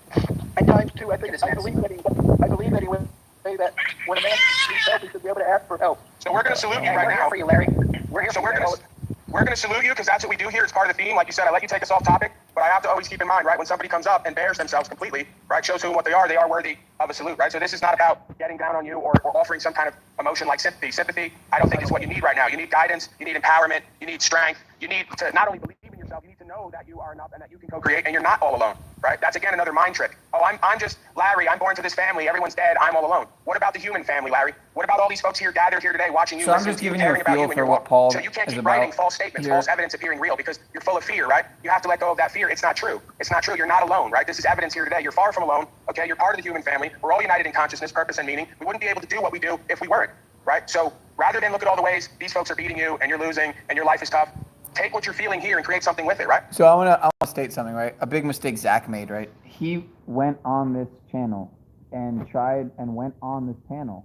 at times too, I believe anyway that when a man needs help, he should be able to ask for help. So we're going to salute you right now. For you, Larry. We're here. So we're going to salute you because that's what we do here. It's part of the theme. Like you said, I let you take us off topic, but I have to always keep in mind, right, when somebody comes up and bears themselves completely, right, shows who and what they are worthy of a salute, right? So this is not about getting down on you or offering some kind of emotion like sympathy. Sympathy, I don't think is what you need right now. You need guidance, you need empowerment, you need strength, you need to not only believe in yourself, you need to know that you are enough and that you can co-create and you're not all alone, right? That's again another mind trick. Oh, I'm just Larry, I'm born to this family, everyone's dead, I'm all alone. What about the human family, Larry? What about all these folks here gathered here today watching you, So I'm listening just to you, giving you caring a about you feel and for your what walk? Paul So you can't is keep writing about false statements, here. false evidence appearing real because you're full of fear, right? You have to let go of that fear. It's not true. It's not true. You're not alone, right? This is evidence here today. You're far from alone, okay? You're part of the human family. We're all united in consciousness, purpose, and meaning. We wouldn't be able to do what we do if we weren't, right? So rather than look at all the ways these folks are beating you and you're losing and your life is tough, take what you're feeling here and create something with it, right? So I want to state something, right? A big mistake Zach made, right? He went on this channel and tried and went on this panel.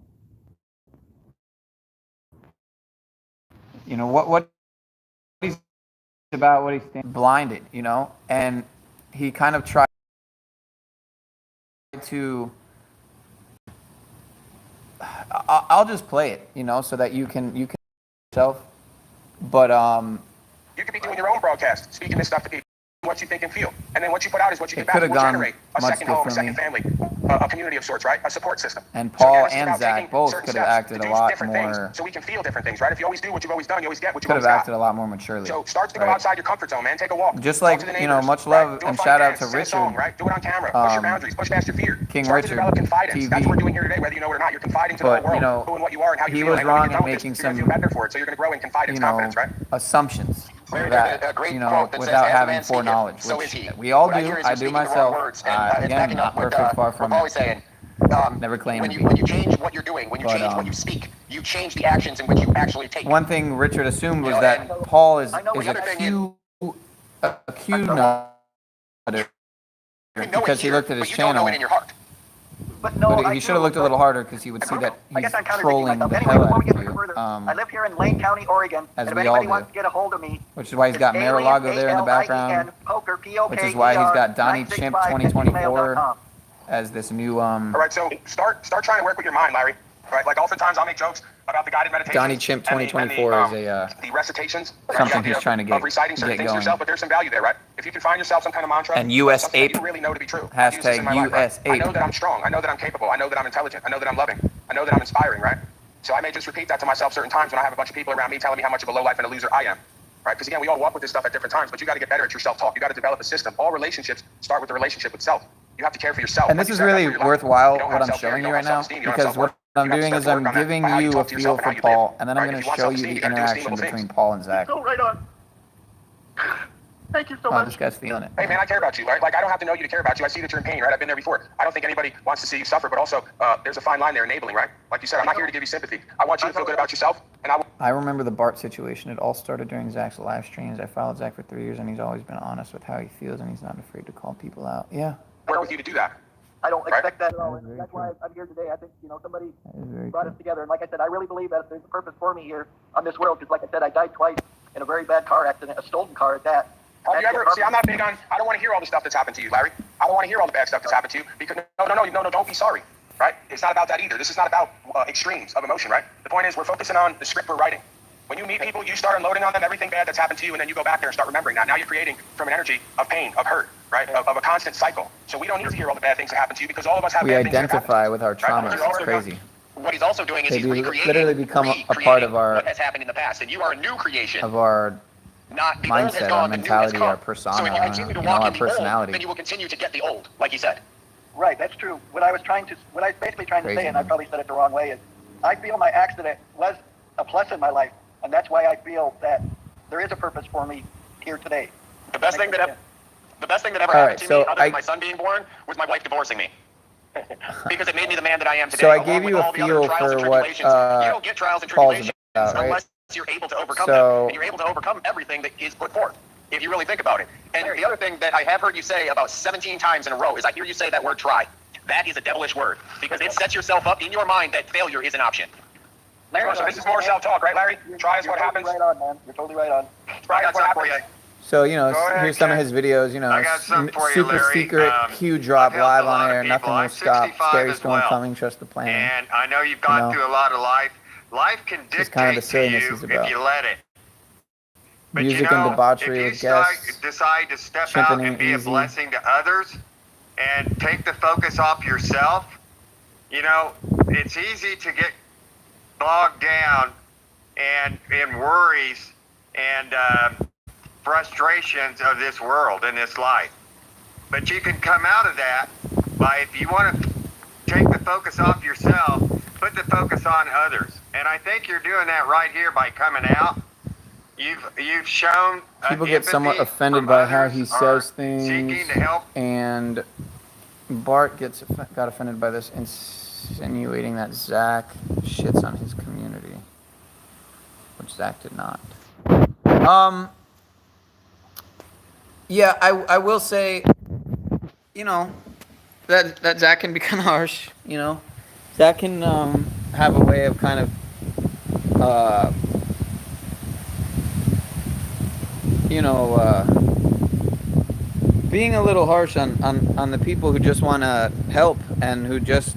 You know what he's about, what he's blinded, you know, and he kind of tried to. I'll just play it, you know, so that you can yourself. But you could be doing your own broadcast, speaking this stuff to people. what you think and feel. And then what you put out is what you It get back. could have Will gone generate a much second home, a second differently. family, a community of sorts, right? A support system. And So Paul again, this is and about Zach taking both certain could have steps acted to a do lot different more. things so we can feel different things, right? If you always do what you've always done, you always get what you've Could have always acted got. a lot more maturely. So start to go right? outside your comfort zone, man. Take a walk. Just Talk like, to the you know, neighbors, much right? love Do a and fun shout out dance, to sing a song, Richard. right? Do it on camera. Push your boundaries. Push past your fear. King Start Richard to develop confidence. TV. That's what we're doing here today, whether you know it or not. You're confiding to the But, whole you world know, who and what you are and how you he feel. was And when wrong you in know this, making you're gonna some, feel better for it. So you're going to grow in confidence, you know, confidence, right? assumptions Larry, that, there's a great you know, quote that without says, "As a having man speaketh, foreknowledge, so which is he." we all What I do. hear is I you're do speaking the wrong myself. words, and it's Again, backing not up what, perfect, far from we're always it. saying. Never claimed to be. When you change what you're doing, when you But, change what you speak, you change the actions in which you actually take. One thing Richard assumed was You know, that and Paul is I know a the other thing Q nutter because he looked at his but you don't know channel. it in your heart. But no, But I he do, should have looked a but little harder because he would see that I guess he's I'm contradicting trolling myself. the Anyway, hell before out we get of any you. further, I live here in Lane County, Oregon. As and if we anybody all wants do. to get a hold of me, Which is why he's got it's Marilago there in the alien, background. poker, Which is why he's got Donnie Chimp 2024 965@gmail.com. as this new All right, so start trying to work with your mind, Larry. Right, like oftentimes I'll make jokes about the guided meditation. Donnie Chimp 2024 is a the recitations. something he's trying to get of reciting certain things to going. yourself, but there's some value there, right? If you can find yourself some kind of mantra And US something that Ape. you really know to be true. I use this in Hashtag my life, right? US I Ape. know that I'm strong. I know that I'm capable. I know that I'm intelligent. I know that I'm loving. I know that I'm inspiring, right? So I may just repeat that to myself certain times when I have a bunch of people around me telling me how much of a lowlife and a loser I am. Right? Because again, we all walk with this stuff at different times, but you got to get better at your self-talk. You got to develop a system. All relationships start with the relationship with self. You have to care for yourself. And Like this you is said, really that's where you're worthwhile lacking. You don't what have I'm self-care, showing you you don't right have now, self-esteem, you don't have because what self-worth. I'm You have to doing start is to I'm work on giving how you you a talk to feel yourself and for how you Paul, live. and then I'm Right? going If to you want show you self-esteem, the you gotta do interaction esteemable between things. Paul and Zach. So right on. Thank you so Oh, much. this guy's feeling it. Hey man, I care about you, right? Like I don't have to know you to care about you. I see that you're in pain, right? I've been there before. I don't think anybody wants to see you suffer, but also there's a fine line there, enabling, right? Like you said, I'm not here to give you sympathy. I want you to feel good about yourself, and I remember the Bart situation. It all started during Zach's live streams. I followed Zach for 3 years, and he's always been honest with how he feels, and he's not afraid to call people out. Yeah. work with you to do that. I don't Right? expect that at all. And that's why I'm here today. I think, somebody brought us together. And like I said, I really believe that there's a purpose for me here on this world. Because like I said, I died twice in a very bad car accident, a stolen car at that. Have you ever, see, I'm not big on, I don't want to hear all the stuff that's happened to you, Larry. I don't want to hear all the bad stuff that's happened to you. Because, no, don't be sorry, right? It's not about that either. This is not about extremes of emotion, right? The point is we're focusing on the script we're writing. When you meet people, you start unloading on them everything bad that's happened to you, and then you go back there and start remembering that. Now you're creating from an energy of pain, of hurt, right? Of a constant cycle. So we don't need to hear all the bad things that happen to you because all of us have We bad things that have happened to identify with our us, right? traumas. But you're It's also crazy. What he's also doing is They he's do recreating, literally become a part of our what has happened in the past, and you are a new creation. of our Not the old has mindset, gone, our the new has mentality, come. our persona, So if you continue to you know, walk our in the old, personality. then you will continue to get the old, like you said. Right, that's true. What I was basically trying to Crazy, say, and I man. probably said it the wrong way, is I feel my accident was a plus in my life. And that's why I feel that there is a purpose for me here today. The best thing that ever All happened right, to so me, other than my son being born, was my wife divorcing me. Because it made me the man that I am today. So I along gave with you a all the other feel trials and for what tribulations. You don't get trials and Paul's tribulations about, right? unless you're able to overcome So- them. And you're able to overcome everything that is put forth, if you really think about it. And the other thing that I have heard you say about 17 times in a row is I hear you say that word try. That is a devilish word because it sets yourself up in your mind that failure is an option. Larry, so this is more self-talk, right, Larry? Try is what happens. You're totally right on, man. You're totally right on. Try is what happens. So, you know, Go ahead, here's some of Ken. his videos, you know, I got something for you, super Larry. secret, Q drop I've helped live a lot on of air, people. nothing will I'm stop, 65 scary as storm well. coming, trust the plan. And I know you've gone know? through a lot of life. Life can This is kind of dictate the to silliness you he's about. if you let it. But Music you know, and debauchery if with you guests, decide to step out championing and be a easy. blessing to others and take the focus off yourself, you know, it's easy to get bogged down and in worries and frustrations of this world and this life. But you can come out of that by, if you want to take the focus off yourself, put the focus on others. And I think you're doing that right here by coming out. You've shown People get somewhat offended by how he says things, seeking to help. and Bart got offended by this, insinuating that Zach shits on his community, which Zach did not. Yeah, I will say, you know, that Zach can be kind of harsh, you know. Zach can have a way of kind of, you know, being a little harsh on the people who just want to help and who just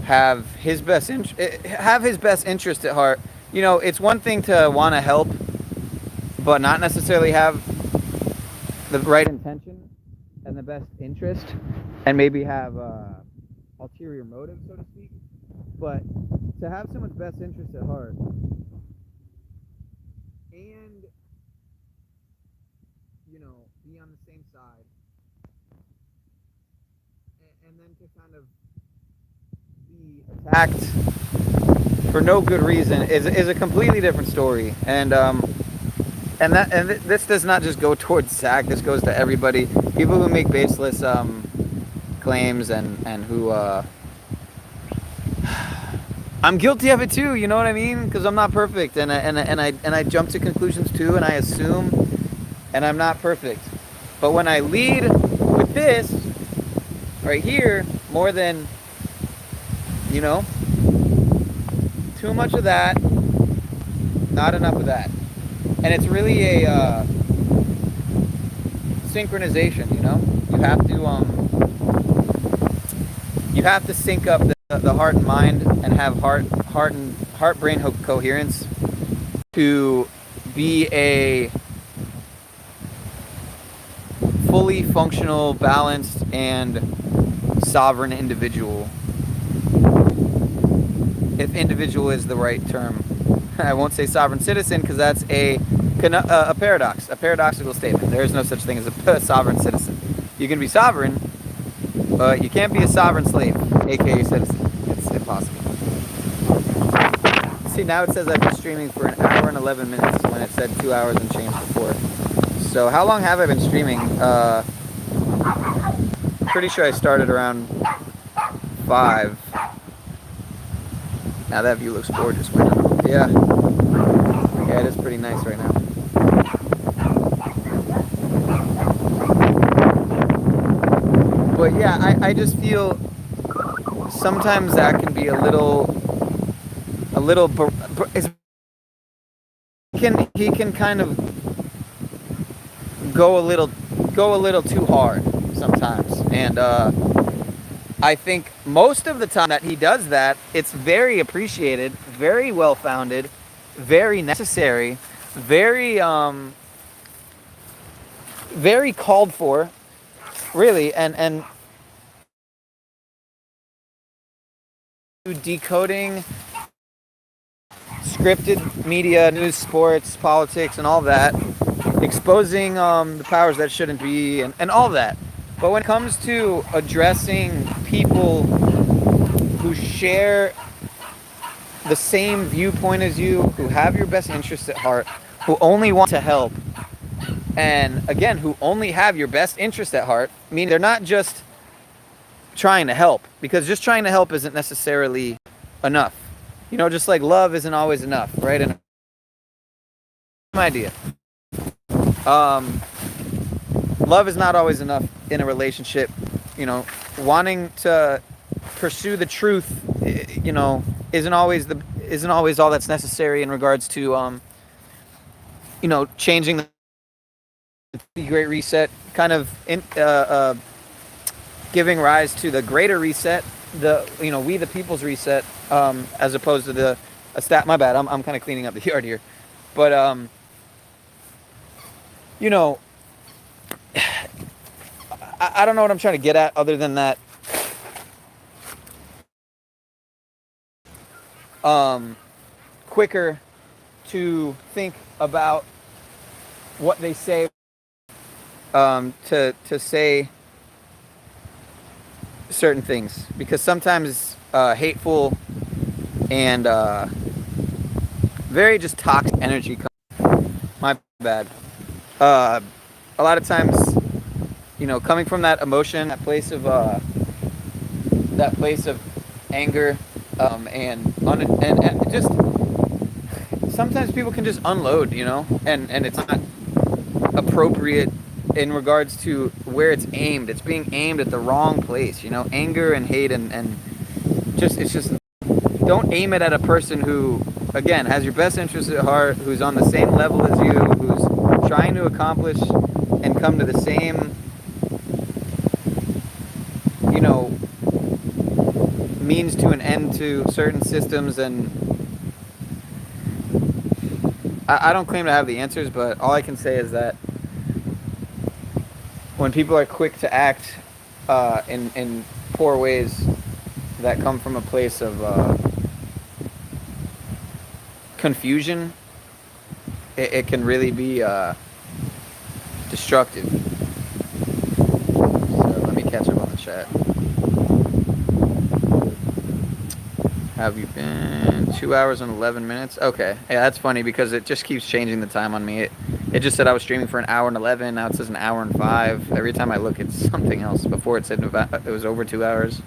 have his best interest at heart. You know, it's one thing to want to help, but not necessarily have the right intention and the best interest, and maybe have ulterior motives, so to speak. But to have someone's best interest at heart and, you know, be on the same side, and then to kind of be attacked for no good reason is a completely different story. And this does not just go towards Zach. This goes to everybody. People who make baseless claims and who I'm guilty of it too. You know what I mean? Because I'm not perfect, and I jump to conclusions too, and I assume, and I'm not perfect. But when I lead with this right here, more than, you know, too much of that, not enough of that. And it's really a synchronization, you know? You have to sync up the heart and mind and have heart-brain coherence to be a fully functional, balanced, and sovereign individual. If individual is the right term. I won't say sovereign citizen because that's a paradox, a paradoxical statement. There is no such thing as a sovereign citizen. You can be sovereign, but you can't be a sovereign slave, aka citizen. It's impossible. See, now it says I've been streaming for 1 hour and 11 minutes when it said 2 hours and change before. So how long have I been streaming? Pretty sure I started around 5. Now that view looks gorgeous right now. Yeah, it is pretty nice right now. But yeah, I just feel sometimes that can be a little, he can kind of go a little too hard sometimes, and I think most of the time that he does that, it's very appreciated, very well-founded, very necessary, very called for, really, and decoding scripted media, news, sports, politics, and all that, exposing the powers that shouldn't be, and all that. But when it comes to addressing people who share the same viewpoint as you, who have your best interests at heart, who only want to help, and again, who only have your best interest at heart, meaning they're not just trying to help, because just trying to help isn't necessarily enough. You know, just like love isn't always enough, right? And idea. Love is not always enough in a relationship. You know, wanting to pursue the truth, you know, isn't always all that's necessary in regards to you know, changing the Great Reset, kind of giving rise to the Greater Reset, you know, we the people's reset, as opposed to my bad, I'm kind of cleaning up the yard here, but you know, I don't know what I'm trying to get at other than that quicker to think about what they say, to say certain things, because sometimes hateful and very just toxic energy comes. My bad. A lot of times, you know, coming from that emotion, that place of anger, and just sometimes people can just unload, you know, and it's not appropriate in regards to where it's aimed. It's being aimed at the wrong place, you know, anger and hate, and it's just don't aim it at a person who, again, has your best interest at heart, who's on the same level as you, who's trying to accomplish and come to the same, you know, means to an end to certain systems. And I don't claim to have the answers, but all I can say is that when people are quick to act in poor ways that come from a place of confusion, it can really be destructive. So let me catch up on the chat. Have you been 2 hours and 11 minutes? Okay, yeah, that's funny because it just keeps changing the time on me. It just said I was streaming for 1 hour and 11. Now it says 1 hour and 5. Every time I look, it's something else. Before it said it was over 2 hours.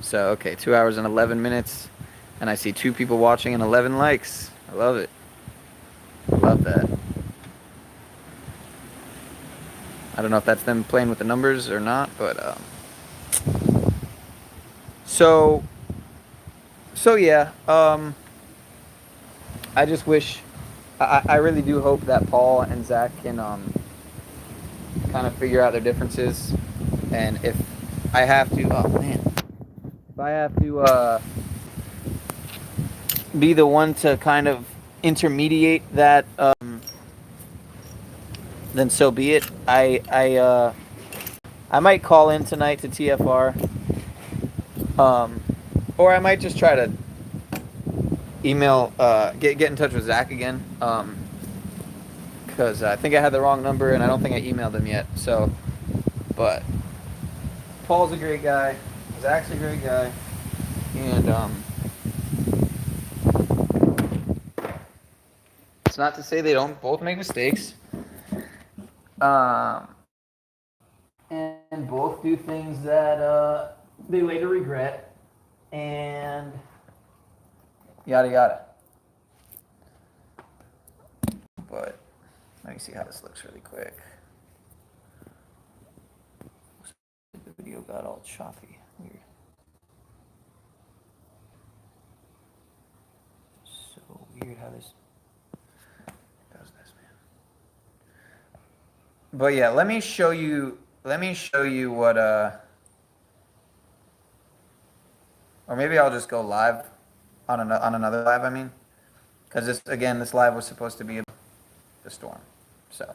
So okay, 2 hours and 11 minutes, and I see 2 people watching and 11 likes. I love it. I love that. I don't know if that's them playing with the numbers or not, but so yeah, I just wish, I really do hope that Paul and Zach can kind of figure out their differences, and if I have to, oh man, if I have to be the one to kind of intermediate that, then so be it. I might call in tonight to TFR, or I might just try to email, get in touch with Zach again, because I think I had the wrong number and I don't think I emailed him yet. So, but Paul's a great guy, Zach's a great guy, and it's not to say they don't both make mistakes. And both do things that they later regret, and yada yada. But let me see how this looks really quick. The video got all choppy. Weird. So weird how this does this, man. But yeah, let me show you what or maybe I'll just go live on another live, I mean, because this live was supposed to be about the storm. So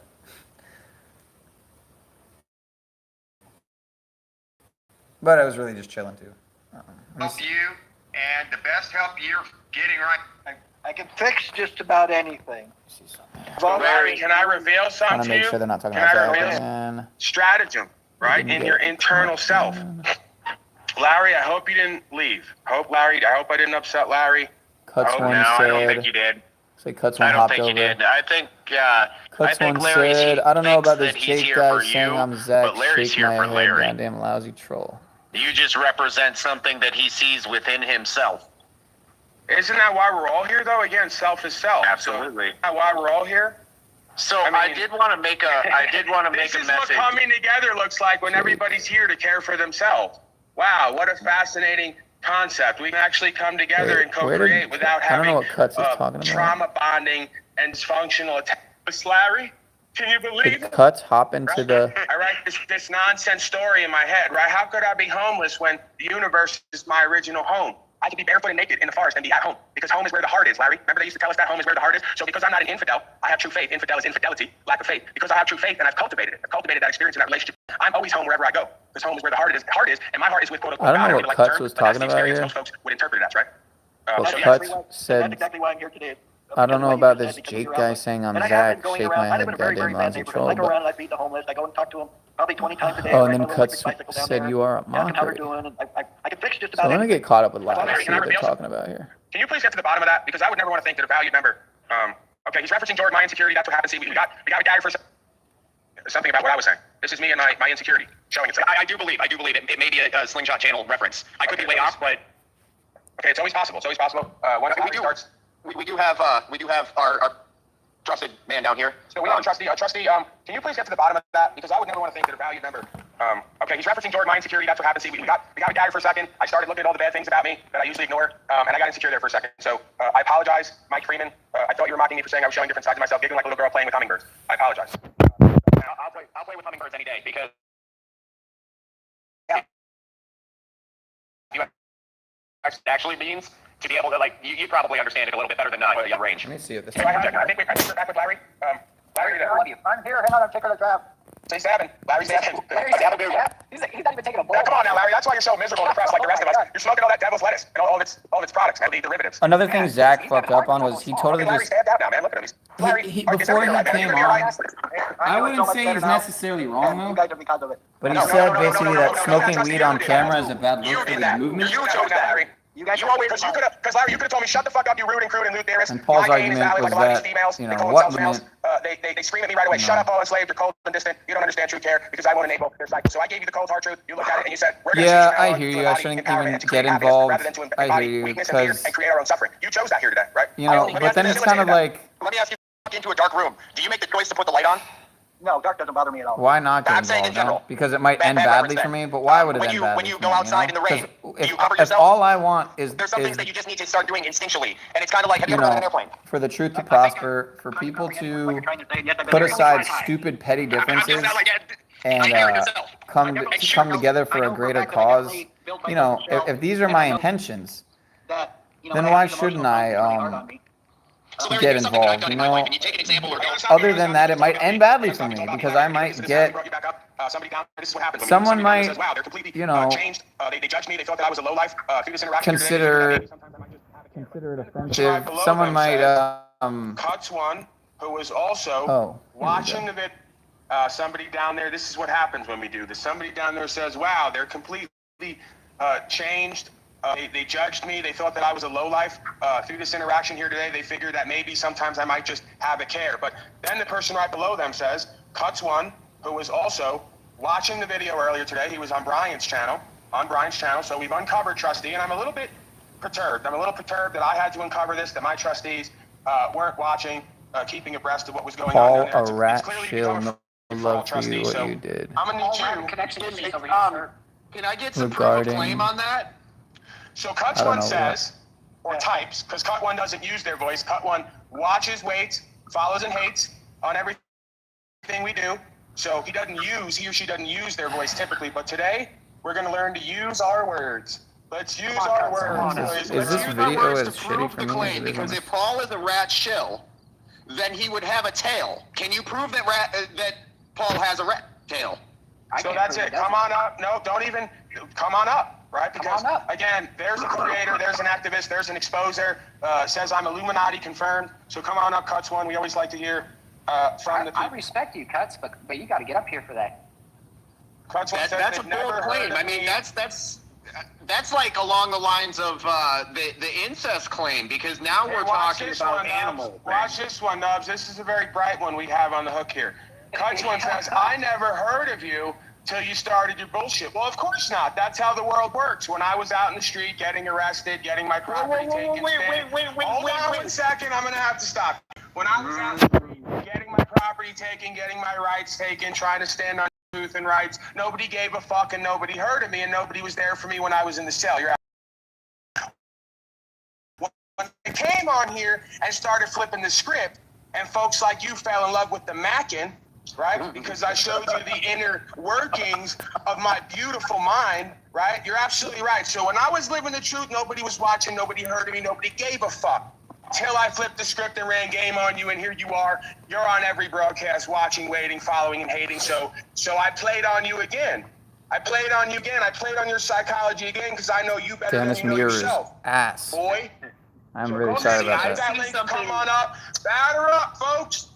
but I was really just chilling too. Help you, and the best help you're getting right. I can fix just about anything. Well, Larry, can I reveal something to Make you? sure they're not talking Can about I reveal that. stratagem, right, in your internal self? Larry, I hope you didn't leave. I hope I didn't upset Larry. Cuts one No, said, I don't think you did. Say Cuts one I don't hopped think over. you did. I think, Cuts one said, I don't know about this Jake guy saying I'm Zach. Shake my head, goddamn lousy troll. You just represent something that he sees within himself. Isn't that why we're all here, though? Again, self is self. Absolutely. Isn't that why we're all here? So I did want to make a This is message. what coming together looks like when everybody's here to care for themselves. Wow, what a fascinating concept. We can actually come together and co-create without having trauma bonding and dysfunctional attachments. Larry, can you believe it? Cuts hop into the... I write this nonsense story in my head, right? How could I be homeless when the universe is my original home? I could be barefoot and naked in the forest and be at home, because home is where the heart is, Larry. Remember they used to tell us that home is where the heart is? So because I'm not an infidel, I have true faith. Infidel is infidelity, lack of faith. Because I have true faith and I've cultivated it. I've cultivated that experience and that relationship. I'm always home wherever I go, because home is where the heart is, and my heart is with quote unquote God. I don't know what Cuts was talking about here. Most folks would interpret it as, right? Well, Cuts said, That's exactly why I'm here today. I don't know about this Jake guy saying I'm Zach, shake my head, goddamn lousy troll. I go around and I feed the homeless. I go and talk to them probably 20 times a day. Oh, and then Cuts said you are a mockery. I can fix just So about let me get caught up with live. Larry, See can I what they're reveal talking about here. Can you please get to the bottom of that? Because I would never want to think that a valued member. Okay, he's referencing Jordan, my insecurity. That's what happened. See, we got a guy for something about what I was saying. This is me and my insecurity showing itself. I do believe it may be a slingshot channel reference. I could be way off, but okay, it's always possible. Once it starts. we do have our trusted man down here. So we have a trustee. Can you please get to the bottom of that? Because I would never want to think that a valued member. Okay, he's referencing Jordan, my insecurity. That's what happened. See, we got a guy for a second. I started looking at all the bad things about me that I usually ignore, and I got insecure there for a second. So I apologize, Mike Freeman. I thought you were mocking me for saying I was showing different sides of myself, giggling like a little girl playing with hummingbirds. I apologize. I'll play with hummingbirds any day because you actually means to be able to, like, you probably understand it a little bit better than young range. Let me see if this. So I think we're back with Larry. Larry, I'm here. Hang on, I'm taking a draft. Say stabbing. Larry's stabbing. Larry's stabbing. Yeah. He's not even taking a bullet. Now, come on now, Larry. That's why you're so miserable and depressed like the rest of us. You're smoking all that devil's lettuce and all of its products, man, the derivatives. Another thing Zach fucked up on was he totally Larry just. stabbed out now, man. Look at him. Larry, Before he came on, I wouldn't say he's necessarily wrong though. But he said basically that smoking weed on camera is a bad look for the movement. You chose that, Larry. Because Larry, you could have told me, shut the fuck up, you rude and crude and loot theorist. And Paul's My pain is argument valid was like a lot of that, these females. you They know, call what themselves movement? males. They scream at me right away, shut up, all enslaved, you're cold and distant, you don't understand true care, because I won't enable their cycle. So I gave you the cold hard truth, you looked at it and you said, we're going to Yeah, I hear you. I shouldn't even get involved. I hear you because, and create our own suffering. You chose that here today, right? you know, but then it's kind of like, Let me ask you, into a dark room, do you make the choice to put the light on? No, dark doesn't bother me at all. why not get I'm saying in involved? general. No? Because it might end badly for me, but why would it end badly When you for go me, outside in the rain, 'Cause do you cover if yourself? all I want is, There's some things that you just need to start doing instinctually, and it's kind of like, have you you ever been on an know, airplane? for the truth to prosper, for people to put aside stupid petty differences and come together for a greater cause, you know, if these are my intentions, then why shouldn't I get involved, you know? Other than that, it might end badly for me because I might get, someone might, you know, They judged me, they thought that I was a lowlife through this interaction. consider it offensive. Someone might, Cuts one who was also watching the vid. Somebody down there, this is what happens when we do this. Somebody down there says, wow, they're completely changed. They judged me. They thought that I was a lowlife through this interaction here today. They figured that maybe sometimes I might just have a care. But then the person right below them says, Cuts one, who was also watching the video earlier today. He was on Brian's channel. So we've uncovered Trustee, and I'm a little bit perturbed. I'm a little perturbed that I had to uncover this, that my trustees weren't watching, keeping abreast of what was going on down Paul, there. a rat shill, no love for you, what you did. I'm gonna need you. Can I get some proof of claim on that? So Cuts one says, or types, because Cut one doesn't use their voice. Cut one watches, waits, follows, and hates on everything we do. So he or she doesn't use their voice typically. But today, we're going to learn to use our words. Let's use our words. Is this video as shitty for me as it is? Because if Paul is a rat shill, then he would have a tail. Can you prove that Paul has a rat tail? So that's it. Come on up. No, don't even. Come on up. Right? Because, again, there's a creator, there's an activist, there's an exposer, says I'm Illuminati confirmed. So come on up, Cuts one. We always like to hear from the people. I respect you, Cuts, but you got to get up here for that. Cuts one says that's a bold claim. I mean, that's like along the lines of the incest claim, because now we're talking about animals. Watch this one, Nubs. This is a very bright one we have on the hook here. Cuts one says, I never heard of you till you started your bullshit. Well, of course not. That's how the world works. When I was out in the street getting arrested, getting my property taken. Hold on 1 second. I'm going to have to stop. When I was out in the street getting my property taken, getting my rights taken, trying to stand on truth and rights, nobody gave a fuck and nobody heard of me and nobody was there for me when I was in the cell. When I came on here and started flipping the script, and folks like you fell in love with the Mackin', right? Because I showed you the inner workings of my beautiful mind, right? You're absolutely right. So when I was living the truth, nobody was watching, nobody heard of me, nobody gave a fuck. Till I flipped the script and ran game on you, and here you are. You're on every broadcast, watching, waiting, following, and hating. So I played on you again. I played on your psychology again, because I know you better Dennis than you know Muir's yourself. ass. Boy. I'm really sorry about that. Come on up. Batter up, folks.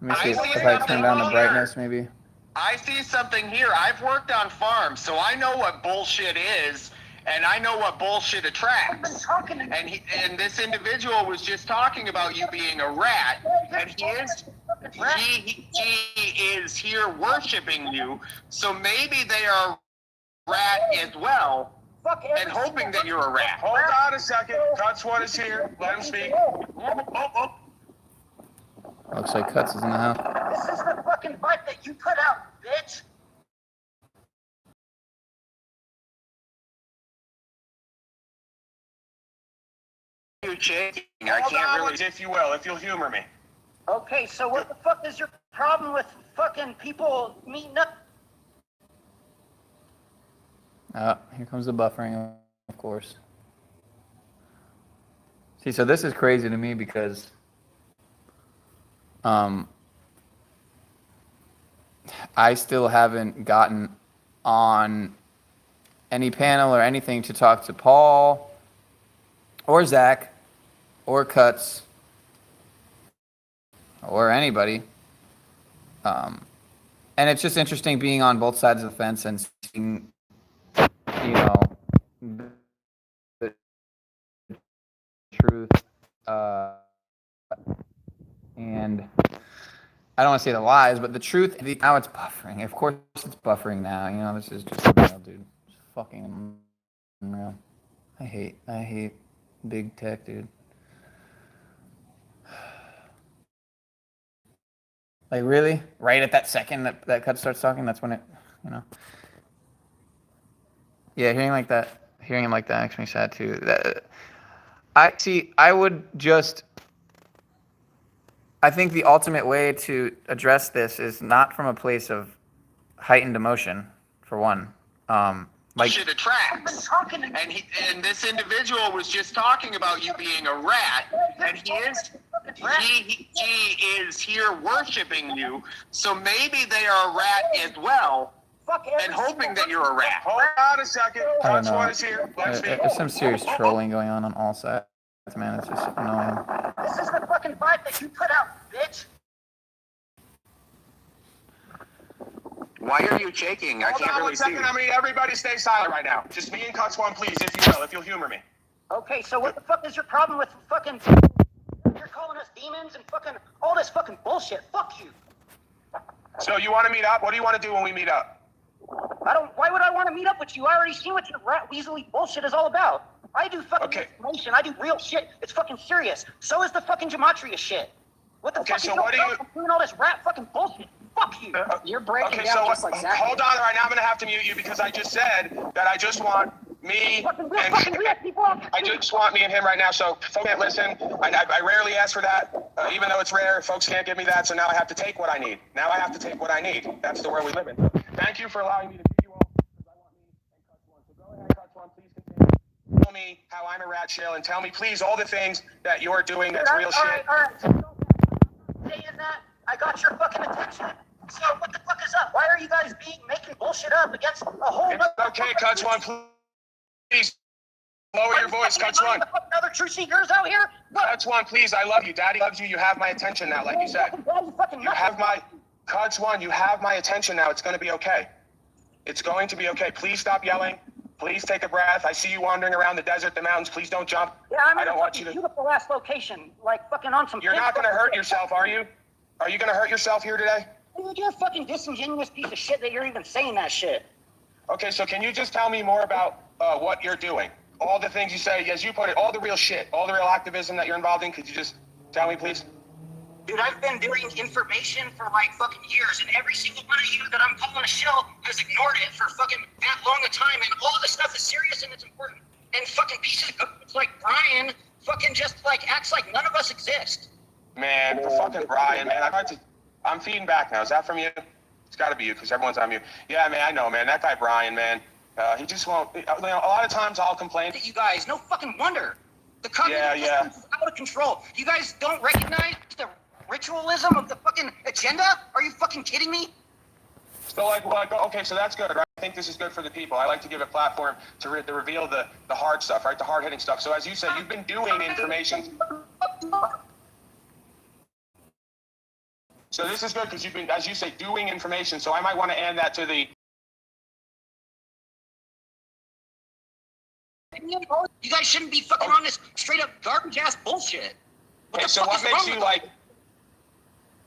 Let me see if I turn down the brightness, maybe. I see something here. I've worked on farms, so I know what bullshit is, and I know what bullshit attracts. And this individual was just talking about you being a rat, and he is here worshiping you. So maybe they are rat as well, and hoping that you're a rat. Hold on a second. Cuts one is here. Let him speak. Looks like Cuts is in the house. This is the fucking butt that you put out, bitch. I can't really, if you will, if you'll humor me. Okay, so what the fuck is your problem with fucking people meeting up? Here comes the buffering, of course. See, so this is crazy to me because I still haven't gotten on any panel or anything to talk to Paul or Zach or Cuts or anybody. And it's just interesting being on both sides of the fence and seeing, you know, the truth. And I don't want to say the lies, but the truth. Now it's buffering. Of course, it's buffering now. You know, this is just unreal, dude. It's fucking unreal. I hate big tech, dude. Like, really? Right at that second that Cut starts talking, that's when it, you know. Yeah, hearing him like that makes me sad too. I think the ultimate way to address this is not from a place of heightened emotion, for one. Shit attracts. And this individual was just talking about you being a rat, and he is here worshiping you. So maybe they are a rat as well, and hoping that you're a rat. Hold on a second. I don't know. One is here. There's some serious trolling going on all sides, man. It's just annoying. This is the fucking vibe that you put out, bitch. Why are you shaking? I Hold can't on really one second. see. I mean, everybody stay silent right now. Just me and Cuts One, please, if you will, if you'll humor me. Okay, so what the fuck is your problem with fucking... You're calling us demons and fucking... all this fucking bullshit. Fuck you. So you want to meet up? What do you want to do when we meet up? Why would I want to meet up with you? I already see what your rat weaselly bullshit is all about. I do fucking information. I do real shit. It's fucking serious. So is the fucking gematria shit. What the fuck is doing all this rat fucking bullshit? Fuck you. You're breaking down just like Zach. Hold on right now. I'm going to have to mute you because I just said that I just want me and I just want me and him right now. So folks can't listen. I rarely ask for that, even though it's rare. Folks can't give me that, so now I have to take what I need. That's the world we live in. Thank you for allowing me to do you all. Because I want me and Cuts One. So go ahead, Cuts One. Please continue. Tell me how I'm a rat shell, and tell me, please, all the things that you're doing that's real shit. All right. Saying that, I got your fucking attention. So what the fuck is up? Why are you guys making bullshit up against a whole... It's okay, Cuts One, please. Lower your voice, Cuts One. Other truth seekers out here? Cuts One, please, I love you. Daddy loves you. You have my attention now, like you said. You have my... Cuts One, you have my attention now. It's going to be okay. It's going to be okay. Please stop yelling. Please take a breath. I see you wandering around the desert, the mountains. Please don't jump. Yeah, I don't want you to... beautiful ass location, like fucking on some... You're not going to hurt yourself, are you? Are you going to hurt yourself here today? Dude, you're a fucking disingenuous piece of shit that you're even saying that shit. Okay, so can you just tell me more about what you're doing? All the things you say, as you put it, all the real shit, all the real activism that you're involved in. Could you just tell me, please? Dude, I've been doing information for like fucking years, and every single one of you that I'm calling a shill has ignored it for fucking that long a time, and all this stuff is serious and it's important. And fucking pieces of garbage like Brian fucking just like acts like none of us exist. Man, for fucking Brian, man, I'm feeding back now. Is that from you? It's got to be you, because everyone's on mute. Yeah, man, I know, man. That guy Brian, man, he just won't. You know, a lot of times I'll complain. You guys, no fucking wonder. The cognitive system is out of control. You guys don't recognize the ritualism of the fucking agenda? Are you fucking kidding me? So okay, so that's good, right? I think this is good for the people. I like to give a platform to reveal the hard stuff, right? The hard-hitting stuff. So as you said, you've been doing information. So this is good because you've been, as you say, doing information. So I might want to add that to the... You guys shouldn't be fucking on this straight-up garbage-ass bullshit. Okay, so what makes you like...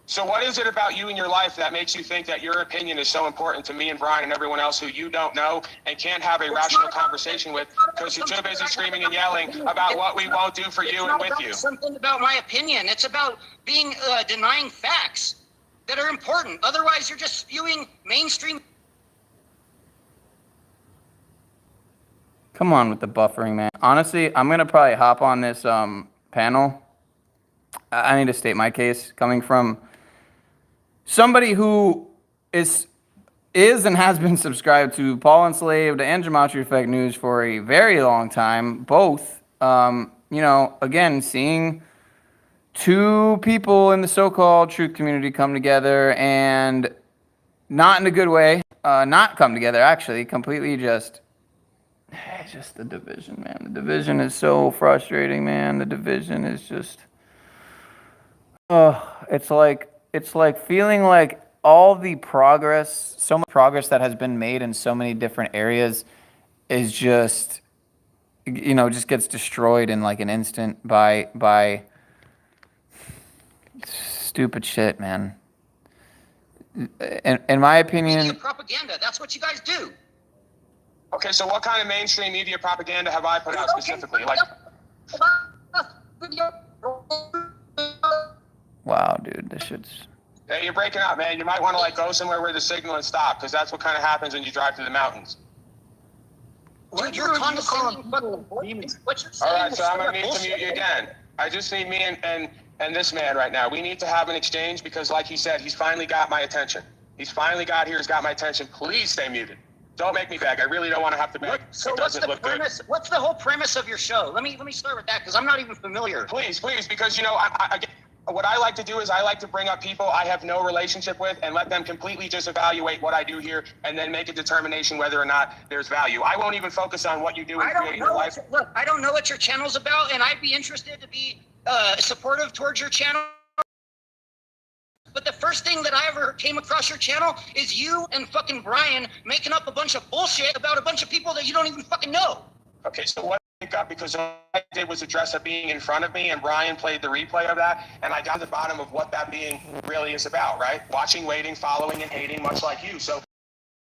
So what is it about you in your life that makes you think that your opinion is so important to me and Brian and everyone else who you don't know and can't have a rational conversation with because you're too busy screaming and yelling about what we won't do for you and with you? It's not something about my opinion. It's about being denying facts that are important. Otherwise, you're just spewing mainstream... Come on with the buffering, man. Honestly, I'm going to probably hop on this panel. I need to state my case coming from somebody who is and has been subscribed to Paul Enslaved and Gematria Effect News for a very long time. Both, you know, again, seeing two people in the so-called truth community come together and not in a good way, not come together, actually, completely just the division, man. The division is so frustrating, man. The division is just, it's like feeling like all the progress, so much progress that has been made in so many different areas is just, just gets destroyed in like an instant by stupid shit, man. In my opinion, Media propaganda. That's what you guys do. Okay, so what kind of mainstream media propaganda have I put out specifically? Like, wow, dude, this shit's. hey, you're breaking up, man. You might want to like go somewhere where the signal and stop, because that's what kind of happens when you drive through the mountains. Dude, you're condescending fucking demons. What you're saying? All right, so I'm gonna need to mute you again. I just need me and this man right now. We need to have an exchange because, like he said, he's finally got my attention. He's finally got here. He's got my attention. Please stay muted. Don't make me beg. I really don't want to have to beg. So what's the premise? What's the whole premise of your show? Let me start with that because I'm not even familiar. Please, because what I like to do is I like to bring up people I have no relationship with and let them completely just evaluate what I do here and then make a determination whether or not there's value. I won't even focus on what you do in creating your life. Look, I don't know what your channel's about, and I'd be interested to be supportive towards your channel. But the first thing that I ever came across your channel is you and fucking Brian making up a bunch of bullshit about a bunch of people that you don't even fucking know. Okay, so what I got, because all I did was address it being in front of me, and Brian played the replay of that, and I got to the bottom of what that being really is about, right? Watching, waiting, following, and hating, much like you. So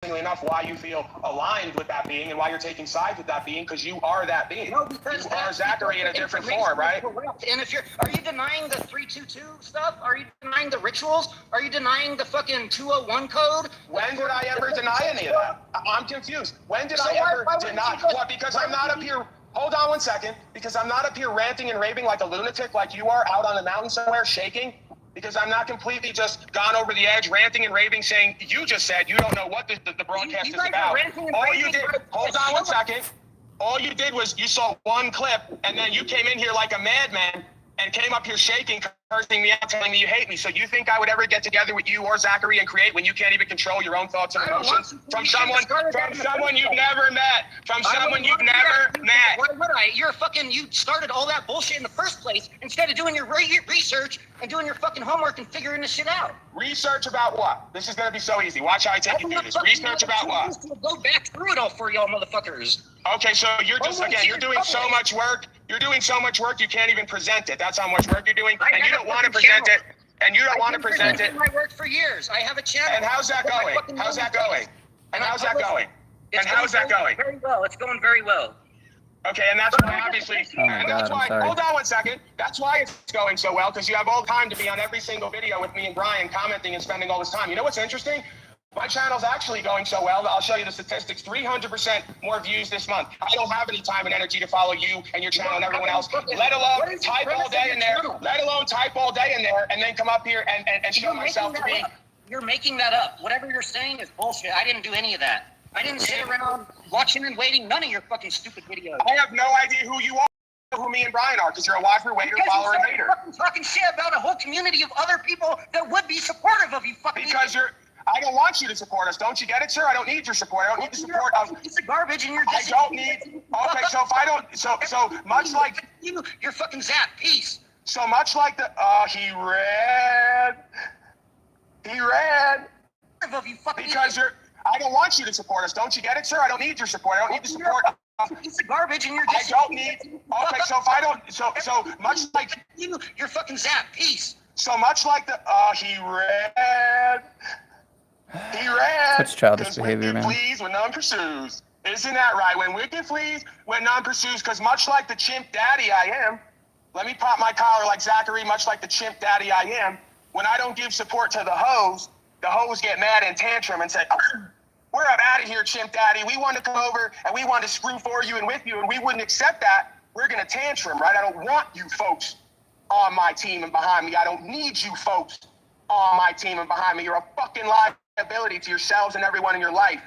enough why you feel aligned with that being and why you're taking sides with that being, because you are that being. No, because you are Zachary in a different form, right? And if are you denying the 322 stuff? Are you denying the rituals? Are you denying the fucking 201 code? When did I ever deny any of that? I'm confused. When did I ever deny? What? Because I'm not up here. Hold on one second. Because I'm not up here ranting and raving like a lunatic like you are out on the mountain somewhere shaking. Because I'm not completely just gone over the edge, ranting and raving, saying, you just said you don't know what the broadcast is about. All you did, hold on one second. All you did was you saw one clip, and then you came in here like a madman and came up here shaking, cursing me out, telling me you hate me. So you think I would ever get together with you or Zachary and create when you can't even control your own thoughts and emotions? From someone you've never met. From someone you've never met. Why would I? You started all that bullshit in the first place instead of doing your research and doing your fucking homework and figuring this shit out. Research about what? This is going to be so easy. Watch how I take you through this. Research about what? Go back through it all for y'all motherfuckers. Okay, so you're doing so much work. You're doing so much work you can't even present it. That's how much work you're doing, and you don't want to present it. And you don't want to present it. My work for years. I have a channel. And how's that going? How's that going? And how's that going? And how's that going? Very well. It's going very well. Okay, and that's why obviously. Oh my God, I'm sorry. Hold on one second. That's why it's going so well, because you have all the time to be on every single video with me and Brian commenting and spending all this time. You know what's interesting? My channel's actually going so well that I'll show you the statistics. 300% more views this month. I don't have any time and energy to follow you and your channel and everyone else, let alone type all day in there, and then come up here and show myself to be. You're making that up. Whatever you're saying is bullshit. I didn't do any of that. I didn't sit around watching and waiting none of your fucking stupid videos. I have no idea who you are, who me and Brian are, because you're a watcher, waiter, follower, and hater. You're talking shit about a whole community of other people that would be supportive of you fucking Because I don't want you to support us. Don't you get it, sir? I don't need your support. I don't need the support of. It's garbage, and you're. I don't need. Okay, so if I don't, so much like you're fucking Zap. Peace. So much like the. He ran. Because I don't want you to support us. Don't you get it, sir? I don't need your support. I don't need the support. It's garbage, and you're. I don't need. Okay, so if I don't, so much like you're fucking Zap. Peace. So much like the. He ran. Such childish behavior, man. Flees when none pursues. Isn't that right? When wicked flees, when none pursues. Because much like the chimp daddy I am, let me pop my collar like Zachary, much like the chimp daddy I am, when I don't give support to the hoes get mad and tantrum and say, we're up out of here, chimp daddy. We want to come over and we want to screw for you and with you, and we wouldn't accept that. We're going to tantrum, right? I don't want you folks on my team and behind me. I don't need you folks on my team and behind me. You're a fucking liability to yourselves and everyone in your life.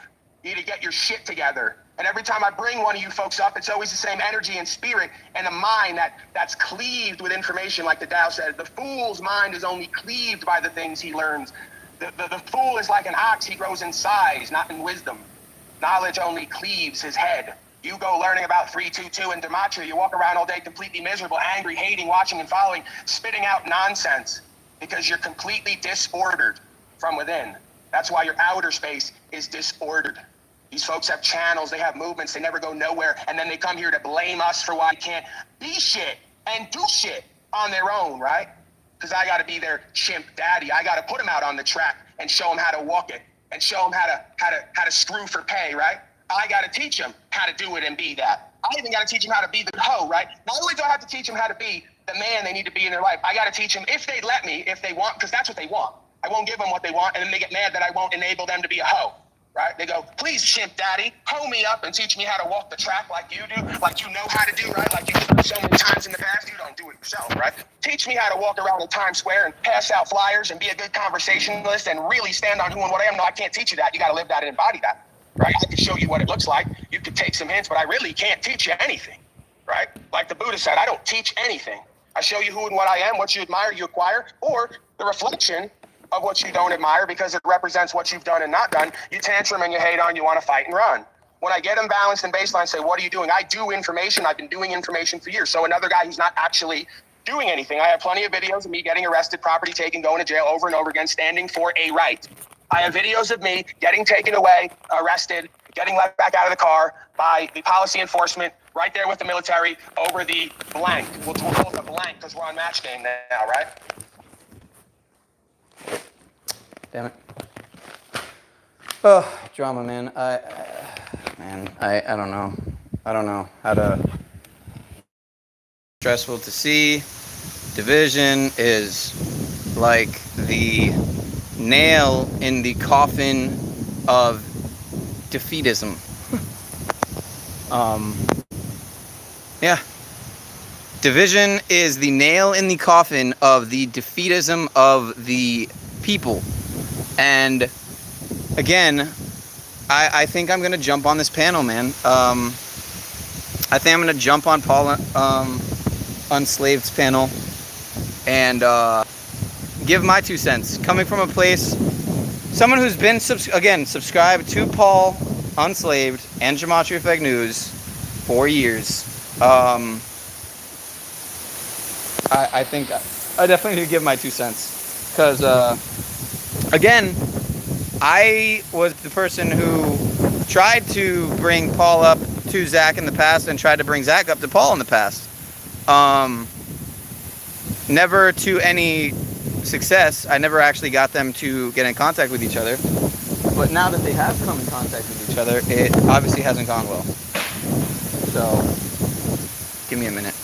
You need to get your shit together. And every time I bring one of you folks up, it's always the same energy and spirit and a mind that's cleaved with information, like the Tao said. The fool's mind is only cleaved by the things he learns. The fool is like an ox, he grows in size, not in wisdom. Knowledge only cleaves his head. You go learning about 322 and Gematria, you walk around all day completely miserable, angry, hating, watching and following, spitting out nonsense because you're completely disordered from within. That's why your outer space is disordered. These folks have channels, they have movements, they never go nowhere, and then they come here to blame us for why they can't be shit and do shit on their own, right? Because I got to be their chimp daddy. I got to put them out on the track and show them how to walk it and show them how to screw for pay, right? I got to teach them how to do it and be that. I even got to teach them how to be the hoe, right? Not only do I have to teach them how to be the man they need to be in their life, I got to teach them, if they let me, if they want, because that's what they want. I won't give them what they want, and then they get mad that I won't enable them to be a hoe. Right? They go, please, chimp daddy, hoe me up and teach me how to walk the track like you do, like you know how to do, right? Like you've done so many times in the past, you don't do it yourself, right? Teach me how to walk around in Times Square and pass out flyers and be a good conversationalist and really stand on who and what I am. No, I can't teach you that. You got to live that and embody that, right? I can show you what it looks like. You could take some hints, but I really can't teach you anything, right? Like the Buddha said, I don't teach anything. I show you who and what I am, what you admire, you acquire, or the reflection of what you don't admire because it represents what you've done and not done. You tantrum and you hate on, you want to fight and run. When I get them balanced and baseline, say, what are you doing? I do information. I've been doing information for years. So another guy who's not actually doing anything. I have plenty of videos of me getting arrested, property taken, going to jail over and over again, standing for a right. I have videos of me getting taken away, arrested, getting let back out of the car by the policy enforcement right there with the military over the blank. We'll call it a blank because we're on match game now, right? Damn it. Oh, drama, man. I don't know. I don't know how to. Stressful to see. Division is like the nail in the coffin of defeatism. Yeah. Division is the nail in the coffin of the defeatism of the people. And again, I think I'm gonna jump on this panel, man. I think I'm gonna jump on Paul Unslaved's panel and give my 2 cents. Coming from a place, someone who's been subscribed to Paul Unslaved and Gematria Fake News for years. I think I definitely need to give my 2 cents because. Again, I was the person who tried to bring Paul up to Zach in the past and tried to bring Zach up to Paul in the past. Never to any success. I never actually got them to get in contact with each other. But now that they have come in contact with each other, it obviously hasn't gone well. So, give me a minute.